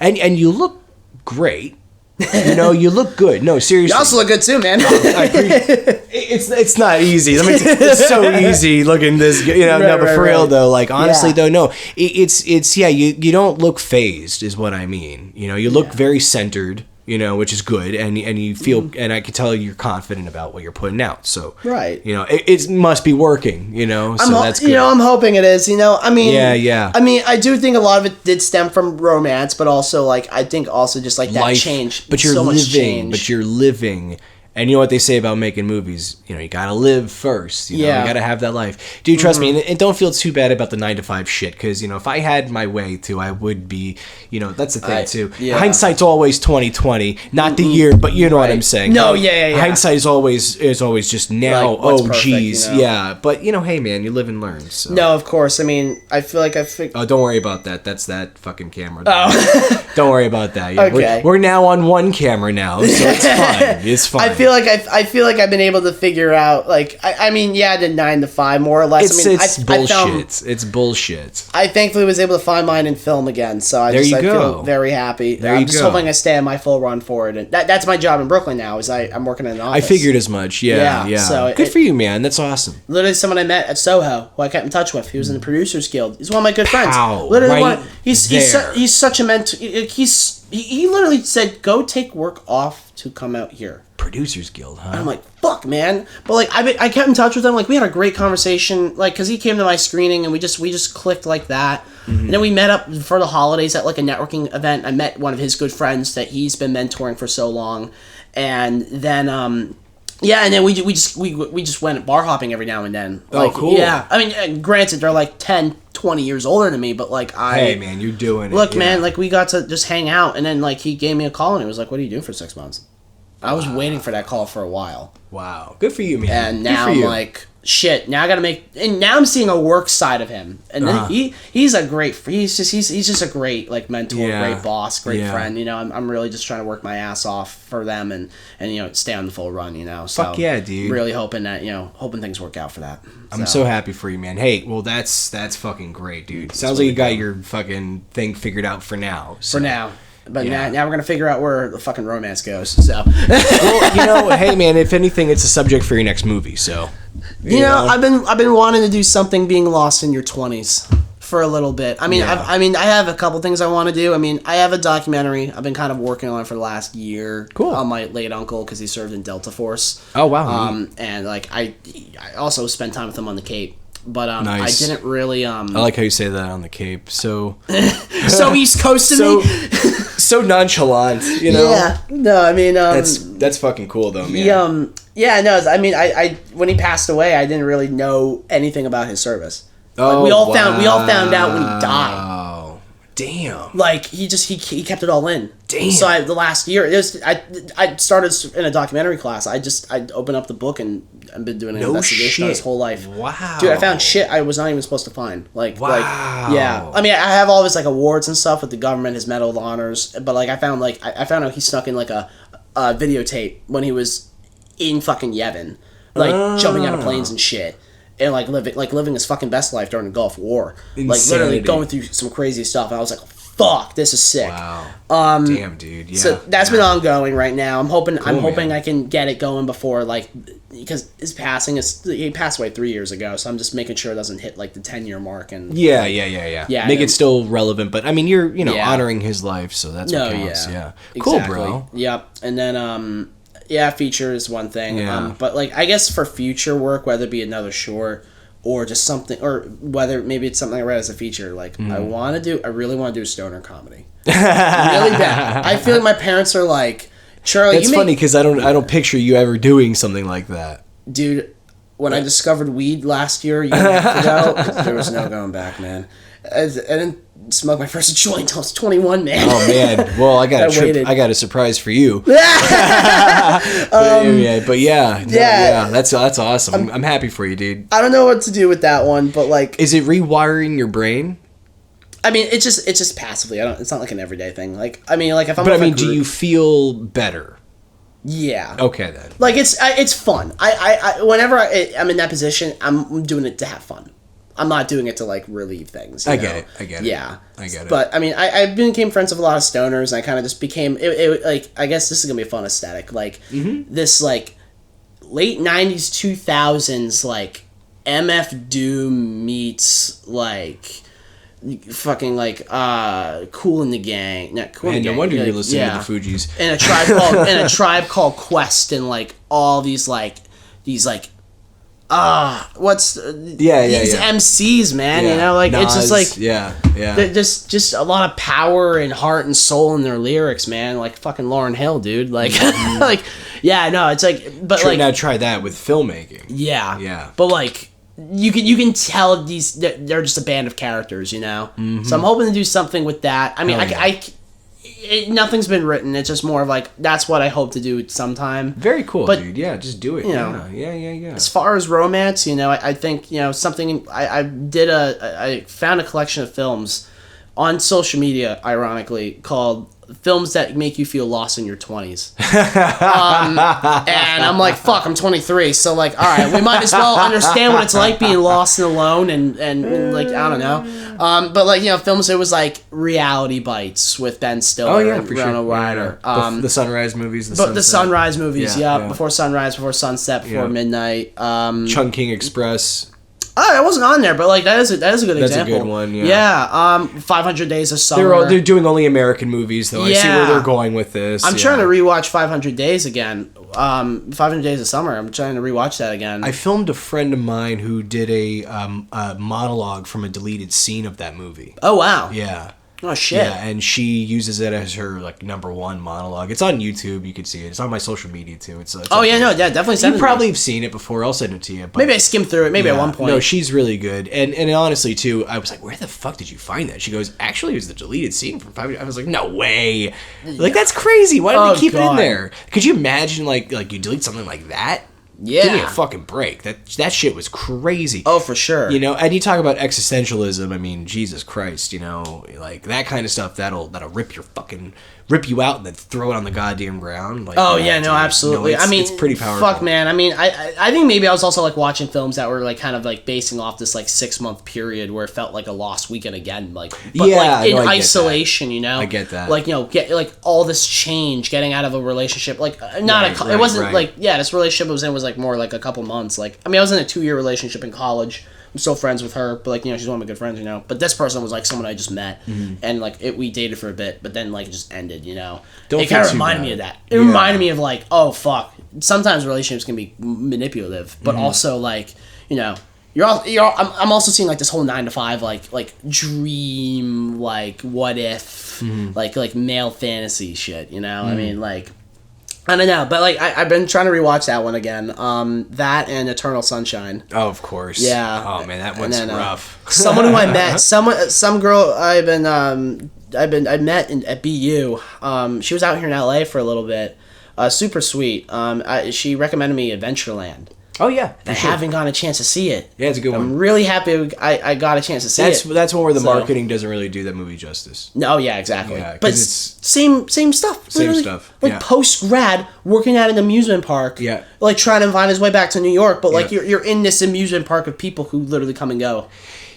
and you look great. You look good. No, seriously. You also look good too, man. It's not easy. It's so easy looking this. But for real though, like honestly though, no, it's you don't look phased, is what I mean. You look very centered. you know, which is good, and you feel, and I can tell you're confident about what you're putting out. So right, you know, it must be working, you know. So that's good. You know, I'm hoping it is. You know, I mean, yeah. I mean, I do think a lot of it did stem from romance, but also like I think also just like that Life, change. But you're so much living. change. But you're living. And you know what they say about making movies? You know, you gotta live first. You know, you gotta have that life. Dude, trust me, and don't feel too bad about the 9-to-5 shit, because, you know, if I had my way too, I would be, you know, that's the thing too. Yeah. Hindsight's always 20/20, not the year, but you know what I'm saying. No, yeah. Hindsight is always just now. Like, what's perfect, geez, you know? yeah. But you know, hey man, you live and learn. So. No, of course. I mean, I feel like Oh, don't worry about that. That's that fucking camera. Oh. Don't worry about that. Yeah, okay. We're now on one camera now, so it's fine. It's fine. I feel like I've been able to figure out, like, I mean, yeah, I did 9-to-5 more or less. It's bullshit. It's bullshit. I thankfully was able to find mine in film again, so I feel very happy. I'm just hoping I stay on my full run for it, and that's my job in Brooklyn now. Is I'm working in an office. I figured as much. Yeah. So good for you, man. That's awesome. Literally, someone I met at Soho, who I kept in touch with, he was in the Producers Guild. He's one of my good friends. Wow, Literally, he's such a mentor. He literally said, "Go take work off to come out here." Producers Guild, huh? And I'm like, fuck, man. But like, I kept in touch with him. Like, we had a great conversation. Like, cause he came to my screening and we just clicked like that. Mm-hmm. And then we met up for the holidays at like a networking event. I met one of his good friends that he's been mentoring for so long, and then and then we just went bar hopping every now and then. Like, oh, cool. Yeah, I mean, granted, they're like 10, 20 years older than me, but like hey man, you're doing it. Look, man, like we got to just hang out, and then like he gave me a call and he was like, "What are you doing for 6 months?" I was waiting for that call for a while. Wow. Good for you, man. And now I'm like, shit, now I gotta make, and now I'm seeing a work side of him. And then he's a great, he's just a great like mentor, great boss, great friend. You know, I'm really just trying to work my ass off for them and you know, stay on the full run, you know. So fuck yeah, dude. Really hoping that, you know, things work out for that. I'm so happy for you, man. Hey, well that's fucking great, dude. Sounds like you got your fucking thing figured out for now. So. For now. But now we're gonna figure out where the fucking romance goes. So, well, you know, hey man, if anything, it's a subject for your next movie. So, you know, I've been wanting to do something being lost in your 20s for a little bit. I mean, I have a couple things I want to do. I mean, I have a documentary I've been kind of working on for the last year. Cool. On my late uncle because he served in Delta Force. Oh wow. And like I also spent time with him on the Cape. But nice. I didn't really. I like how you say that on the Cape. So so East Coast to me. So nonchalant, you know. Yeah. No, I mean that's fucking cool though, man. I mean I when he passed away, I didn't really know anything about his service. Oh, like, we all found out when he died. Oh, damn. Like he kept it all in. Damn. So the last year, I started in a documentary class. I opened up the book and I've been doing an investigation on his whole life. Wow. Dude, I found shit I was not even supposed to find. Like, wow. Yeah. I mean, I have all his like awards and stuff with the government, his Medal of Honors. But like, I found out he snuck in like a videotape when he was in fucking Yemen, like jumping out of planes and shit. And like living his fucking best life during the Gulf War. Insanity. Like literally going through some crazy stuff. And I was like, fuck, this is sick. Wow. Damn, dude. Yeah. So that's been ongoing right now. I'm hoping I can get it going before like, because he passed away 3 years ago. So I'm just making sure it doesn't hit like the 10-year mark and yeah. Make it still relevant, but I mean you're honoring his life, so that's what counts. Yeah. Cool, exactly. bro. Yep. And then feature is one thing. Yeah. But like I guess for future work, whether it be another short or just something, or whether maybe it's something I read as a feature, like I really want to do a stoner comedy. Really bad. I feel like my parents are like, Charlie. That's funny because I don't picture you ever doing something like that, dude. When I discovered weed last year, a year and a half ago, there was no going back, man. I didn't smoke my first joint until I was 21, man. Oh man, well I got a surprise for you. But that's awesome. I'm happy for you, dude. I don't know what to do with that one, but like, is it rewiring your brain? I mean, it's just passively. It's not like an everyday thing. Like, I mean, like if I'm. But I mean, do you feel better? Yeah. Okay then. Like it's fun. Whenever I'm in that position, I'm doing it to have fun. I'm not doing it to like relieve things. I get it. Yeah. I get it. But I mean, I became friends with a lot of stoners, and I kind of just became it. Like, I guess this is gonna be a fun aesthetic. Like this like late '90s, 2000s like MF Doom meets like fucking like Cool in the Gang. Not Cool in the Man, Gang. no wonder like, you're listening to the Fugees. And a tribe called Quest, and like all these these MCs, man. You know, like Nas, it's just like yeah. just a lot of power and heart and soul in their lyrics, man. Like fucking Lauryn Hill, dude. Like like it's like Now try that with filmmaking. Yeah. But like you can tell they're just a band of characters, you know. Mm-hmm. So I'm hoping to do something with that. I mean, nothing's been written. It's just more of like that's what I hope to do sometime. Very cool, but, dude. Yeah, just do it. You know, yeah. As far as romance, you know, I think something. I found a collection of films on social media, ironically, called films that make you feel lost in your 20s. And I'm like, fuck, I'm 23, so like, all right, we might as well understand what it's like being lost and alone and like, I don't know. But like, films, it was like Reality Bites with Ben Stiller and Winona Ryder. The Sunrise movies. The Sunrise movies, Before Sunrise, Before Sunset, Before Midnight. Chungking Express. Oh, I wasn't on there, but like that is a good example. That's a good one. Yeah. 500 Days of Summer. They're doing only American movies though. I see where they're going with this. I'm trying to rewatch 500 Days again. 500 Days of Summer. I'm trying to rewatch that again. I filmed a friend of mine who did a monologue from a deleted scene of that movie. Oh wow. Yeah. Oh shit. Yeah, and she uses it as her like #1 monologue. It's on YouTube. You can see it. It's on my social media too. It's definitely. You probably have seen it before. I'll send it to you. But maybe I skimmed through it. Maybe at one point. No, she's really good. And honestly too, I was like, where the fuck did you find that? She goes, actually, it was the deleted scene from 5. I was like, no way. Like that's crazy. Why did they keep it in there? Could you imagine like you delete something like that? Yeah. Give me a fucking break. That shit was crazy. Oh, for sure. And you talk about existentialism. I mean, Jesus Christ, like that kind of stuff that'll rip you out and then throw it on the goddamn ground. Like, absolutely. I mean, it's pretty powerful. Fuck, man. I mean, I think maybe I was also like watching films that were like kind of like basing off this like 6-month period where it felt like a lost weekend again. Like, but like in isolation, I get that. Like, get like all this change, getting out of a relationship. Like, it wasn't like, this relationship I was in was like more like a couple months. Like, I mean, I was in a 2-year relationship in college. I'm still friends with her, but like, she's one of my good friends, But this person was like someone I just met, and like we dated for a bit, but then like it just ended, It kind of reminded me of that. It reminded me of like, oh fuck. Sometimes relationships can be manipulative, but also like, I'm also seeing like this whole 9 to 5 like dream like what if like male fantasy shit. I mean like. I don't know, but like I've been trying to rewatch that one again. That and Eternal Sunshine. Oh, of course. Yeah. Oh man, that one's rough. Someone who I met, some girl I met at BU. She was out here in LA for a little bit. Super sweet. She recommended me Adventureland. Oh yeah, I haven't gotten a chance to see it. Yeah, it's a good one. I'm really happy I got a chance to see it. That's one where the marketing doesn't really do that movie justice. No, yeah, exactly. Yeah, but it's same stuff. Same stuff. Like post grad, working at an amusement park. Yeah. Like trying to find his way back to New York, but like you're in this amusement park of people who literally come and go.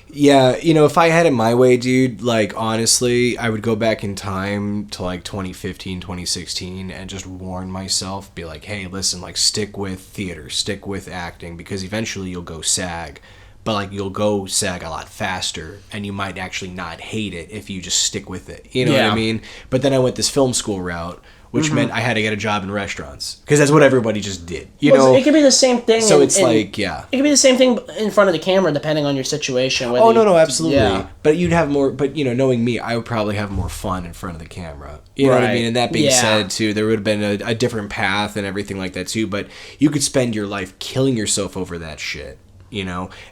Yeah, if I had it my way, dude, like, honestly, I would go back in time to, like, 2015, 2016, and just warn myself, be like, hey, listen, like, stick with theater, stick with acting, because eventually you'll go SAG, but, like, you'll go SAG a lot faster, and you might actually not hate it if you just stick with it, you know what I mean? But then I went this film school route, which meant I had to get a job in restaurants, because that's what everybody just did, It could be the same thing. So it's it could be the same thing in front of the camera, depending on your situation. No, absolutely. Yeah. But you'd have more. But knowing me, I would probably have more fun in front of the camera. You know what I mean? And that being said, too, there would have been a different path and everything like that too. But you could spend your life killing yourself over that shit.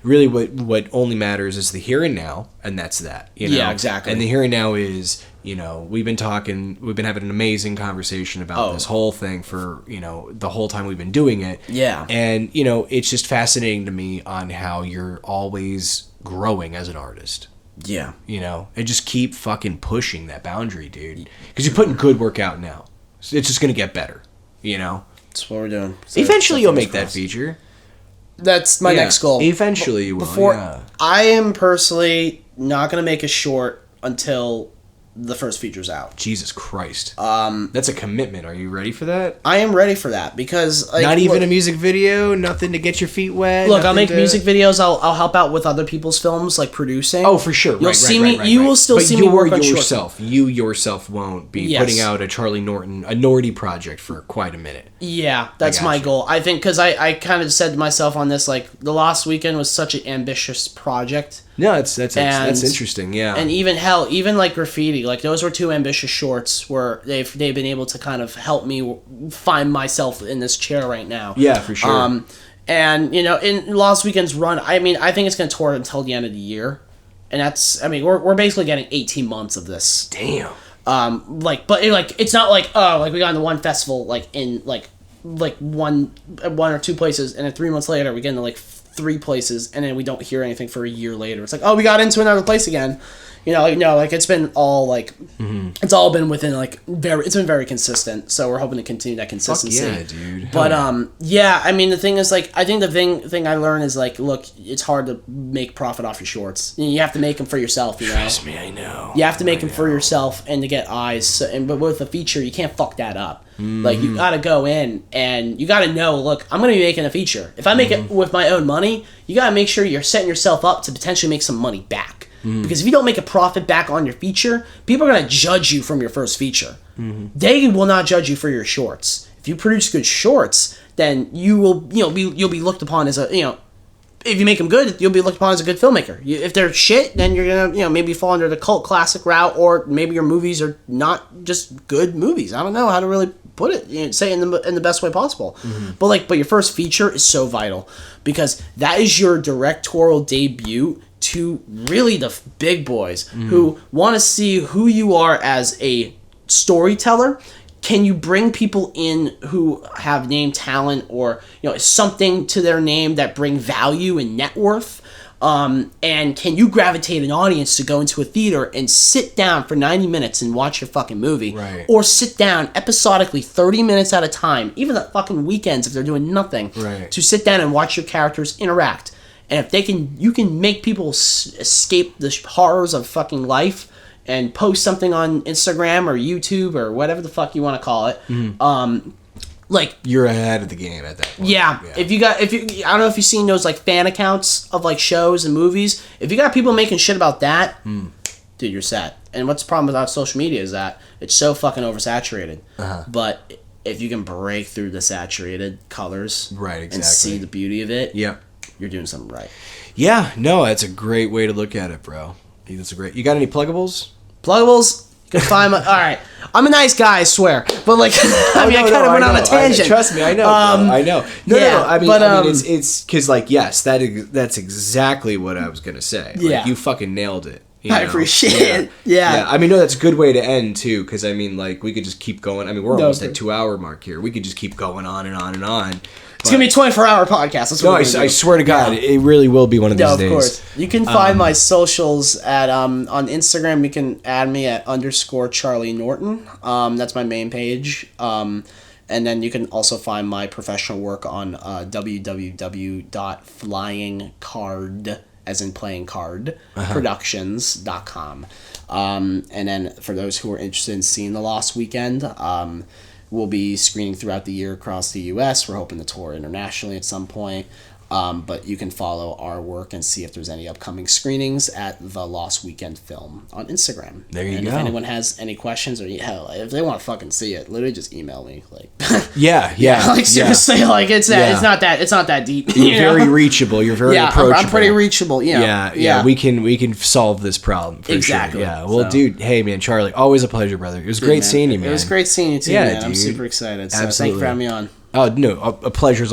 Really, what only matters is the here and now, and that's that. Yeah, exactly. And the here and now is. We've been having an amazing conversation about this whole thing for, the whole time we've been doing it. Yeah. And, it's just fascinating to me on how you're always growing as an artist. Yeah. And just keep fucking pushing that boundary, dude. Because you're putting good work out now. It's just going to get better, That's what we're doing. So eventually you'll make that feature. That's my next goal. Eventually you will, I am personally not going to make a short until the first feature's out. Jesus Christ. That's a commitment. Are you ready for that? I am ready for that because like, not even a music video, nothing to get your feet wet. Look, I'll make music videos. I'll help out with other people's films, like producing. Oh, for sure. You'll see me. You will still see me work on short. You yourself won't be putting out a Charlie Norton, a Norty project for quite a minute. Yeah, that's my goal. I think because I kind of said to myself on this, like, The Lost Weekend was such an ambitious project. No, that's interesting. Yeah, and even like Graffiti, like those were two ambitious shorts where they've been able to kind of help me find myself in this chair right now. Yeah, for sure. And in Lost Weekend's run, I think it's gonna tour until the end of the year, and we're basically getting 18 months of this. Damn. It's not like we got into one festival in one or two places, and then 3 months later we get into like 3 places, and then we don't hear anything for a year later. It's like, oh, we got into another place again. It's been all it's all been within it's been very consistent. So we're hoping to continue that consistency. Fuck yeah, dude. But the thing is I think the thing I learned is look, it's hard to make profit off your shorts. You have to make them for yourself. Trust me, I know. You have to make them for yourself and to get eyes. But with a feature, you can't fuck that up. You gotta go in and you gotta know, look, I'm gonna be making a feature. If I make it with my own money, you gotta make sure you're setting yourself up to potentially make some money back. Because if you don't make a profit back on your feature, people are gonna judge you from your first feature. They will not judge you for your shorts. If you produce good shorts, then you will you'll be looked upon as if you make them good, you'll be looked upon as a good filmmaker. If they're shit, then you're gonna maybe fall under the cult classic route, or maybe your movies are not just good movies. I don't know how to really put it, say it in the best way possible. But your first feature is so vital because that is your directorial debut to really the big boys who want to see who you are as a storyteller. Can you bring people in who have name talent or something to their name that bring value and net worth? And can you gravitate an audience to go into a theater and sit down for 90 minutes and watch your fucking movie? Right. Or sit down episodically 30 minutes at a time, even the fucking weekends if they're doing nothing, to sit down and watch your characters interact. And if you can make people escape the horrors of fucking life and post something on Instagram or YouTube or whatever the fuck you want to call it. You're ahead of the game at that point. Yeah. I don't know if you've seen those fan accounts of shows and movies. If you got people making shit about that, dude, you're set. And what's the problem with social media is that it's so fucking oversaturated. But if you can break through the saturated colors, and see the beauty of it, you're doing something right. Yeah, no, that's a great way to look at it, bro. You got any pluggables? Pluggables? You can find my... All right. I'm a nice guy, I swear. But, I kind of went on a tangent. Trust me, I know. I know. No. I mean, it's... Because, yes, that's exactly what I was going to say. You fucking nailed it. I appreciate it. Yeah. I mean, no, that's a good way to end, too. Because, I mean, we could just keep going. I mean, we're almost at 2-hour mark here. We could just keep going on and on and on. It's going to be a 24-hour podcast. That's what I swear to God, it really will be one of these days. Of course. You can find my socials at on Instagram. You can add me at _Charlie Norton. That's my main page. And then you can also find my professional work on www.flyingcard, as in playing card, productions.com. And then for those who are interested in seeing The Lost Weekend, we'll be screening throughout the year across the U.S. We're hoping to tour internationally at some point. But you can follow our work and see if there's any upcoming screenings at The Lost Weekend Film on Instagram. There you go. If anyone has any questions or hell, if they want to fucking see it, literally just email me. Yeah. Seriously, it's not that deep. You're very reachable. You're very approachable. I'm pretty reachable. Yeah. We can solve this problem for sure. Yeah. Well, dude, hey man, Charlie, always a pleasure, brother. It was great seeing you, man. It was great seeing you too, man. I'm super excited. So thank you for having me on. Oh no, a pleasure's